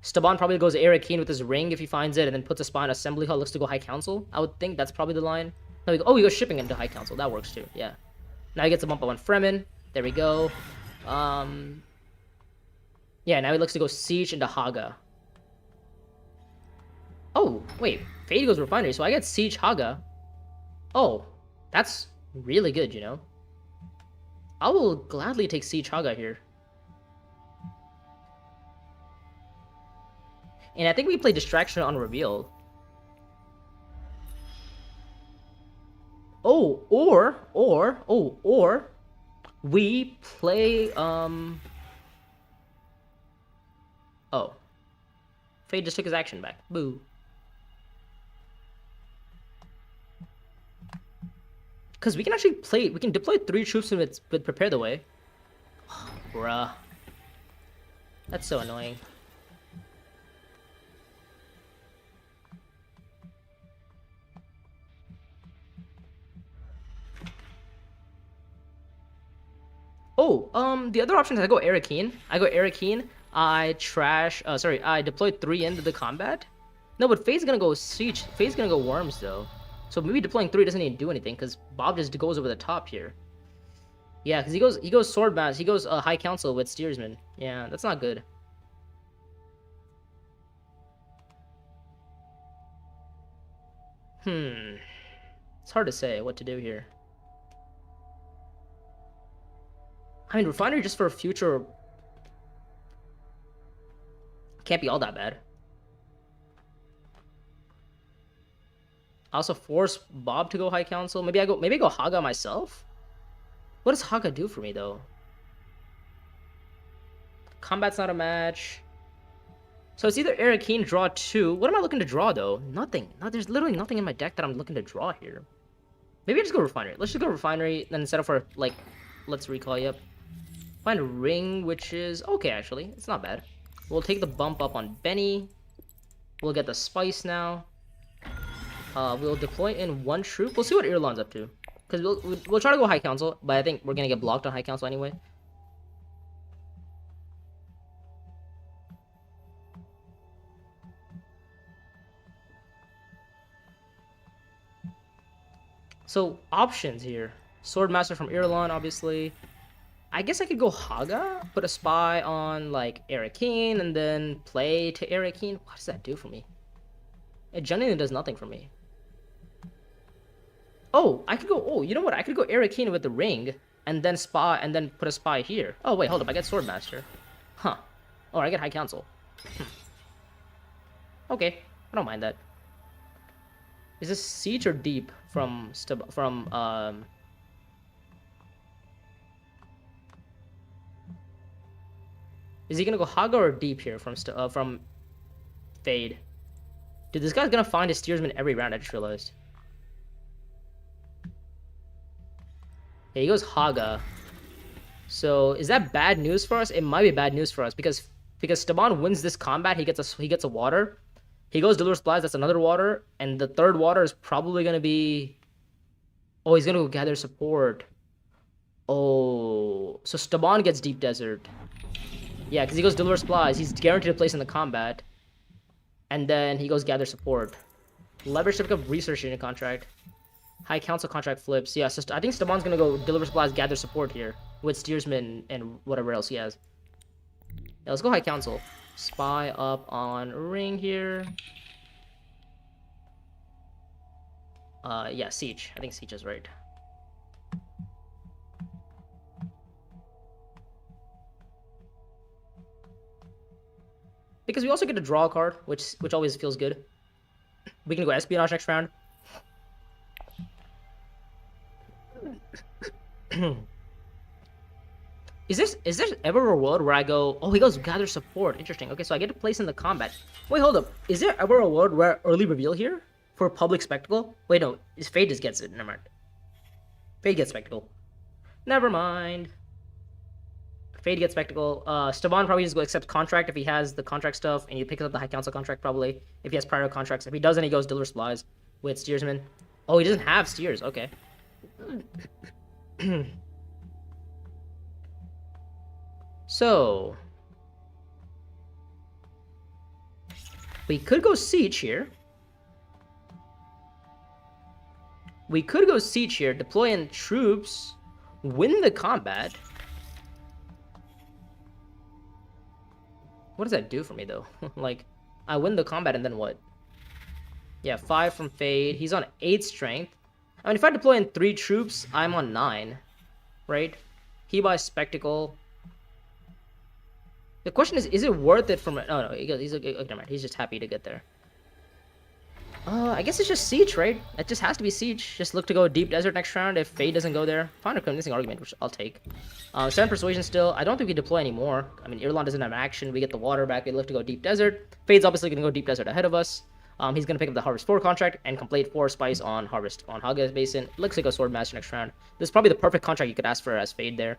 Staban probably goes Arakeen with his ring if he finds it, and then puts a spy on Assembly Hall. Looks to go High Council. I would think that's probably the line. No, he goes shipping into High Council. That works too. Yeah. Now he gets a bump up on Fremen. There we go. Yeah, now he looks to go Siege into Haga. Oh, wait. Fade goes Refinery, so I get Siege Haga. Oh, that's really good, you know. I will gladly take Siege Haga here. And I think we play Distraction on Reveal. Oh, or we play, oh. Fade just took his action back. Boo. Because we can actually play, we can deploy 3 troops with Prepare the Way. Oh, bruh. That's so annoying. Oh, the other option is I go Arakeen. I deploy 3 into the combat. No, but Fade's gonna go Siege. Fade's gonna go Worms, though. So maybe deploying 3 doesn't even do anything, because Bob just goes over the top here. Yeah, because he goes Swordmaster. He goes High Council with Steersman. Yeah, that's not good. It's hard to say what to do here. I mean, Refinery just for future can't be all that bad. I also force Bob to go High Council. Maybe I go Haga myself. What does Haga do for me though? Combat's not a match. So it's either Arakeen, draw 2. What am I looking to draw though? Nothing. No, there's literally nothing in my deck that I'm looking to draw here. Maybe I just go Refinery. Let's just go Refinery, then instead of for like, let's recall. Yep. Find a ring, which is okay actually. It's not bad. We'll take the bump up on Benny. We'll get the spice now. We'll deploy in 1 troop. We'll see what Irulan's up to. Because we'll try to go High Council, but I think we're going to get blocked on High Council anyway. So, options here. Swordmaster from Irulan, obviously. I guess I could go Haga, put a spy on, like, Arakeen, and then play to Arakeen. What does that do for me? It genuinely does nothing for me. Oh, I could go, oh, you know what? I could go Arakeen with the ring, and then spy, and then put a spy here. Oh, wait, hold up. I get Swordmaster. Huh. Oh, I get High Council. Okay, I don't mind that. Is this Siege or Deep from Is he gonna go Haga or Deep here from Fade? Dude, this guy's gonna find his Steersman every round, I just realized. Yeah, he goes Haga. So is that bad news for us? It might be bad news for us because Staban wins this combat, he gets a water. He goes Deliver Supplies, that's another water, and the 3rd water is probably gonna be. Oh, he's gonna go Gather Support. Oh, so Staban gets Deep Desert. Yeah, because he goes Deliver Supplies, he's guaranteed a place in the combat, and then he goes Gather Support. Leverage to pick up Research Unit contract. High Council contract flips. Yeah, so I think Staban's gonna go Deliver Supplies, Gather Support here with Steersman and whatever else he has. Yeah, let's go High Council. Spy up on Ring here. Yeah, Siege. I think Siege is right. Because we also get to draw a card, which always feels good. We can go Espionage next round. Is there ever a world where I go, oh, he goes Gather Support. Interesting. Okay, so I get to place in the combat. Wait, hold up. Is there ever a world where early reveal here for Public Spectacle? Wait, no. Fade just gets it. Never mind. Fade gets Spectacle. Never mind. Fade gets Spectacle. Staban probably just go accept Contract if he has the Contract stuff, and he picks up the High Council Contract probably, if he has prior contracts. If he doesn't, he goes Deliver Supplies with Steersman. Oh, he doesn't have Steers, okay. So... we could go Siege here. We could go Siege here, deploy in troops, win the combat. What does that do for me, though? Like, I win the combat, and then what? Yeah, 5 from Fade. He's on 8 strength. I mean, if I deploy in 3 troops, I'm on 9. Right? He buys Spectacle. The question is it worth it from... Oh, no, he's just happy to get there. I guess it's just Siege, right? It just has to be Siege. Just look to go Deep Desert next round if Fade doesn't go there. Find a convincing argument, which I'll take. 7 Persuasion still. I don't think we deploy anymore. I mean, Irulan doesn't have action. We get the water back. We look to go Deep Desert. Fade's obviously going to go Deep Desert ahead of us. He's going to pick up the Harvest 4 contract and complete 4 Spice on Harvest on Haga's Basin. Looks like a Swordmaster next round. This is probably the perfect contract you could ask for as Fade there.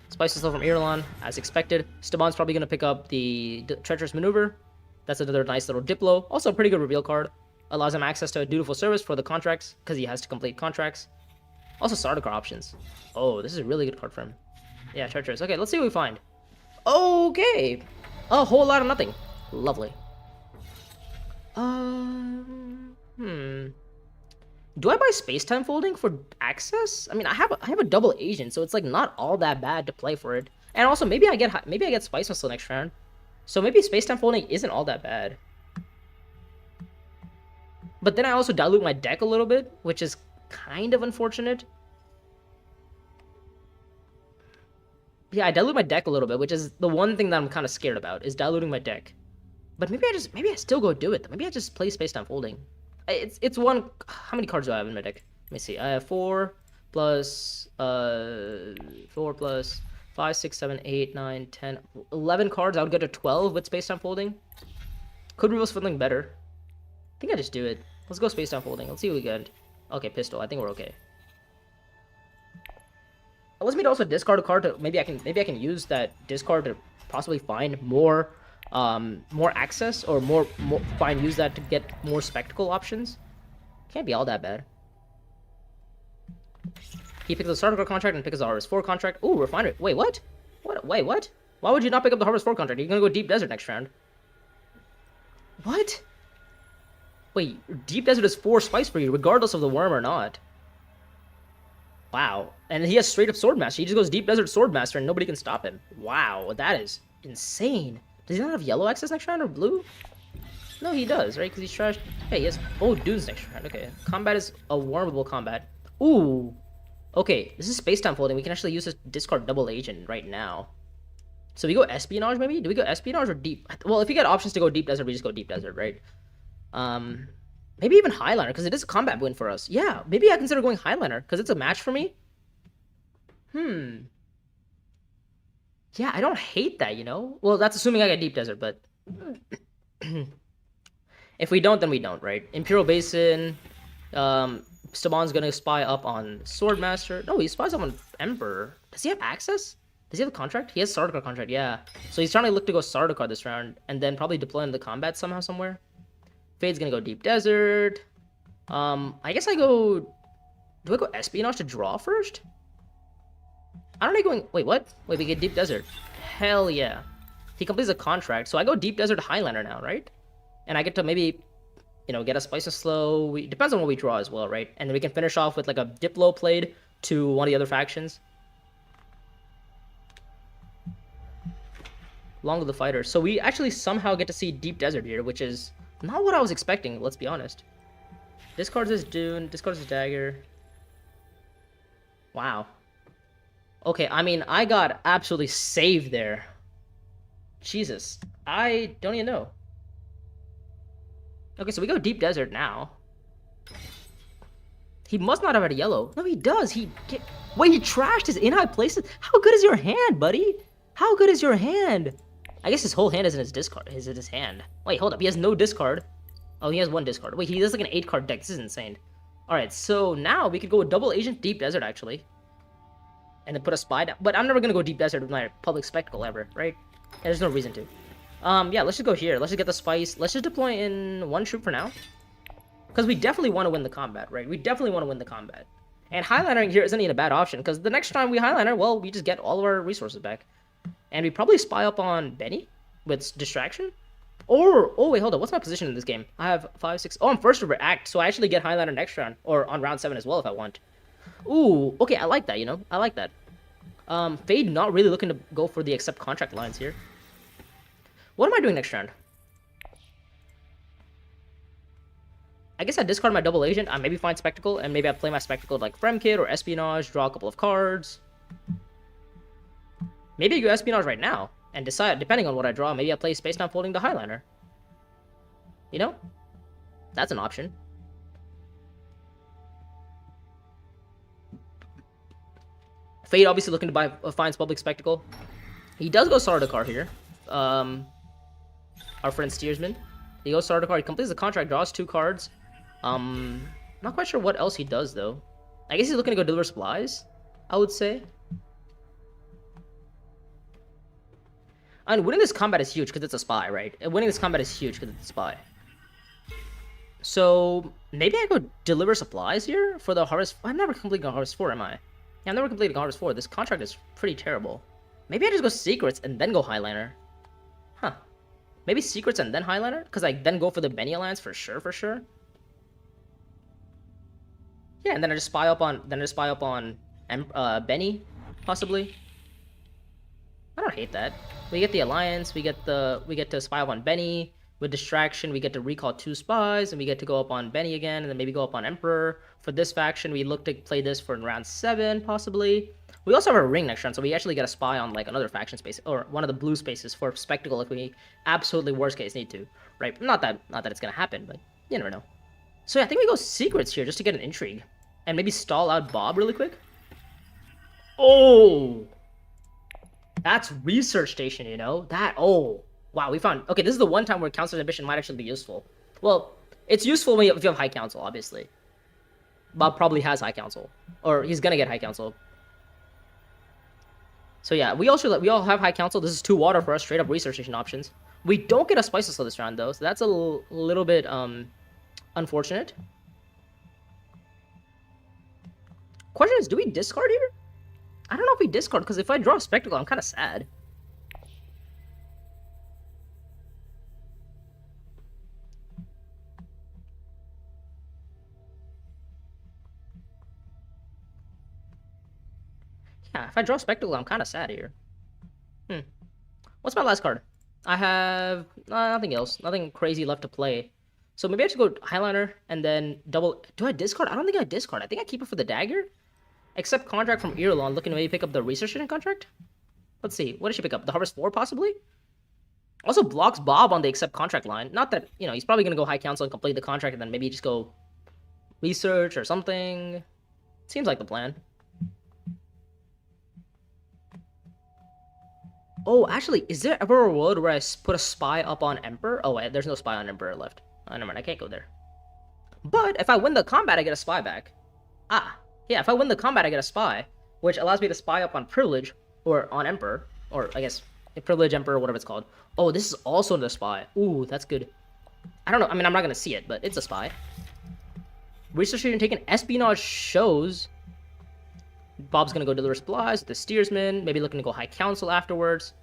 Spice is still from Irulan, as expected. Staban's probably going to pick up the Treacherous Maneuver. That's another nice little Diplo. Also a pretty good reveal card. Allows him access to a Dutiful Service for the contracts, because he has to complete contracts. Also Sardaukar options. Oh, this is a really good card for him. Yeah, Treacherous. Okay, let's see what we find. Okay. A whole lot of nothing. Lovely. Do I buy Space-Time Folding for access? I mean, I have a double agent, so it's like not all that bad to play for it. And also, maybe I get Spice Missile next round. So maybe Space-Time Folding isn't all that bad. But then I also dilute my deck a little bit, which is kind of unfortunate. Yeah, I dilute my deck a little bit, which is the one thing that I'm kind of scared about, is diluting my deck. But maybe I still go do it. Maybe I just play Space-Time Folding. It's one... How many cards do I have in my deck? Let me see. I have 4 plus 5, 6, 7, 8, 9, 10, 11 cards. I would go to 12 with Space-Time Folding. Could reverse something better. I think I just do it. Let's go Space-Time Folding. Let's see what we get. Okay, Pistol. I think we're okay. It allows me to also discard a card to... Maybe I can use that discard to possibly find more access, or use that to get more Spectacle options. Can't be all that bad. He picks the Sardaukar contract and picks the Harvest 4 contract. Ooh, Refinery. Wait, what? Wait, what? Why would you not pick up the Harvest 4 contract? You're gonna go Deep Desert next round. What? Wait, Deep Desert is 4 Spice for you, regardless of the worm or not. Wow. And he has straight up Swordmaster. He just goes Deep Desert Swordmaster and nobody can stop him. Wow, that is insane. Does he not have yellow access next round or blue? No, he does, right? Because he's trashed. Hey, he has... Oh, Dunes next round. Okay. Combat is a wormable combat. Ooh. Okay, this is Space-Time Folding. We can actually use this discard double agent right now. So we go Espionage, maybe? Do we go Espionage or Deep? Well, if you get options to go Deep Desert, we just go Deep Desert, right? Maybe even Highliner, because it is a combat win for us. Yeah, maybe I consider going Highliner, because it's a match for me. Yeah, I don't hate that, you know? Well, that's assuming I get Deep Desert, but... if we don't, then we don't, right? Imperial Basin... Staban's gonna spy up on Swordmaster. No, he spies up on Emperor. Does he have access? Does he have a contract? He has Sardaukar contract, yeah. So he's trying to look to go Sardaukar this round, and then probably deploy in the combat somehow, somewhere. Fade's gonna go Deep Desert. I guess I go... Do I go Espionage to draw first? I don't know going... Wait, what? Wait, we get Deep Desert. Hell yeah. He completes a contract, so I go Deep Desert Highliner now, right? And I get to maybe... You know, get a Spice and Slow. Depends on what we draw as well, right? And then we can finish off with like a Diplo played to one of the other factions. Long of the Fighter. So we actually somehow get to see Deep Desert here, which is not what I was expecting, let's be honest. Discards his Dune, discards his Dagger. Wow. Okay, I mean, I got absolutely saved there. Jesus. I don't even know. Okay, so we go Deep Desert now. He must not have had a yellow. No, he does. Wait, he trashed his in-high places? How good is your hand, buddy? How good is your hand? I guess his whole hand is in his discard. Is in his hand. Wait, hold up. He has no discard. Oh, he has 1 discard. Wait, he has like an 8-card deck. This is insane. Alright, so now we could go with double agent Deep Desert, actually. and then put a spy down. But I'm never gonna go deep desert with my public spectacle ever, right? And there's no reason to. Yeah, let's just go here. Let's just get the spice. Let's just deploy in 1 troop for now. Because we definitely want to win the combat, right? We definitely want to win the combat. And highlighting here isn't even a bad option, because the next time we highliner, well, we just get all of our resources back. And we probably spy up on Benny with distraction. Or, oh wait, hold on, what's my position in this game? I have 5, 6, oh, I'm first to react, so I actually get highliner next round, or on round 7 as well if I want. Ooh, okay, I like that, you know, I like that. Fade not really looking to go for the accept contract lines here. What am I doing next round? I guess I discard my double agent, I maybe find spectacle, and maybe I play my spectacle like Fremkit or espionage, draw a couple of cards. Maybe I go espionage right now, and decide, depending on what I draw, maybe I play Space Time Folding the highliner. You know? That's an option. Fade obviously looking to buy finds public spectacle. He does go Sardaukar here. Our friend Steersman. He goes Sardaukar, he completes the contract, draws 2 cards. Not quite sure what else he does though. I guess he's looking to go deliver supplies, I would say. And winning this combat is huge because it's a spy, right? And winning this combat is huge because it's a spy. So maybe I go deliver supplies here for the Harvest. I'm never completing Harvest 4, am I? Yeah, I'm never completing Harvest 4. This contract is pretty terrible. Maybe I just go Secrets and then go Highliner. Huh. Maybe Secrets and then Highliner? Because I then go for the Benny Alliance for sure, for sure. Yeah, and then I just spy up on Benny, possibly. I don't hate that. We get the Alliance, we get to spy up on Benny. With distraction, we get to recall 2 spies, and we get to go up on Benny again, and then maybe go up on Emperor. For this faction, we look to play this for round 7, possibly. We also have a ring next round, so we actually get a spy on like another faction space, or one of the blue spaces for spectacle if we absolutely worst case need to, right? Not that it's gonna happen, but you never know. So yeah, I think we go Secrets here just to get an intrigue, and maybe stall out Bob really quick. Oh, that's Research Station, you know that. Oh. Wow, we found... Okay, this is the one time where Council's Ambition might actually be useful. Well, it's useful if you have High Council, obviously. Bob probably has High Council. Or he's gonna get High Council. So yeah, we all have High Council. This is 2 water for us, straight up Research Station options. We don't get a Spices this round, though, so that's a little bit unfortunate. Question is, do we discard here? I don't know if we discard, because if I draw a Spectacle, I'm kind of sad. Yeah, if I draw Spectacle, I'm kind of sad here. What's my last card? I have nothing else. Nothing crazy left to play. So maybe I should go Highliner and then double... Do I discard? I don't think I discard. I think I keep it for the dagger. Accept contract from Irulan, looking to maybe pick up the Research Station contract? Let's see. What did she pick up? The Harvest 4, possibly? Also blocks Bob on the accept contract line. Not that, you know, he's probably going to go High Council and complete the contract and then maybe just go Research or something. Seems like the plan. Oh, actually, is there ever a world where I put a spy up on Emperor? Oh, wait, there's no spy on Emperor left. Oh, never mind, I can't go there. But if I win the combat, I get a spy back. Ah, yeah, if I win the combat, I get a spy, which allows me to spy up on Privilege, or on Emperor, or I guess, Privilege, Emperor, whatever it's called. Oh, this is also the spy. Ooh, that's good. I don't know, I mean, I'm not going to see it, but it's a spy. Research Station taken, Espionage shows... Bob's gonna go deliver supplies with the Steersman, maybe looking to go High Council afterwards.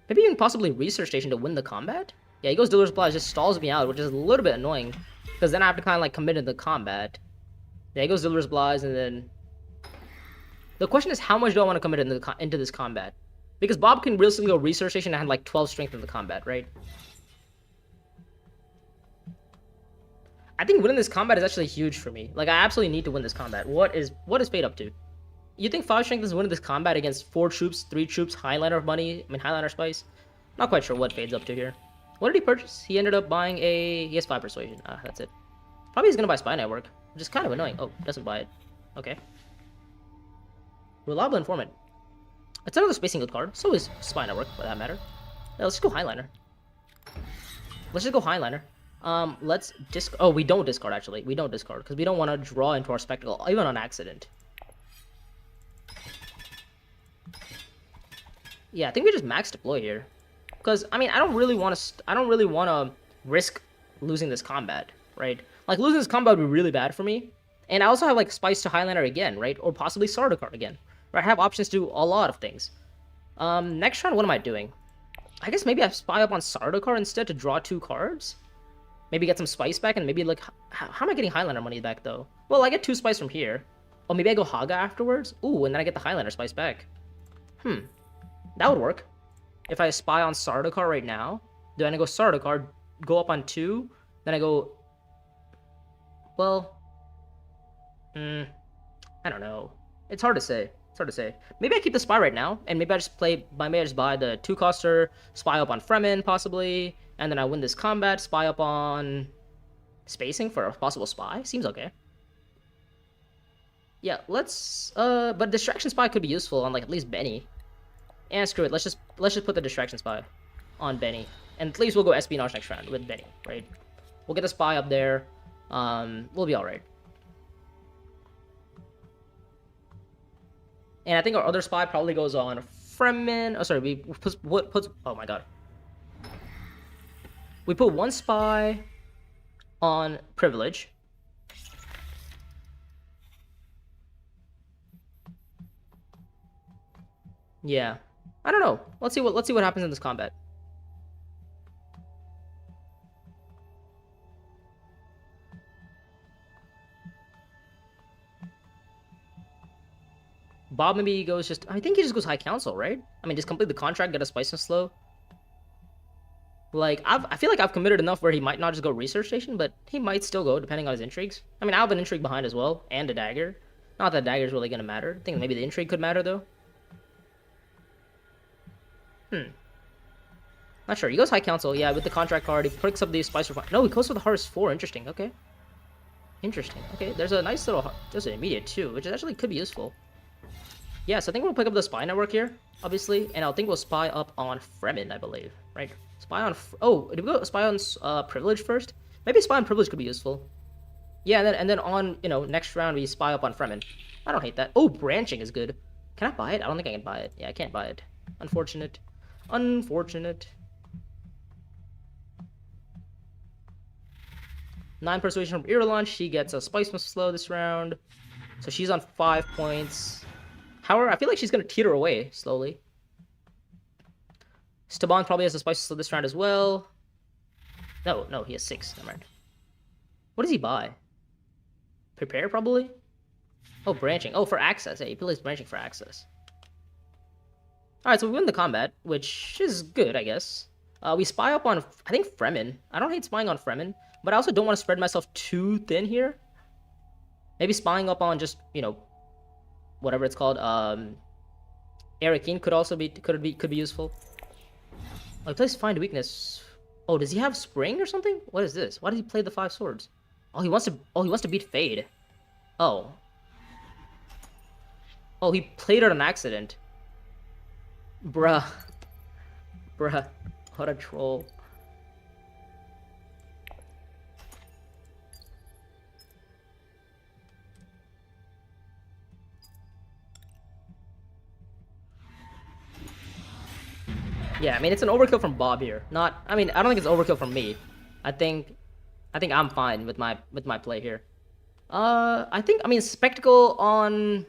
Maybe even possibly Research Station to win the combat? Yeah, he goes deliver supplies, just stalls me out, which is a little bit annoying, because then I have to kind of like commit to the combat. Yeah, he goes deliver supplies, and then... The question is, how much do I want to commit into this combat? Because Bob can realistically go Research Station and have like 12 strength in the combat, right? I think winning this combat is actually huge for me. Like, I absolutely need to win this combat. What is Fate up to? You think 5 strength is winning this combat against 4 troops, 3 troops, Highliner of money? I mean, Highliner spice? Not quite sure what Fade's up to here. What did he purchase? He ended up buying a... He has 5 persuasion. Ah, that's it. Probably he's gonna buy Spy Network, which is kind of annoying. Oh, doesn't buy it. Okay. Reliable Informant. It's another spacing good card. So is Spy Network, for that matter. Yeah, let's just go Highliner. Let's just go Highliner. Let's discard. Oh, we don't discard, actually. We don't discard, because we don't want to draw into our Spectacle, even on accident. Yeah, I think we just max deploy here. Because, I mean, I don't really want to risk losing this combat, right? Like, losing this combat would be really bad for me. And I also have, like, Spice to Highlander again, right? Or possibly Sardaukar again. Right? I have options to do a lot of things. Next round, what am I doing? I guess maybe I spy up on Sardaukar instead to draw 2 cards? Maybe get some Spice back, and maybe, like... How am I getting Highlander money back, though? Well, I get 2 Spice from here. Oh, maybe I go Haga afterwards? Ooh, and then I get the Highlander Spice back. That would work. If I spy on Sardaukar right now, then I go Sardaukar, go up on 2, then I go... Well... I don't know. It's hard to say. Maybe I keep the spy right now, and maybe I just buy the 2-coster, spy up on Fremen, possibly, and then I win this combat, spy up on... Spacing for a possible spy? Seems okay. Yeah, let's... But Distraction Spy could be useful on, like, at least Benny. And screw it, let's just put the Distraction Spy on Benny. And at least we'll go Espionage next round with Benny, right? We'll get the spy up there. We'll be alright. And I think our other spy probably goes on Fremen. Oh, sorry, we put oh my god. We put 1 spy on Privilege. Yeah. I don't know. Let's see what happens in this combat. Bob maybe goes just... I think he just goes High Council, right? I mean, just complete the contract, get a Spice and Slow. Like, I feel like I've committed enough where he might not just go Research Station, but he might still go, depending on his intrigues. I mean, I have an intrigue behind as well, and a dagger. Not that dagger's really gonna matter. I think maybe the intrigue could matter, though. Not sure. He goes High Council, yeah, with the contract card. He picks up the Spice Refine. No, he goes for the Harvest 4. Interesting, okay. Interesting. Okay, there's a nice little... There's an immediate, too, which actually could be useful. Yeah, so I think we'll pick up the Spy Network here, obviously, and I think we'll spy up on Fremen, I believe, right? Spy on... Oh, did we go spy on Privilege first? Maybe spy on Privilege could be useful. Yeah, and then on, you know, next round we spy up on Fremen. I don't hate that. Oh, Branching is good. Can I buy it? I don't think I can buy it. Yeah, I can't buy it. Unfortunate. Unfortunate. 9 Persuasion from Irulan. She gets a Spice Must Slow this round. So she's on 5 points. However, I feel like she's going to teeter away slowly. Staban probably has a Spice Must Slow this round as well. No, he has 6. Never mind. What does he buy? Prepare, probably? Oh, Branching. Oh, for access. Yeah, he plays Branching for access. Alright, so we win the combat, which is good, I guess. We spy up on, I think, Fremen. I don't hate spying on Fremen, but I also don't want to spread myself too thin here. Maybe spying up on just, you know, whatever it's called, Arakeen could also be, could be useful. Oh, he plays Find Weakness. Oh, does he have Spring or something? What is this? Why did he play the 5 swords? Oh, he wants to beat Fade. Oh. Oh, he played it on accident. Bruh. What a troll. Yeah, I mean, it's an overkill from Bob here. Not, I mean, I don't think it's overkill from me. I think I'm fine with my play here. I mean, Spectacle on...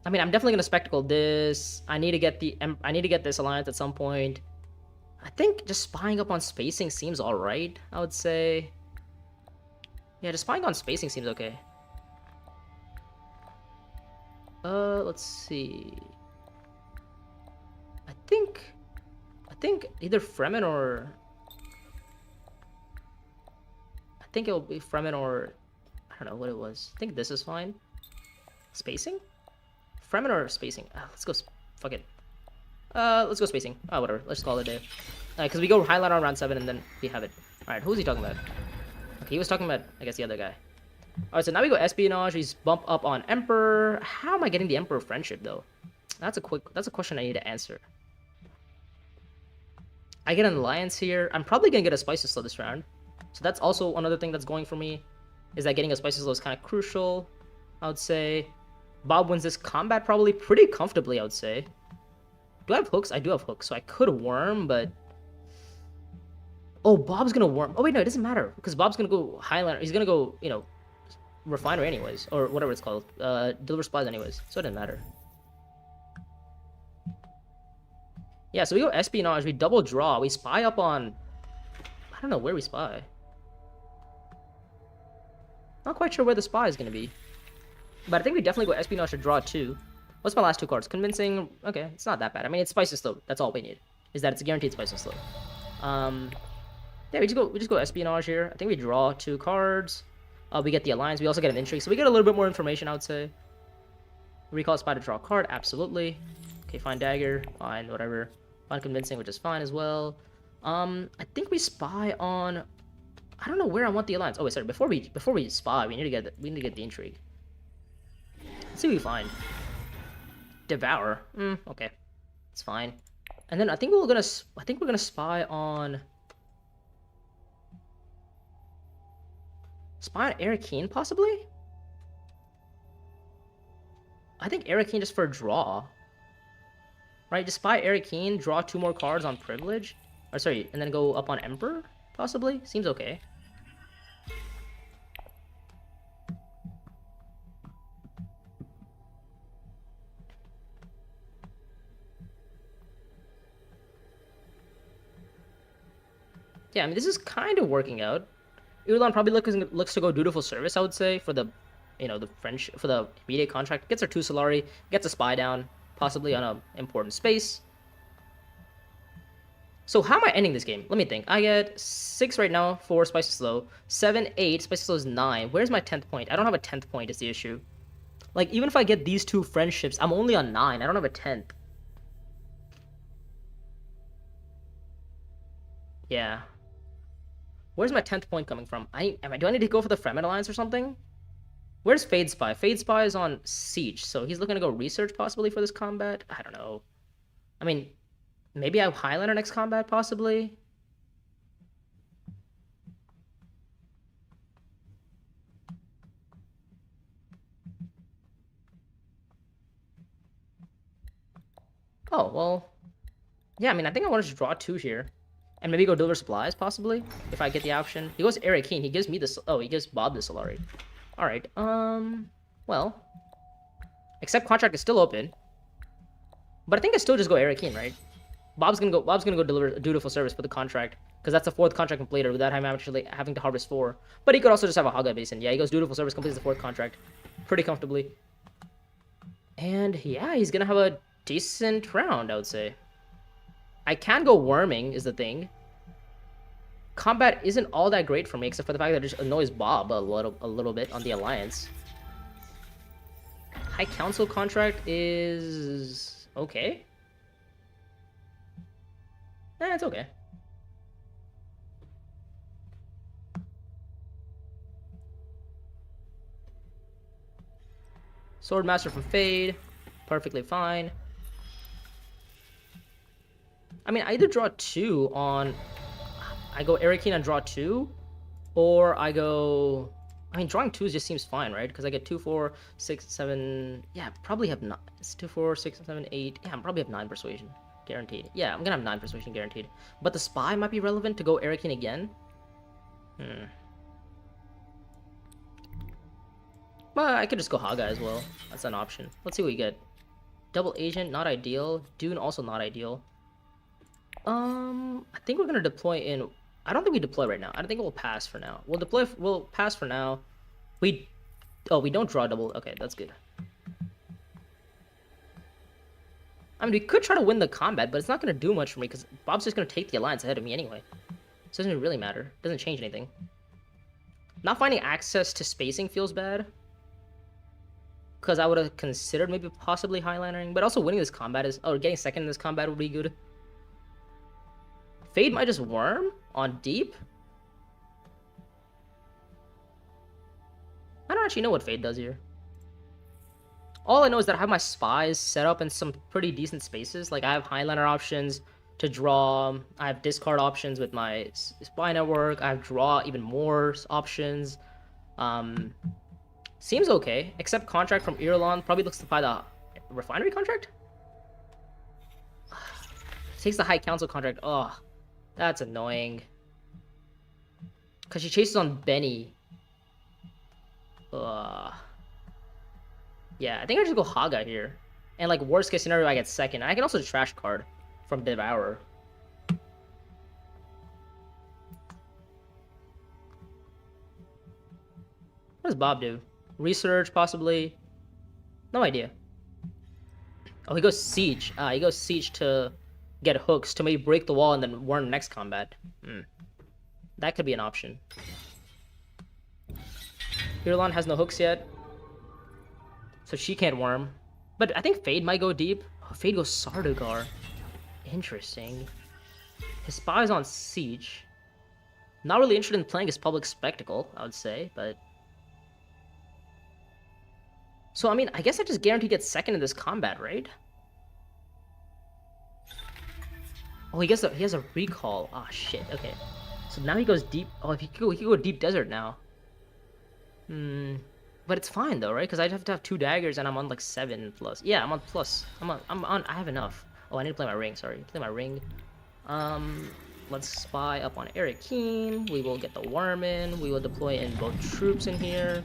I mean, I'm definitely gonna Spectacle this. I need to get this alliance at some point. I think just spying up on Spacing seems alright, I would say. Yeah, just spying on Spacing seems okay. Let's see. I think either Fremen or... I think it will be Fremen or... I don't know what it was. I think this is fine. Spacing? Fremen or Spacing? Let's go... Fuck it. Let's go Spacing. Oh, whatever. Let's just call it a day. Because we go Highlight on round 7 and then we have it. Alright, who's he talking about? Okay, he was talking about, I guess, the other guy. Alright, so now we go Espionage. We bump up on Emperor. How am I getting the Emperor Friendship, though? That's a question I need to answer. I get an alliance here. I'm probably gonna get a Spices Slow this round. So that's also another thing that's going for me. Is that getting a Spices Slow is kind of crucial, I would say. Bob wins this combat probably pretty comfortably, I would say. Do I have hooks? I do have hooks, so I could worm, but... Oh, Bob's gonna worm. Oh, wait, no, it doesn't matter, because Bob's gonna go Highliner. He's gonna go, you know, Refinery anyways, or whatever it's called. Deliver supplies anyways, so it doesn't matter. Yeah, so we go Espionage, we double draw, we spy up on... I don't know where we spy. Not quite sure where the spy is gonna be. But I think we definitely go Espionage to draw 2. What's my last 2 cards? Convincing... Okay, it's not that bad. I mean, it's Spice and Slow. That's all we need. Is that it's a guaranteed Spice and Slow. Yeah, we just go Espionage here. I think we draw 2 cards. We get the Alliance. We also get an Intrigue. So we get a little bit more information, I would say. Recall Spy to draw a card. Absolutely. Okay, fine Dagger. Fine, whatever. Fine Convincing, which is fine as well. I think we spy on... I don't know where I want the Alliance. Oh, wait, sorry. Before we spy, we need to get the Intrigue. Let's see what we find. Devour. Okay. It's fine. And then I think we're gonna spy on... Spy on Arakeen, possibly? I think Arakeen just for a draw. Right, just spy Arakeen, draw 2 more cards on Privilege. Or sorry, and then go up on Emperor, possibly? Seems okay. Yeah, I mean, this is kind of working out. Irulan probably looks to go Dutiful Service, I would say, for the, you know, for the immediate contract. Gets her 2 Solari, gets a spy down, possibly on an important space. So how am I ending this game? Let me think. I get 6 right now for Spicy Slow, 7, 8, Spicy Slow is 9. Where's my 10th point? I don't have a 10th point is the issue. Like, even if I get these 2 friendships, I'm only on 9. I don't have a 10th. Yeah. Where's my 10th point coming from? Do I need to go for the Fremen Alliance or something? Where's Fade Spy? Fade Spy is on Siege, so he's looking to go Research possibly for this combat? I don't know. I mean, maybe I have Highlander next combat, possibly? Oh, well... Yeah, I mean, I think I want to just draw 2 here. And maybe go Deliver Supplies, possibly, if I get the option. He goes Arakeen. He gives me this... Oh, he gives Bob the Solari. Alright, well... Accept Contract is still open. But I think I still just go Arakeen, right? Bob's gonna go deliver a Dutiful Service for the contract. Because that's the 4th contract completed without him actually having to harvest 4. But he could also just have a Haga Basin. Yeah, he goes Dutiful Service, completes the 4th contract. Pretty comfortably. And, yeah, he's gonna have a decent round, I would say. I can go Worming, is the thing. Combat isn't all that great for me, except for the fact that it just annoys Bob a little bit on the Alliance. High Council contract is... okay. It's okay. Swordmaster from Fade. Perfectly fine. I mean, I either draw 2 on... I go Arakeen and draw 2, or I go... I mean, drawing 2 just seems fine, right? Because I get 2, 4, 6, 7... Yeah, probably have 9. It's 2, 4, 6, 7, 8... Yeah, I probably have 9 Persuasion. Guaranteed. Yeah, I'm gonna have 9 Persuasion guaranteed. But the Spy might be relevant to go Arakeen again. But I could just go Haga as well. That's an option. Let's see what we get. Double Agent, not ideal. Dune, also not ideal. I think we're gonna deploy in... I don't think we deploy right now. I don't think we'll pass for now. We'll pass for now. We don't draw double. Okay, that's good. I mean, we could try to win the combat, but it's not gonna do much for me because Bob's just gonna take the Alliance ahead of me anyway. So it doesn't really matter. It doesn't change anything. Not finding access to spacing feels bad. Because I would have considered maybe possibly Highlinering, but also winning this combat is... Oh, getting second in this combat would be good. Fade might just Worm on Deep. I don't actually know what Fade does here. All I know is that I have my spies set up in some pretty decent spaces. Like, I have Highliner options to draw. I have discard options with my spy network. I have draw even more options. Seems okay. Except contract from Irulan. Probably looks to buy the refinery contract? Takes the High Council contract. Oh, that's annoying. Because she chases on Benny. Ugh. Yeah, I think I just go Haga here. And like worst case scenario, I get second. I can also trash card from Devour. What does Bob do? Research, possibly? No idea. Oh, he goes Siege. He goes Siege to get hooks to maybe break the wall and then warn next combat. That could be an option. Irulan has no hooks yet, so she can't worm. But I think Fade might go deep. Oh, Fade goes Sardaukar. Interesting. His spy is on Siege. Not really interested in playing his Public Spectacle, I would say, but... So, I mean, I guess I just guarantee get second in this combat, right? Oh, he has a recall. Ah, oh, shit. Okay. So now he goes deep. Oh, he could go deep desert now. But it's fine though, right? Because I'd have to have 2 daggers and I'm on like 7 plus. Yeah, I'm on plus. I'm on. I have enough. Oh, I need to play my ring. Sorry, play my ring. Let's spy up on Eric Keen. We will get the worm in. We will deploy in both troops in here.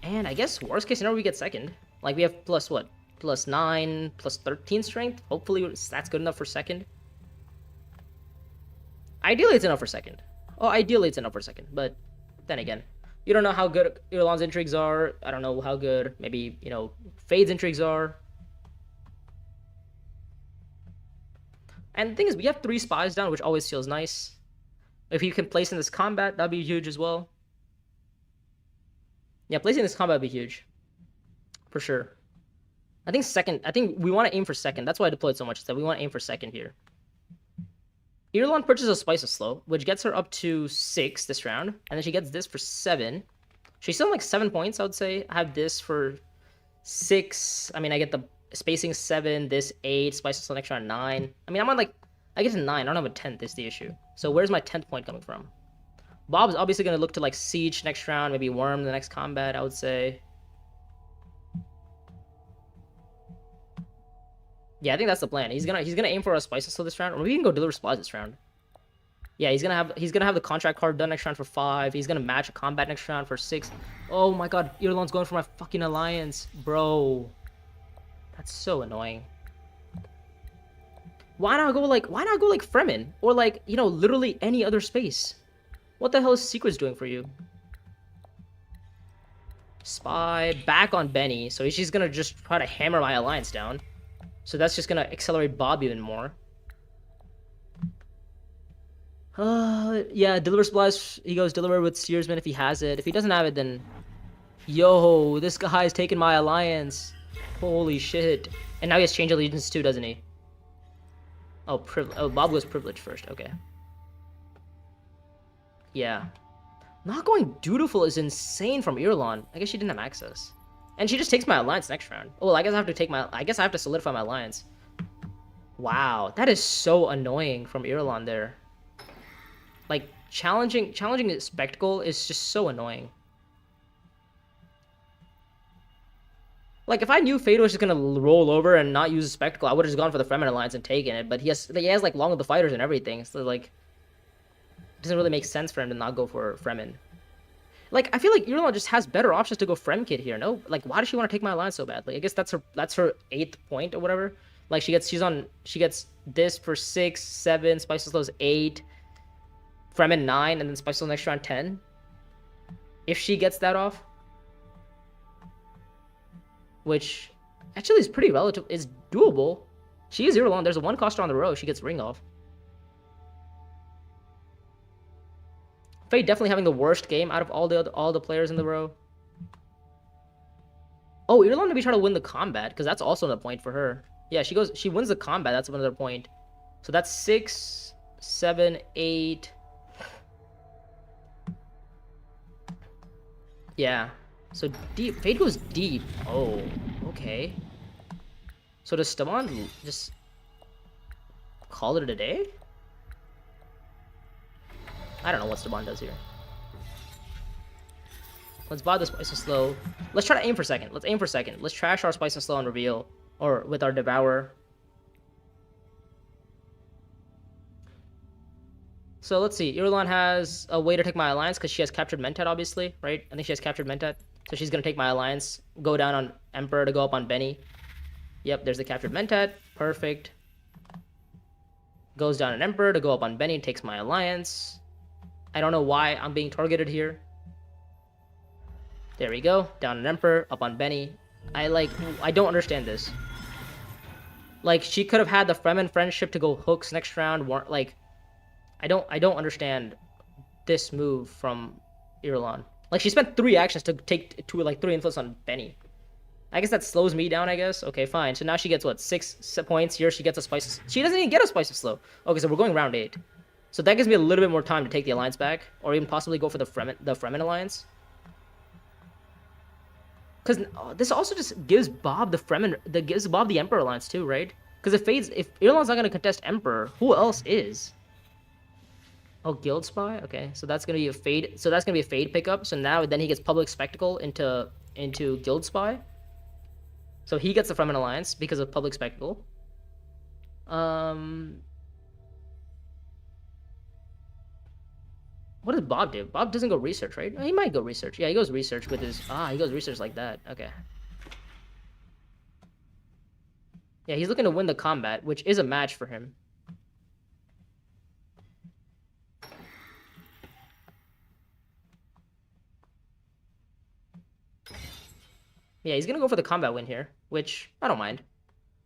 And I guess worst case scenario we get second. Like we have plus what? Plus 9, plus 13 strength. Hopefully that's good enough for second. Ideally it's enough for second. Oh, ideally it's enough for second. But then again, you don't know how good Irulan's intrigues are. I don't know how good maybe, you know, Fade's intrigues are. And the thing is, we have 3 spies down, which always feels nice. If you can place in this combat, that'd be huge as well. Yeah, placing this combat would be huge. For sure. I think we want to aim for second. That's why I deployed so much. That we want to aim for second here. Irulan purchases a Spice of Slow, which gets her up to 6 this round. And then she gets this for 7. She's still like 7 points, I would say. I have this for 6. I mean, I get the spacing 7, this 8, Spice of Slow next round 9. I mean, I'm on like, I get to 9. I don't have a 10th is the issue. So where's my 10th point coming from? Bob's obviously going to look to like Siege next round, maybe Worm the next combat, I would say. Yeah, I think that's the plan. He's gonna aim for a Spice Slow this round, or maybe he can go deliver supplies this round. Yeah, he's gonna have the contract card done next round for 5. He's gonna match a combat next round for 6. Oh my god, Irulan's going for my fucking alliance, bro. That's so annoying. Why not go like Fremen or like, you know, literally any other space? What the hell is Secrets doing for you? Spy back on Benny, so she's gonna just try to hammer my alliance down. So that's just gonna accelerate Bob even more. Yeah, deliver supplies. He goes deliver with Steersman if he has it. If he doesn't have it, then... Yo, this guy's taking my alliance. Holy shit. And now he has Change Allegiance too, doesn't he? Oh, Bob goes Privilege first. Okay. Yeah. Not going Dutiful is insane from Irulan. I guess she didn't have access. And she just takes my alliance next round. Oh, well, I guess I have to solidify my alliance. Wow, that is so annoying from Irulan there. Like, challenging the Spectacle is just so annoying. Like, if I knew Fade was just gonna roll over and not use a Spectacle, I would have just gone for the Fremen alliance and taken it. But he has like Long of the Fighters and everything, so like, it doesn't really make sense for him to not go for Fremen. Like, I feel like Irulan just has better options to go Frem Kid here, no? Like, why does she want to take my alliance so badly? I guess that's her 8th point or whatever. Like, she gets this for 6, 7, Spice of Slow's 8, Fremen 9, and then Spice of Slow next round 10. If she gets that off. Which actually is pretty relative, is doable. She is Irulan. There's a 1 coster on the row. She gets ring off. Faye definitely having the worst game out of all the players in the row. Oh, Irulan maybe try to win the combat, because that's also another point for her. Yeah, she wins the combat, that's another point. So that's 6, 7, 8. Yeah. So deep. Fade goes deep. Oh, okay. So does Staban just call it a day? I don't know what Staban does here. Let's buy the Spice of Slow. Let's try to aim for second. Let's aim for second. Let's trash our Spice of Slow and reveal. Or with our Devourer. So let's see. Irulan has a way to take my alliance because she has captured Mentat, obviously, right? I think she has captured Mentat. So she's going to take my alliance, go down on Emperor to go up on Benny. Yep, there's the captured Mentat. Perfect. Goes down on Emperor to go up on Benny, takes my alliance. I don't know why I'm being targeted here. There we go. Down on Emperor, up on Benny. I don't understand this. Like, she could have had the Fremen friendship to go hooks next round. Like, I don't understand this move from Irulan. Like, she spent 3 actions to take 3 influence on Benny. I guess that slows me down, I guess. Okay, fine. So now she gets, what, 6 points here. She gets a spice. She doesn't even get a spice of slow. Okay, so we're going round 8. So that gives me a little bit more time to take the alliance back. Or even possibly go for the Fremen alliance. Because this also just gives Bob the Emperor alliance too, right? Because if Irulan's not going to contest Emperor, who else is? Oh, Guild Spy? Okay, so that's gonna be a fade. So that's gonna be a fade pickup. So now then he gets Public Spectacle into Guild Spy. So he gets the Fremen Alliance because of Public Spectacle. What does Bob do? Bob doesn't go research, right? He might go research. Yeah, he goes research with his... he goes research like that. Okay. Yeah, he's looking to win the combat, which is a match for him. Yeah, he's gonna go for the combat win here, which I don't mind.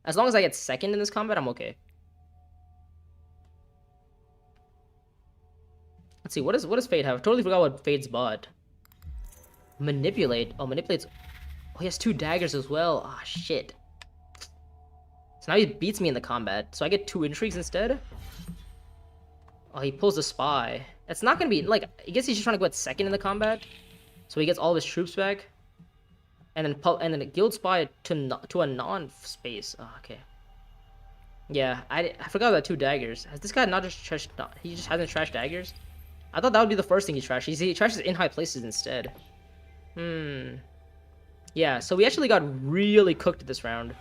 As long as I get second in this combat, I'm okay. Let's see, what does Fade have? I totally forgot what Fade's bought. Manipulate. Oh, manipulates. Oh, he has 2 daggers as well. Ah, shit. So now he beats me in the combat. So I get 2 intrigues instead. Oh, he pulls the spy. That's not gonna be like. I guess he's just trying to go at second in the combat, so he gets all of his troops back. And then a guild spy to a non-space. Oh, okay. Yeah, I forgot about 2 daggers. Has this guy not just trashed? He just hasn't trashed daggers. I thought that would be the first thing he trashed. He trashes in high places instead. Yeah, so we actually got really cooked this round.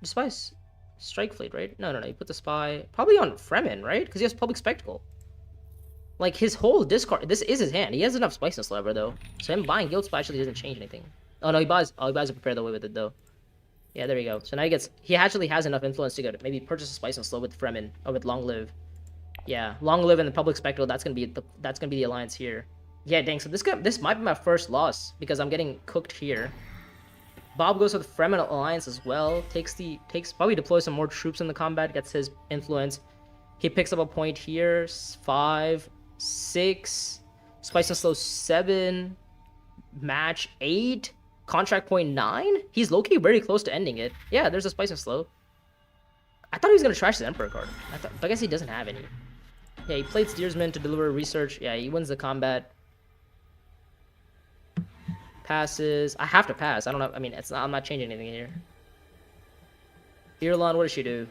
The spy's strike fleet, right? No. He put the spy probably on Fremen, right? Because he has Public Spectacle. Like, his whole discard... This is his hand. He has enough spiciness lever, though. So him buying Guild Spy actually doesn't change anything. Oh, no, he buys a Prepare the Way with it, though. Yeah, there we go. So now he actually has enough influence to go to maybe purchase a Spice and Slow with Fremen. Or with Long Live. Yeah, Long Live and the Public Spectacle, that's gonna be the alliance here. Yeah, dang, so this might be my first loss, because I'm getting cooked here. Bob goes with the Fremen alliance as well. Probably deploys some more troops in the combat, gets his influence. He picks up a point here. 5... 6, Spice and Slow 7, match 8, contract point 9. He's low-key very close to ending it. Yeah, there's a Spice and Slow. I thought he was gonna trash his Emperor card. I guess he doesn't have any. Yeah, he played Steersman to deliver research. Yeah, he wins the combat. Passes. I have to pass. I don't know. I mean, I'm not changing anything here. Irulan, what does she do?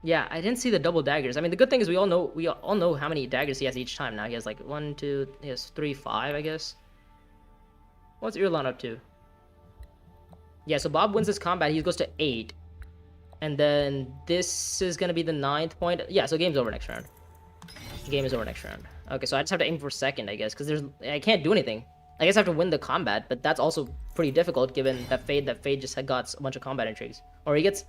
Yeah, I didn't see the double daggers. I mean, the good thing is we all know how many daggers he has each time now. He has like 1, 2, he has 3, 5, I guess. What's Irulan up to? Yeah, so Bob wins this combat. He goes to 8. And then this is gonna be the 9th point. Yeah, so game's over next round. Game is over next round. Okay, so I just have to aim for second, I guess, because I can't do anything. I guess I have to win the combat, but that's also pretty difficult given that Fade just had got a bunch of combat intrigues. Or he gets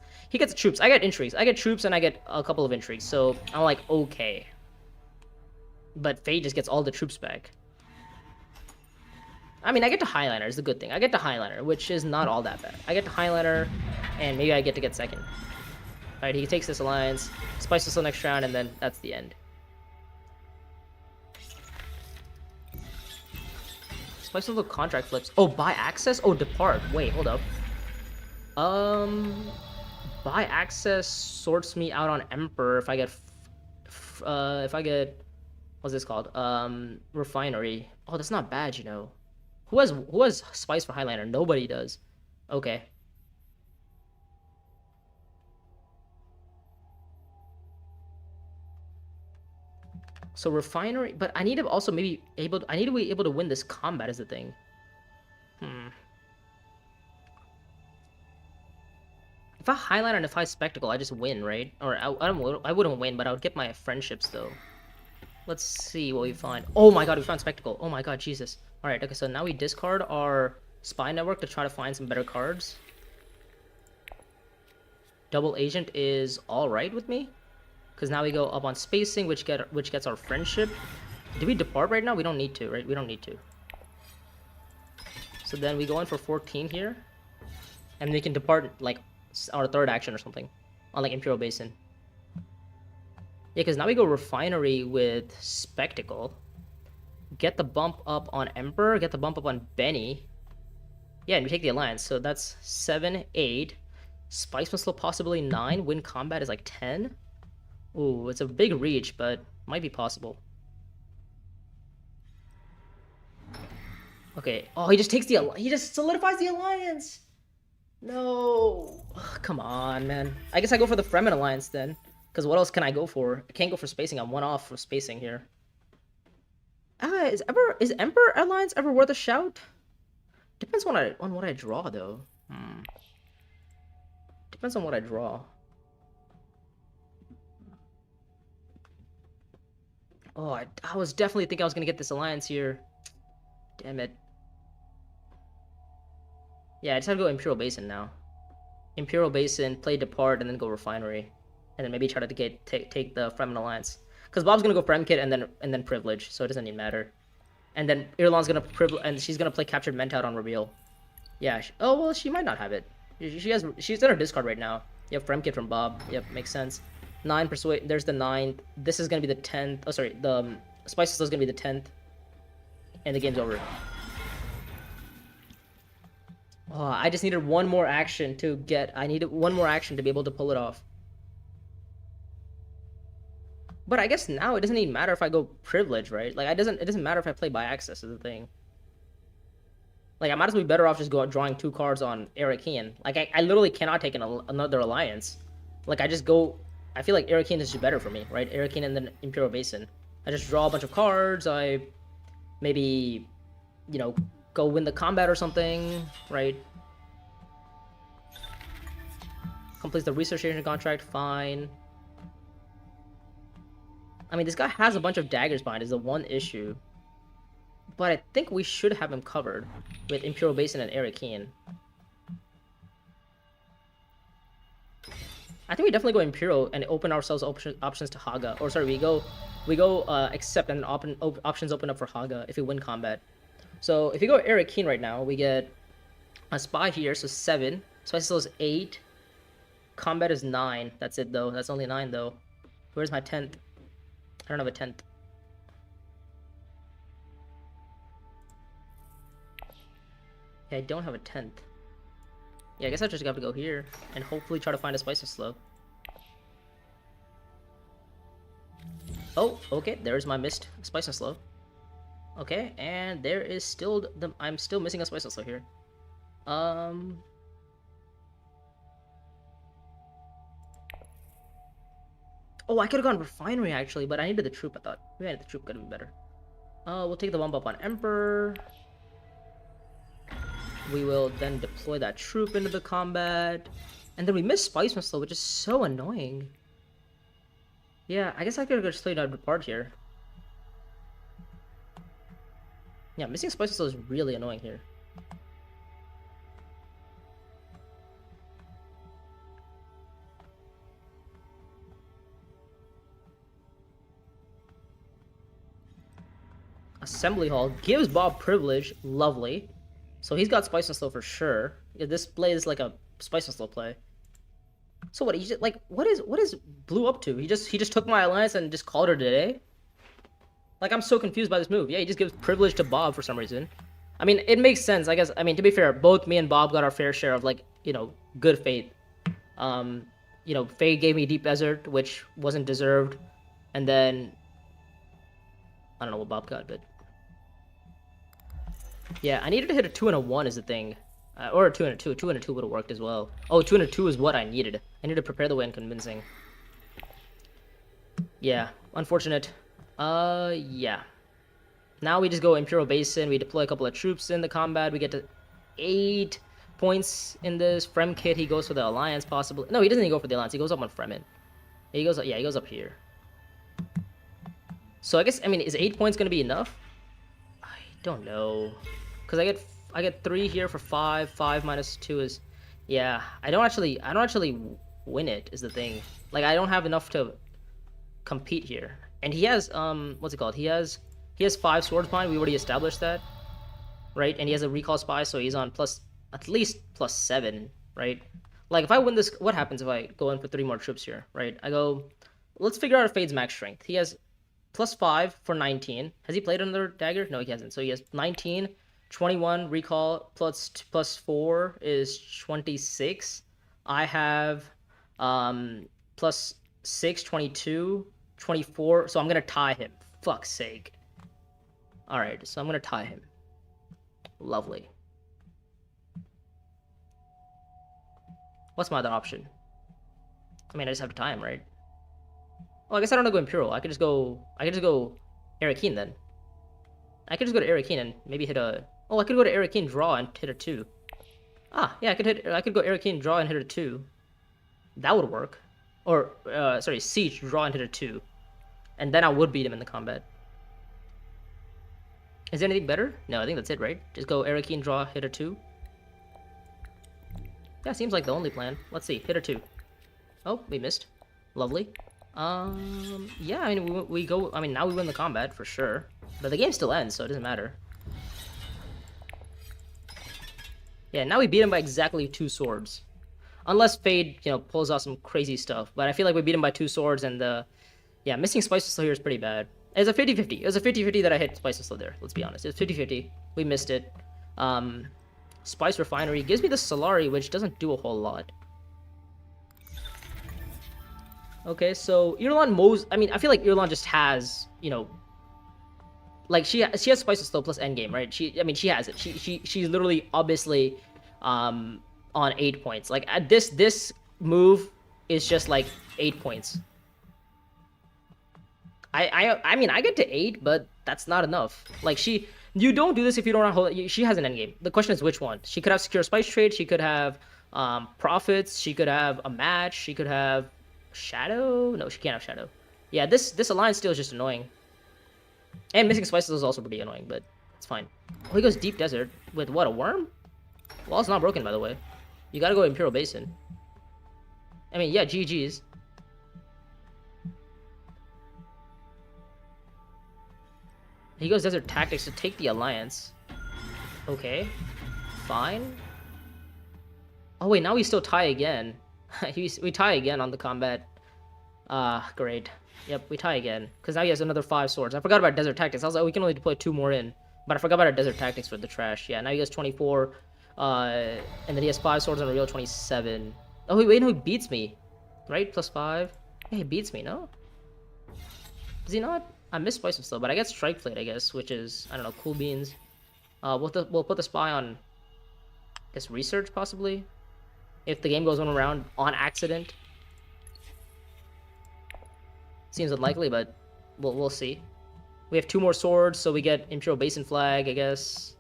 troops. I get intrigues. I get troops and I get a couple of intrigues. So I'm like, okay. But Fade just gets all the troops back. I mean, I get to Highliner is the good thing. I get to Highliner, which is not all that bad. I get to Highliner, and maybe I get second. Alright, he takes this alliance, Spice Whistle next round, and then that's the end. Spice Whistle contract flips. Oh, buy access? Oh, depart. Wait, hold up. Buy access sorts me out on Emperor if I get what's this called? Refinery. Oh, that's not bad, you know. Who has spice for Highliner? Nobody does. Okay. So refinery, but I need to also I need to be able to win this combat is the thing. If I highlight and if I spectacle, I just win, right? Or I wouldn't win, but I would get my friendships though. Let's see what we find. Oh my god, we found spectacle. Oh my god, Jesus. Alright, okay, so now we discard our spy network to try to find some better cards. Double agent is alright with me. Because now we go up on spacing, which gets our friendship. Do we depart right now? We don't need to, right? We don't need to. So then we go in for 14 here. And we can depart, like, our third action or something. On, like, Imperial Basin. Yeah, because now we go Refinery with Spectacle. Get the bump up on Emperor. Get the bump up on Benny. Yeah, and we take the Alliance. So that's 7, 8. Spice Missile possibly 9. Win Combat is like 10. Ooh, it's a big reach, but might be possible. Okay. Oh, he just takes the... He just solidifies the Alliance! No! Ugh, come on, man. I guess I go for the Fremen Alliance then. Because what else can I go for? I can't go for spacing. I'm one off for spacing here. Is Emperor Alliance ever worth a shout? Depends on what I draw, though. Depends on what I draw. Oh, I was definitely thinking I was going to get this alliance here. Damn it. Yeah, I just have to go Imperial Basin now. Imperial Basin, play Depart, and then go Refinery. And then maybe try to take the Fremen Alliance. Because Bob's going to go Frem Kit and then Privilege, so it doesn't even matter. And then Irulan's going to and she's going to play Captured Mentat on Reveal. Yeah, oh, well, she might not have it. She's in her discard right now. You have Frem Kit from Bob. Yep, makes sense. 9 Persuade. There's the 9th. This is going to be the 10th. Oh, sorry. The Spices is going to be the 10th. And the game's over. Oh, I just needed one more action to get... I needed one more action to be able to pull it off. But I guess now it doesn't even matter if I go Privilege, right? Like, it doesn't matter if I play by Access is the thing. Like, I might as well be better off just drawing 2 cards on Arakian. Like, I literally cannot take another alliance. Like, I just go... I feel like Arakian is just better for me, right? Arakian and then Imperial Basin. I just draw a bunch of cards. I maybe, you know, go win the combat or something, right? Completes the research agent contract, fine. I mean, this guy has a bunch of daggers behind is the one issue. But I think we should have him covered with Imperial Basin and Arakian. I think we definitely go Imperial and open ourselves options to Haga. Or sorry, we go accept and options open up for Haga if we win combat. So if you go Arakian right now, we get a spy here, so 7. Spy still is 8. Combat is 9. That's it though. That's only 9 though. Where's my 10th? I don't have a 10th. Yeah, I don't have a 10th. Yeah, I guess I just have to go here and hopefully try to find a Spice of Slow. Oh, okay, there's my missed Spice and Slow. Okay, and there is still I'm still missing a Spice and Slow here. Oh, I could have gone Refinery actually, but I needed the troop, I thought. Maybe the troop could have been better. We'll take the bump up on Emperor. We will then deploy that troop into the combat. And then we miss Spice Missile, which is so annoying. Yeah, I guess I could have just played out Depart here. Yeah, missing Spice Missile is really annoying here. Assembly Hall gives Bob Privilege. Lovely. So he's got Spice and Slow for sure. Yeah, this play is like a Spice and Slow play. So what? He just like what is Blue up to? He just took my alliance and just called her today. Like I'm so confused by this move. Yeah, he just gives Privilege to Bob for some reason. I mean, it makes sense. I guess. I mean, to be fair, both me and Bob got our fair share of like good fate. Fate gave me Deep Desert, which wasn't deserved, and then I don't know what Bob got, but. Yeah, I needed to hit a 2 and a 1 is the thing. Or a 2 and a 2. 2 and a 2 would have worked as well. Oh, 2 and a 2 is what I needed. I needed to prepare the way and convincing. Yeah, unfortunate. Yeah. Now we just go Imperial Basin. We deploy a couple of troops in the combat. We get to 8 points in this. Frem kit, he goes for the alliance possibly. No, he doesn't even go for the alliance. He goes up on Fremen. He goes, yeah, he goes up here. So I guess, I mean, is 8 points going to be enough? I don't know. Because I get 3 here for 5. 5 minus 2 is, yeah. I don't actually win it is the thing. Like, I don't have enough to compete here. And he has, what's it called? He has 5 swords behind. We already established that, right? And he has a recall spy, so he's on at least plus 7, right? Like, if I win this, what happens if I go in for 3 more troops here, right? I go, let's figure out Fade's max strength. He has plus 5 for 19. Has he played another dagger? No, he hasn't. So he has 19, 21 recall plus 4 is 26. I have plus 6, 22, 24. So I'm gonna tie him. Fuck's sake. All right, so I'm gonna tie him. Lovely. What's my other option? I mean, I just have to tie him, right? Well, I guess I don't have to go Imperial. I could just go Arakeen then. I could just go to Arakeen and maybe hit a... Oh, I could go to Arakeen, draw, and hit a 2. Ah, yeah, I could go Arakeen, draw, and hit a 2. That would work. Or, sorry, Siege, draw, and hit a 2. And then I would beat him in the combat. Is there anything better? No, I think that's it, right? Just go Arakeen, draw, hit a 2. Yeah, seems like the only plan. Let's see, hit a 2. Oh, we missed. Lovely. Yeah, I mean, we go... I mean, now we win the combat, for sure. But the game still ends, so it doesn't matter. Yeah, now we beat him by exactly 2 swords. Unless Fade, you know, pulls out some crazy stuff. But I feel like we beat him by 2 swords, and the... Yeah, missing Spice Slow here is pretty bad. It's a 50-50. It was a 50-50 that I hit Spice Slow there, let's be honest. It was 50-50. We missed it. Spice Refinery gives me the Solari, which doesn't do a whole lot. Okay, so Irulan I mean, I feel like Irulan just has, you know, like she has Spice Slow plus endgame, right? I mean, she has it. She's literally obviously on 8 points. Like this move is just like 8 points. I mean, I get to 8, but that's not enough. Like you don't do this if you don't hold. She has an endgame. The question is which one. She could have secure spice trade. She could have profits. She could have a match. She could have shadow. No, she can't have shadow. Yeah, this alliance still is just annoying. And missing spices is also pretty annoying, but it's fine. Oh, he goes deep desert with what, a worm? Well, it's not broken, by the way. You gotta go Imperial Basin. I mean, yeah, GG's. He goes Desert Tactics to take the alliance. Okay. Fine. Oh, wait, now we still tie again. We tie again on the combat. Great. Yep, we tie again. Because now he has another 5 swords. I forgot about Desert Tactics. I was like, we can only deploy 2 more in. But I forgot about our Desert Tactics for the trash. Yeah, now he has 24. And then he has 5 swords on a real 27. Oh, wait, no, he beats me. Right? Plus 5. Yeah, he beats me, no? Does he not? I miss Spice of Slow, but I get Strike Plate, I guess, which is, I don't know, cool beans. We'll put the spy on, I guess, research, possibly? If the game goes on around on accident. Seems unlikely, but we'll see. We have 2 more swords, so we get Imperial Basin Flag, I guess.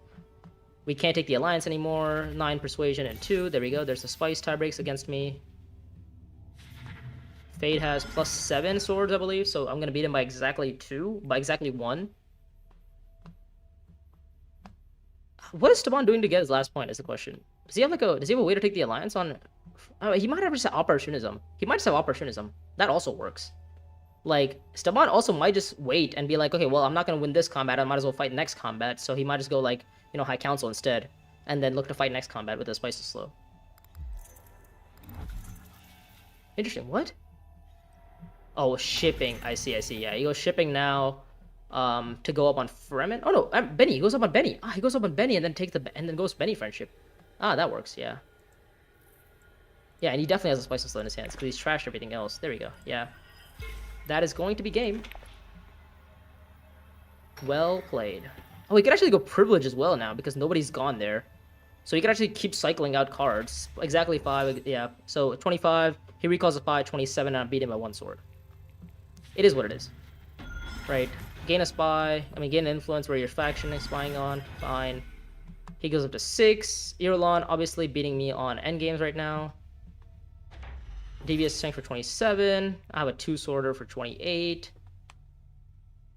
We can't take the Alliance anymore. 9 Persuasion and 2. There we go. There's the Spice tie breaks against me. Fade has plus 7 swords, I believe, so I'm gonna beat him by exactly 2, by exactly 1. What is Staban doing to get his last point? Is the question. Does he have a way to take the alliance on? He might have just opportunism. He might just have opportunism. That also works. Like Staban also might just wait and be like, okay, well, I'm not gonna win this combat. I might as well fight next combat. So he might just go like, you know, High Council instead, and then look to fight next combat with the Spice of Slow. Interesting. What? Oh, shipping. I see. Yeah, he goes shipping now. To go up on Fremen. Oh no, Benny. He goes up on Benny. Ah, he goes up on Benny and then goes Benny friendship. Ah, that works. Yeah. Yeah, and he definitely has a Spice of Slow in his hands because he's trashed everything else. There we go. Yeah. That is going to be game. Well played. Oh, he could actually go Privilege as well now because nobody's gone there. So he could actually keep cycling out cards. Exactly 5. Yeah. So 25. He recalls a 5. 27. And I beat him by 1 sword. It is what it is. Right. Gain a spy. I mean, gain an influence where your faction is spying on. Fine. He goes up to 6. Irulan obviously beating me on endgames right now. Devious strength for 27. I have a 2-sworder for 28.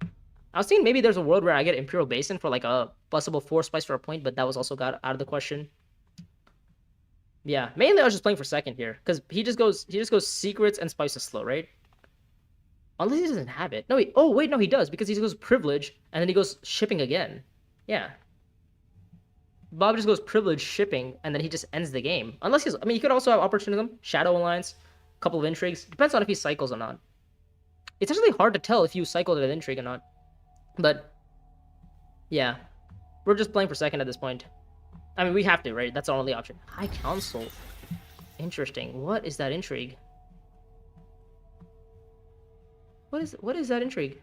I was thinking maybe there's a world where I get Imperial Basin for like a possible 4 spice for a point, but that was also got out of the question. Yeah, mainly I was just playing for second here because he just goes secrets and spices slow, right? Unless he doesn't have it. No, oh wait, no, he does because he goes privilege and then he goes shipping again. Yeah. Bob just goes privilege shipping and then he just ends the game. Unless he's, I mean, he could also have opportunism, Shadow Alliance, a couple of intrigues. Depends on if he cycles or not. It's actually hard to tell if you cycled an intrigue or not. But yeah, we're just playing for second at this point. I mean, we have to, right? That's our only option. High Council. Interesting. What is that intrigue? What is that intrigue?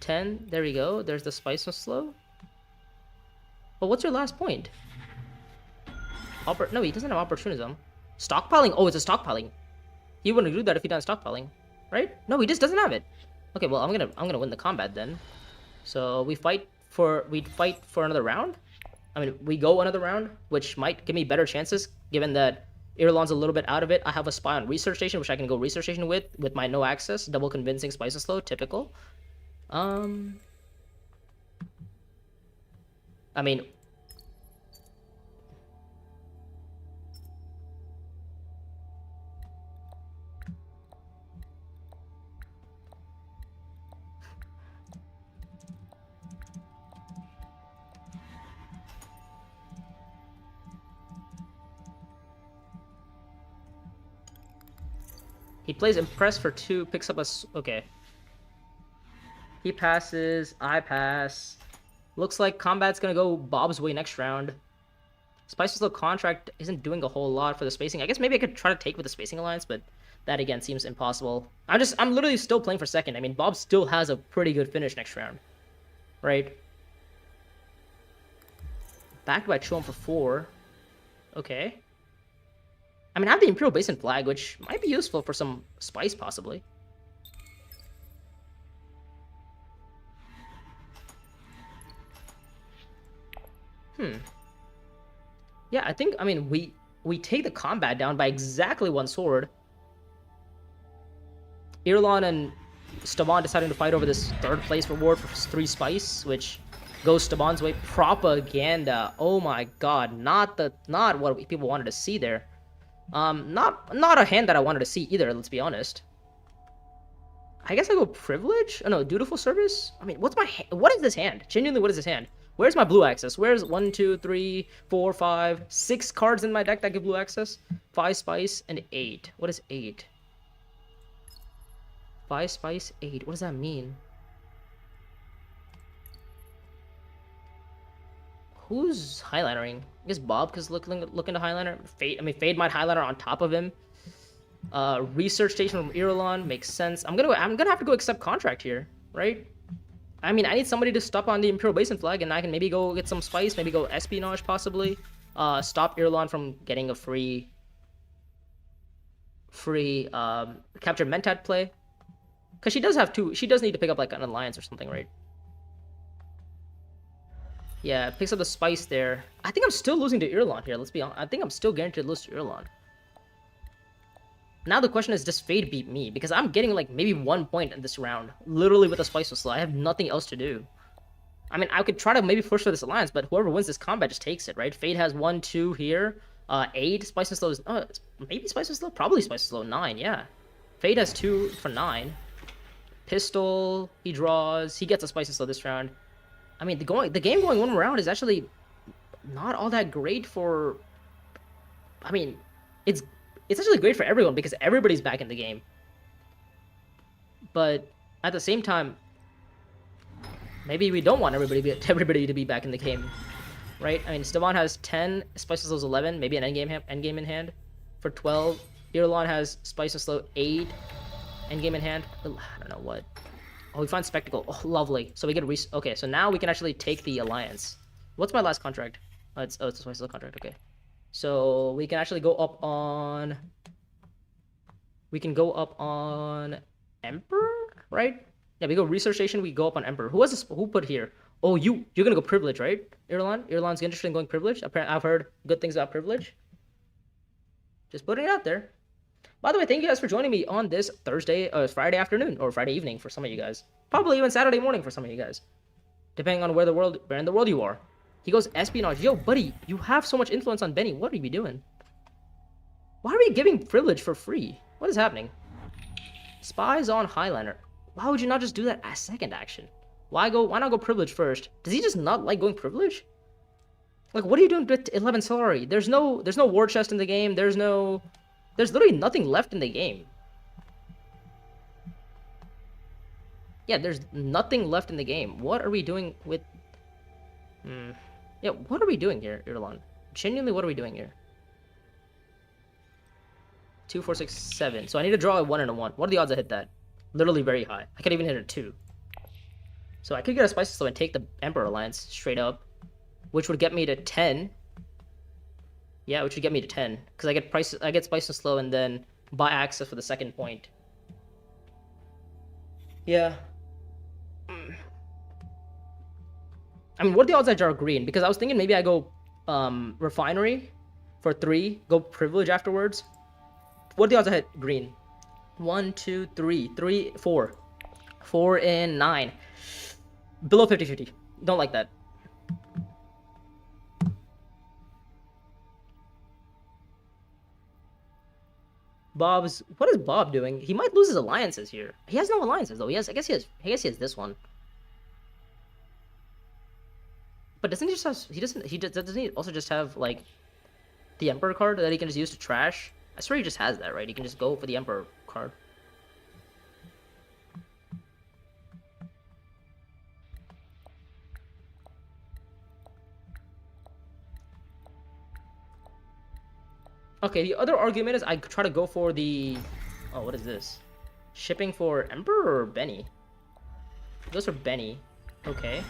10. There we go. There's the spice of slow. Well, what's your last point? No, he doesn't have opportunism. Stockpiling? Oh, it's a stockpiling. He wouldn't do that if he done stockpiling, right? No, he just doesn't have it. Okay, well, I'm gonna win the combat then. So we'd fight for another round. I mean, we go another round, which might give me better chances, given that Irulan's a little bit out of it. I have a spy on research station, which I can go research station with my no access, double convincing, spices slow, typical. I mean, he plays Impress for 2, picks up a... Okay. He passes, I pass. Looks like combat's gonna go Bob's way next round. Spice's little contract isn't doing a whole lot for the spacing. I guess maybe I could try to take with the spacing alliance, but that again seems impossible. I'm literally still playing for second. I mean, Bob still has a pretty good finish next round. Right? Backed by Chuan for 4. Okay. I mean, I have the Imperial Basin flag, which might be useful for some spice, possibly. Yeah, I mean, we take the combat down by exactly 1 sword. Irulan and Staban deciding to fight over this 3rd place reward for 3 spice, which goes Staban's way. Propaganda. Oh my god, not what people wanted to see there. Not a hand that I wanted to see either, let's be honest. I guess I go privilege? Oh no, dutiful service? I mean, what is this hand? Genuinely, what is this hand? Where's my blue access? Where's 1, 2, 3, 4, 5, 6 cards in my deck that give blue access? 5 spice and 8. What is 8? 5 spice, 8. What does that mean? Who's highlightering? I guess Bob, because looking to highliner. Fade might highliner on top of him. Research station from Irulan makes sense. I'm gonna have to go accept contract here, right? I mean, I need somebody to stop on the Imperial Basin flag, and I can maybe go get some spice, maybe go espionage possibly. Stop Irulan from getting a free capture Mentat play, because she does have 2. She does need to pick up like an alliance or something, right? Yeah, picks up the spice there. I think I'm still losing to Irulan here. Let's be honest. I think I'm still guaranteed to lose to Irulan. Now the question is, does Fade beat me? Because I'm getting like maybe 1 point in this round, literally with a spice slow. I have nothing else to do. I mean, I could try to maybe push for this alliance, but whoever wins this combat just takes it, right? Fade has 1, 2 here. 8. Spice slow is maybe spice slow, probably spice slow. 9, yeah. Fade has 2 for 9. Pistol. He draws. He gets a spice slow this round. I mean, the game going 1 round is actually not all that great for... I mean, it's actually great for everyone because everybody's back in the game. But at the same time, maybe we don't want everybody to be back in the game, right? I mean, Staban has 10, Spice Slow 11, maybe an endgame in hand for 12. Irulan has Spice Slow 8, endgame in hand. I don't know what. Oh, we find Spectacle. Oh, lovely. So we get okay, so now we can actually take the alliance. What's my last contract? It's a Spice Slow contract, okay. So we can actually go up on... We can go up on Emperor, right? Yeah, we go Research Station, we go up on Emperor. Who put here? Oh, you're gonna go privilege, right? Irulan's interested in going privilege. Apparently, I've heard good things about privilege. Just putting it out there. By the way, thank you guys for joining me on this Friday afternoon, or Friday evening for some of you guys. Probably even Saturday morning for some of you guys, depending on where in the world you are. He goes espionage. Yo, buddy, you have so much influence on Benny. What are you doing? Why are we giving privilege for free? What is happening? Spies on Highlander. Why would you not just do that as second action? Why not go privilege first? Does he just not like going privilege? Like, what are you doing with 11 salary? There's no war chest in the game. There's literally nothing left in the game. Yeah, there's nothing left in the game. What are we doing with... Yeah, what are we doing here, Irulan? Genuinely, what are we doing here? 2, 4, 6, 7. So I need to draw a 1 and a 1. What are the odds I hit that? Literally very high. I could even hit a 2. So I could get a Spicy Slow and take the Emperor Alliance straight up, which would get me to 10. Yeah, which would get me to 10, because I get Spicy Slow and then buy access for the second point. Yeah. I mean, what are the odds I draw green? Because I was thinking maybe I go Refinery for 3, go Privilege afterwards. What are the odds I hit green? 1, 2, 3, 3, 4. 4 and 9. Below 50-50. Don't like that. What is Bob doing? He might lose his alliances here. He has no alliances though. I guess he has this one. But doesn't he just have doesn't he also just have like the Emperor card that he can just use to trash? I swear he just has that, right? He can just go for the Emperor card. Okay, the other argument is I try to go for the... Oh, what is this? Shipping for Emperor or Benny? He goes for Benny. Okay.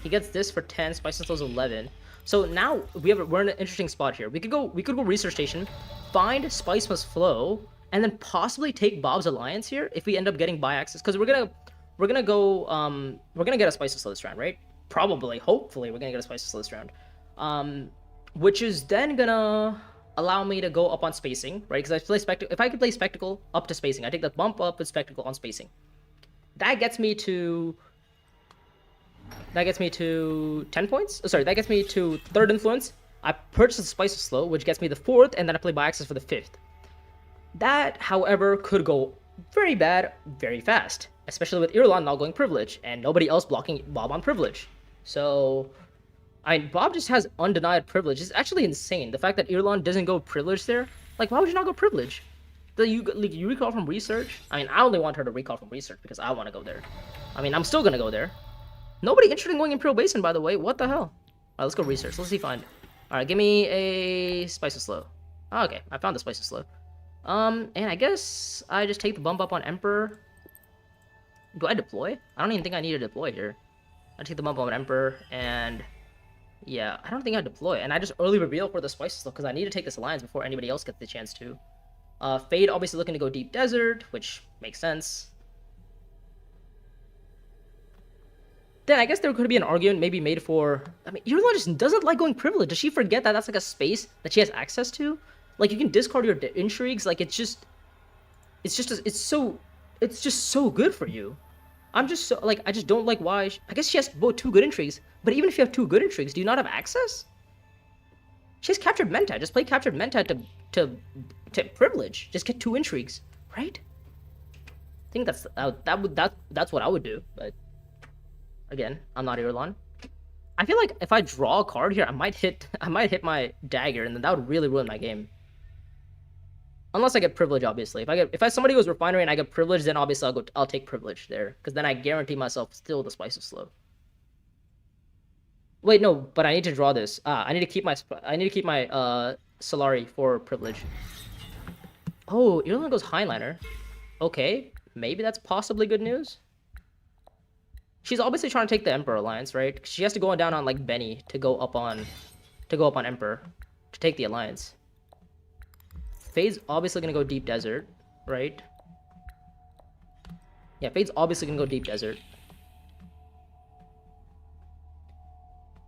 He gets this for 10, Spice and Slow's 11. So now we're in an interesting spot here. We could go Research Station, find Spice Must Flow, and then possibly take Bob's Alliance here if we end up getting buy access. Because we're gonna get a Spice and Slow this round, right? Probably, hopefully, we're gonna get a Spice and Slow this round. Which is then gonna allow me to go up on spacing, right? Because if I could play Spectacle up to spacing, I take the bump up with Spectacle on spacing. That gets me to 10 points. Oh, sorry, that gets me to 3rd influence. I purchase the Spice of Slow, which gets me the 4th, and then I play by access for the 5th. That, however, could go very bad very fast, especially with Irulan not going privilege and nobody else blocking Bob on privilege. So, I mean, Bob just has undenied privilege. It's actually insane. The fact that Irulan doesn't go privilege there. Like, why would you not go privilege? You recall from research? I mean, I only want her to recall from research because I want to go there. I mean, I'm still going to go there. Nobody interested in going Imperial Basin, by the way. What the hell? Alright, let's go research. Let's see find. Alright, give me a Spice of Slow. Oh, okay, I found the Spice of Slow. And I guess I just take the bump up on Emperor. Do I deploy? I don't even think I need to deploy here. I take the bump up on Emperor, and... Yeah, I don't think I deploy. And I just early reveal for the Spice of Slow, because I need to take this alliance before anybody else gets the chance to. Fade obviously looking to go Deep Desert, which makes sense. Then I guess there could be an argument maybe made for... I mean, Irulan just doesn't like going privilege. Does she forget that that's like a space that she has access to? Like, you can discard your intrigues. Like, it's just so good for you. I'm just so... Like, I just don't like why... I guess she has both 2 good intrigues. But even if you have 2 good intrigues, do you not have access? She has Captured Mentat. Just play Captured Mentat to privilege. Just get 2 intrigues. Right? I think that's what I would do, but... Again, I'm not Irulan. I feel like if I draw a card here, I might hit my dagger, and then that would really ruin my game. Unless I get privilege, obviously. If somebody goes Refinery and I get privilege, then obviously I'll take privilege there, because then I guarantee myself still the Spice of Slow. Wait, no, but I need to draw this. I need to keep my Solari for privilege. Oh, Irulan goes Highliner. Okay, maybe that's possibly good news. She's obviously trying to take the Emperor Alliance, right? She has to go down on like Benny to go up on Emperor to take the alliance. Fade's obviously gonna go Deep Desert, right? Yeah, Fade's obviously gonna go Deep Desert.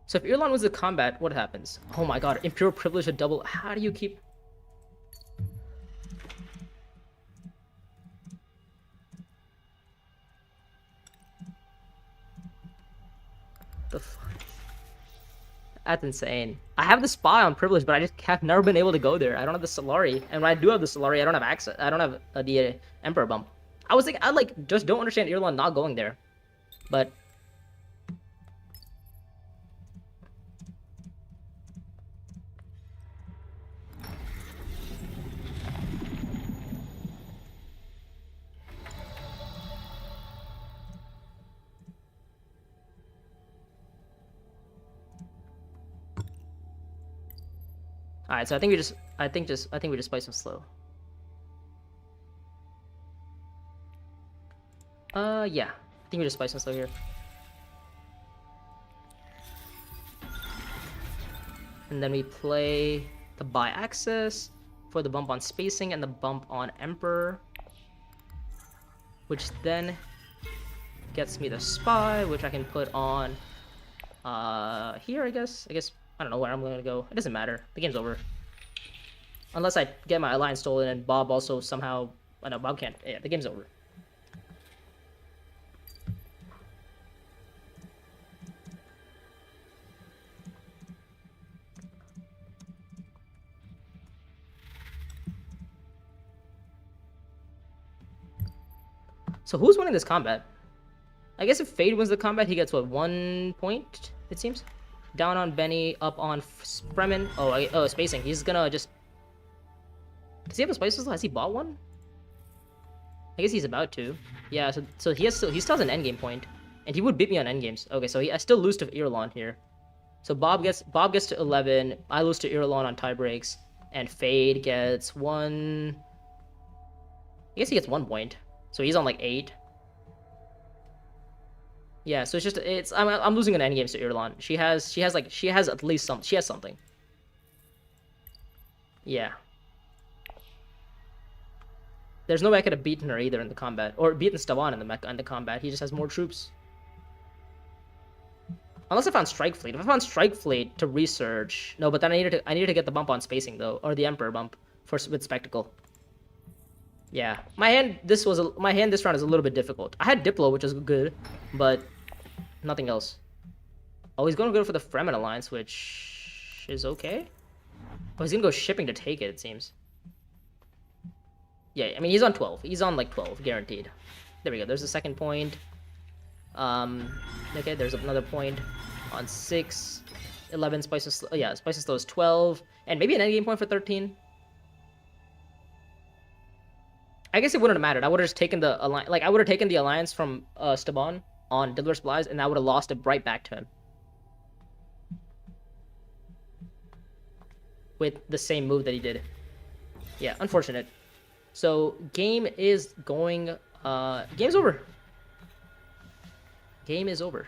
So if Irlon wins the combat, what happens? Oh my god, Imperial Privilege to double. How do you keep... The fuck? That's insane. I have the spy on Privilege, but I just have never been able to go there. I don't have the Solari. And when I do have the Solari, I don't have access. I don't have the Emperor bump. I was thinking, I like just don't understand Irlon not going there. But... Alright, so I think we just spice them slow. Yeah. I think we just spice them slow here. And then we play the bi-axis for the bump on spacing and the bump on Emperor. Which then gets me the spy, which I can put on here, I guess. I don't know where I'm gonna go. It doesn't matter. The game's over. Unless I get my alliance stolen and Bob also somehow... I know, Bob can't. Yeah, the game's over. So who's winning this combat? I guess if Fade wins the combat, he gets, what, 1 point, it seems? Down on Benny, up on Fremen. Oh, spacing. He's gonna just... Does he have a spice whistle? Has he bought one? I guess he's about to. Yeah, so he still has an endgame point. And he would beat me on endgames. Okay, so I still lose to Irlon here. So Bob gets to 11. I lose to Irlon on tie breaks. And Fade gets 1... I guess he gets 1 point. So he's on like 8. Yeah, so I'm losing an endgames to Irlon. She has at least some. She has something. Yeah. There's no way I could have beaten her either in the combat, or beaten Stavan in the combat. He just has more troops. Unless I found Strike Fleet. If I found Strike Fleet to research, no. But then I needed to get the bump on spacing though, or the Emperor bump with Spectacle. Yeah, my hand this round is a little bit difficult. I had Diplo, which is good, but nothing else. Oh, he's gonna go for the Fremen alliance, which is okay. Oh, he's gonna go shipping to take it. It seems. Yeah, I mean he's on 12. He's on like 12, guaranteed. There we go. There's the second point. Okay, there's another point on 6. 11 spices. Yeah, spices slow is 12, and maybe an endgame point for 13. I guess it wouldn't have mattered. I would have just taken the alliance. Like I would have taken the alliance from Staban on Diddler Supplies, and I would have lost it right back to him with the same move that he did. Yeah, unfortunate. So game is going. Game's over. Game is over.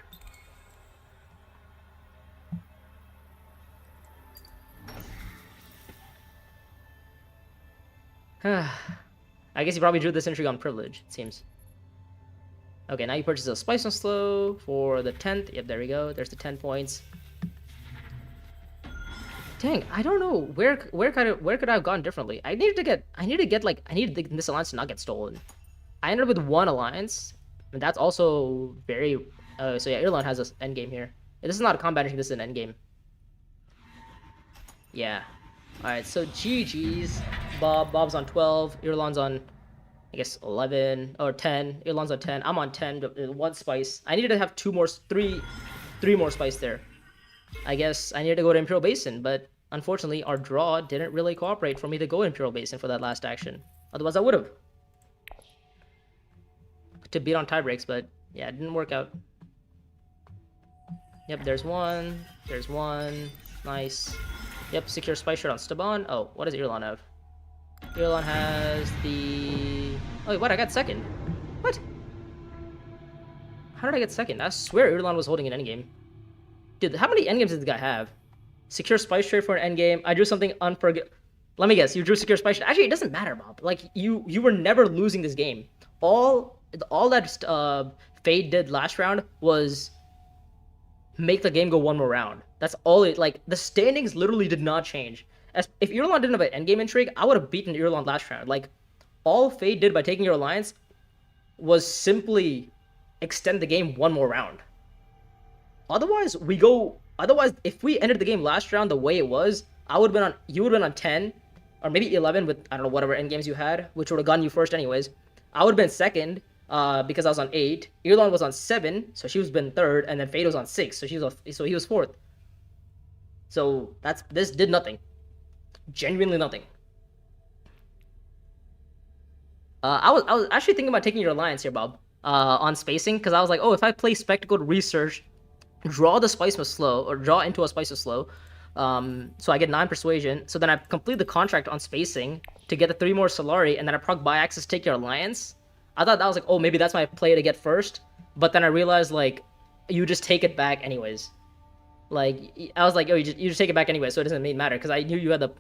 I guess he probably drew this intrigue on privilege, it seems. Okay, now you purchase a Spice on Slow for the 10th. Yep, there we go. There's the 10 points. Dang, I don't know where could I have gone differently. I needed this alliance to not get stolen. I ended up with 1 alliance, and that's also very. So yeah, Irlon has this endgame here. This is not a combat issue. This is an endgame. Yeah. All right. So GG's. Bob's on 12. Irlon's on, I guess 11 or 10. Irlon's on 10. I'm on 10. 1 spice. I needed to have 3 more spice there. I guess I needed to go to Imperial Basin, but unfortunately our draw didn't really cooperate for me to go to Imperial Basin for that last action. Otherwise I would have. To beat on tie breaks, but yeah, it didn't work out. Yep, there's 1. There's 1. Nice. Yep, secure spice shirt on Staban. Oh, what does Irlon have? Irlon has the... Oh, wait, what? I got second. What? How did I get second? I swear Irlon was holding an endgame. Dude, how many endgames did the guy have? Secure spice trade for an endgame. I drew something unforgettable. Let me guess. You drew secure spice trade. Actually, it doesn't matter, Bob. Like, you were never losing this game. All that Fade did last round was make the game go 1 more round. That's all it, like, the standings literally did not change. As if Irulan didn't have an endgame intrigue, I would have beaten Irulan last round. Like, all Fade did by taking your alliance was simply extend the game one more round. Otherwise, if we ended the game last round the way it was, you would have been on 10, or maybe 11 with, I don't know, whatever endgames you had, which would have gotten you first anyways. I would have been second, because I was on 8. Irulan was on 7, so she was been third, and then Fade was on 6, so he was fourth. So this did nothing. Genuinely nothing. I was actually thinking about taking your alliance here, Bob, on spacing, because I was like, oh, if I play Spectacled Research, draw the Spice with slow, or draw into a Spice with slow, so I get 9 persuasion, so then I complete the contract on spacing to get the 3 more Solari, and then I proc Biaxis, take your alliance. I thought that was like, oh, maybe that's my play to get first, but then I realized, like, you just take it back anyways. Like, I was like, oh, you just take it back anyway, so it doesn't matter, because I knew you had the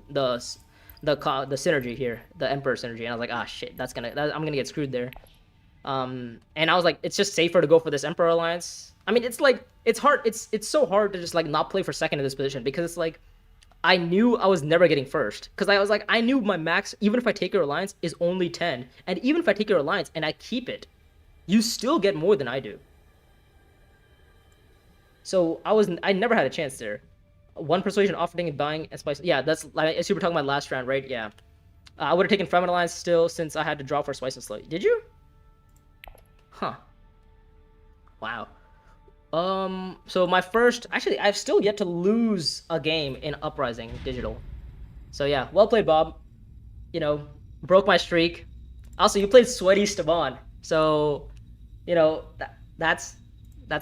synergy here, the Emperor synergy, and I was like, ah, shit, I'm gonna get screwed there. And I was like, it's just safer to go for this Emperor alliance. I mean, it's like, it's hard, it's so hard to just, like, not play for second in this position, because it's like, I knew I was never getting first, because I was like, I knew my max, even if I take your alliance, is only 10, and even if I take your alliance and I keep it, you still get more than I do. So I never had a chance there. 1 persuasion, offering and buying and spice. Yeah, that's, like, as you were talking about last round, right? Yeah. I would have taken Fremen alliance still, since I had to draw for spice and slow. Did you? Huh. Wow. So my first, actually, I've still yet to lose a game in Uprising Digital. So yeah, well played, Bob. You know, broke my streak. Also, you played Sweaty Staban, so, you know, that's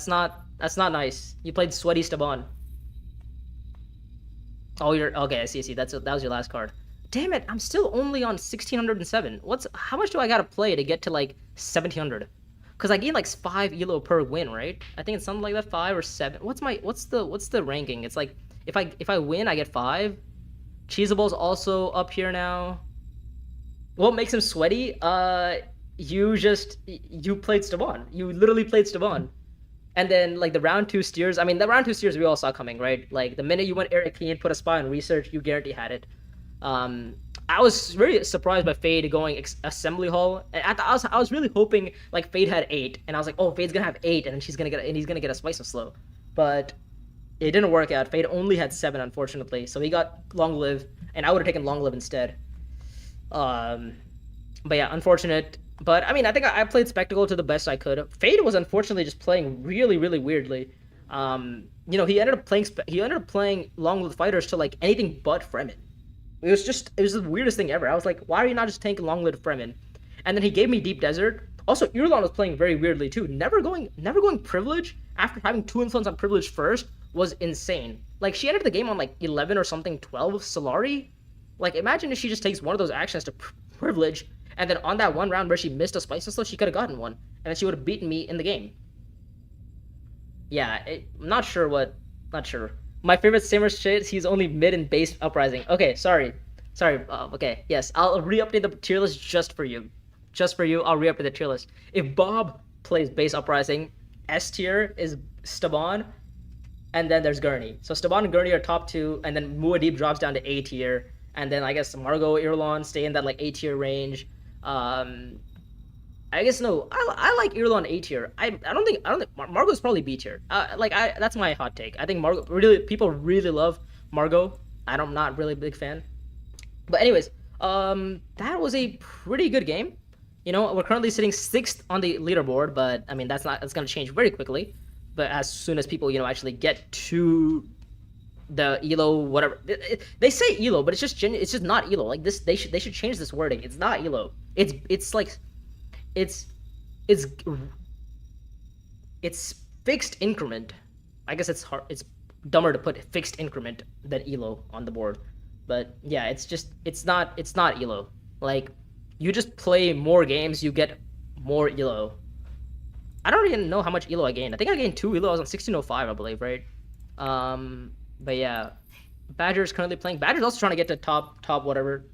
not nice. You played Sweaty Staban. Oh, okay. I see. That was your last card. Damn it! I'm still only on 1607. How much do I gotta play to get to like 1700? Because I gain like 5 elo per win, right? I think it's something like that, 5 or 7. What's the ranking? It's like if I win, I get 5. Cheesable's also up here now. What makes him sweaty? You played Staban. You literally played Staban. And then, like, the round 2 steers, I mean, the round 2 steers we all saw coming, right? Like, the minute you went Eric Keen, put a spy on research, you guarantee had it. I was very surprised by Fade going Assembly Hall. And I was really hoping, like, Fade had 8, and I was like, oh, Fade's gonna have 8, and then he's gonna get a Spice of Slow. But it didn't work out. Fade only had 7, unfortunately, so he got Long Live, and I would have taken Long Live instead. But yeah, unfortunate. But I mean, I think I played Spectacle to the best I could. Fade was unfortunately just playing really, really weirdly. You know, he ended up playing Long Live Fighters to like anything but Fremen. It was the weirdest thing ever. I was like, why are you not just tanking Long Live Fremen? And then he gave me Deep Desert. Also, Irulan was playing very weirdly too. Never going Privilege after having 2 influence on Privilege first was insane. Like, she ended the game on like 11 or something, 12 Solari. Like, imagine if she just takes one of those actions to Privilege, and then on that one round where she missed a Spice and Slow, she could have gotten one, and then she would have beaten me in the game. Yeah, not sure. My favorite Simmer shit, he's only mid and base Uprising. Okay, sorry. Okay, yes, I'll re-update the tier list just for you. I'll re-update the tier list. If Bob plays base Uprising, S tier is Staban, and then there's Gurney. So Staban and Gurney are top 2, and then Muad'Dib drops down to A tier, and then I guess Margot, Irulan stay in that like A tier range. I guess no. I like Irulan A tier. I don't think Margot's probably B tier. That's my hot take. I think Margot people really love Margot. I'm not really a big fan. But anyways, that was a pretty good game. You know, we're currently sitting 6th on the leaderboard, but I mean that's gonna change very quickly. But as soon as people, you know, actually get to the elo, whatever they say elo, but it's just not elo. Like this, they should change this wording. It's not elo. It's like it's fixed increment. I guess it's dumber to put fixed increment than elo on the board. But yeah, it's not elo. Like, you just play more games, you get more elo. I don't even know how much elo I gained. I think I gained 2 elo. I was on 1605, I believe, right? But yeah, Badger's currently playing. Badger's also trying to get to top whatever.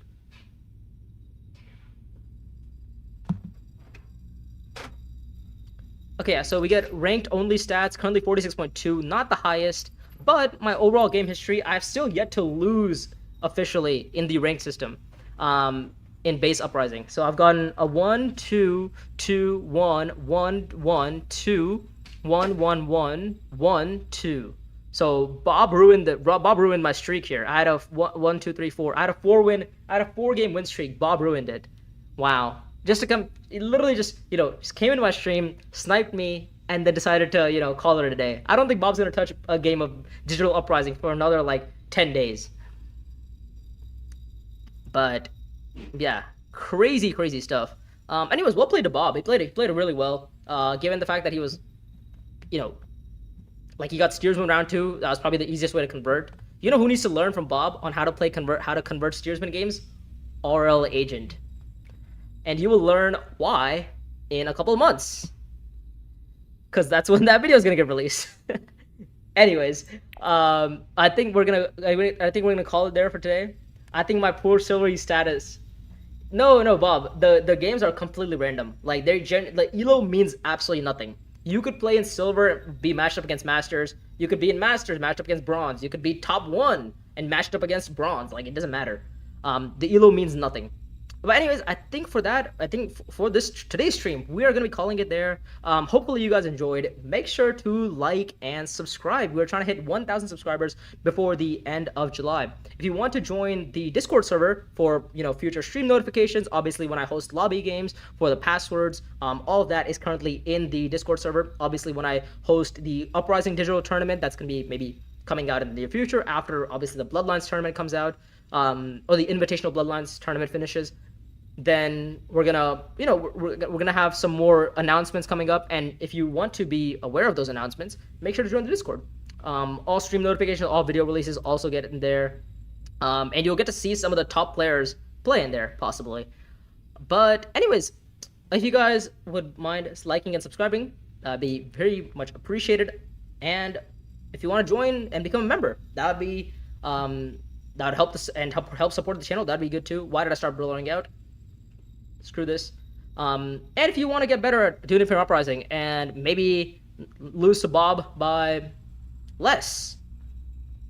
Okay, yeah, so we get ranked only stats, currently 46.2, not the highest, But my overall game history, I've still yet to lose officially in the rank system, in base uprising. So I've gotten a 1, 2, 2, 1, 1, 1, 2, 1, 1, 1, 1, 2. So Bob ruined my streak here. I had a 1, 2, 3, 4. I had a 4-game win streak. Bob ruined it. Wow. Just to come, he literally just came into my stream, sniped me, and then decided to, call it a day. I don't think Bob's gonna touch a game of Digital Uprising for another like 10 days. But yeah, crazy stuff. Anyways, well played to Bob. He played it really well. Given the fact that he was, like he got steersman round 2. That was probably the easiest way to convert. You know who needs to learn from Bob on how to convert steersman games? RL Agent. And you will learn why in a couple of months, because that's when that video is gonna get released. Anyways, I think we're gonna call it there for today. I think my poor silvery status. No, Bob. The games are completely random. Like like elo means absolutely nothing. You could play in silver, be matched up against masters. You could be in masters, matched up against bronze. You could be top 1 and matched up against bronze. Like it doesn't matter. The elo means nothing. But anyways, I think for today's stream, we are going to be calling it there. Hopefully you guys enjoyed. Make sure to like and subscribe. We're trying to hit 1,000 subscribers before the end of July. If you want to join the Discord server for future stream notifications, obviously when I host lobby games, for the passwords, all of that is currently in the Discord server. Obviously when I host the Uprising Digital Tournament, that's going to be maybe coming out in the near future after obviously the Bloodlines tournament comes out, or the Invitational Bloodlines tournament finishes. Then we're gonna have some more announcements coming up, and if you want to be aware of those announcements, make sure to join the Discord. All stream notifications, all video releases also get in there, and you'll get to see some of the top players play in there possibly. But anyways, if you guys would mind liking and subscribing, that'd be very much appreciated. And if you want to join and become a member, that would help us and help support the channel. That'd be good too. Why did I start blurring out? Screw this. And if you want to get better at DUNE Imperium Uprising and maybe lose to Bob by less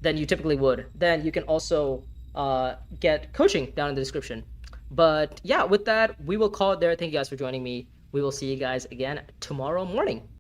than you typically would, then you can also get coaching down in the description. But yeah, with that, we will call it there. Thank you guys for joining me. We will see you guys again tomorrow morning.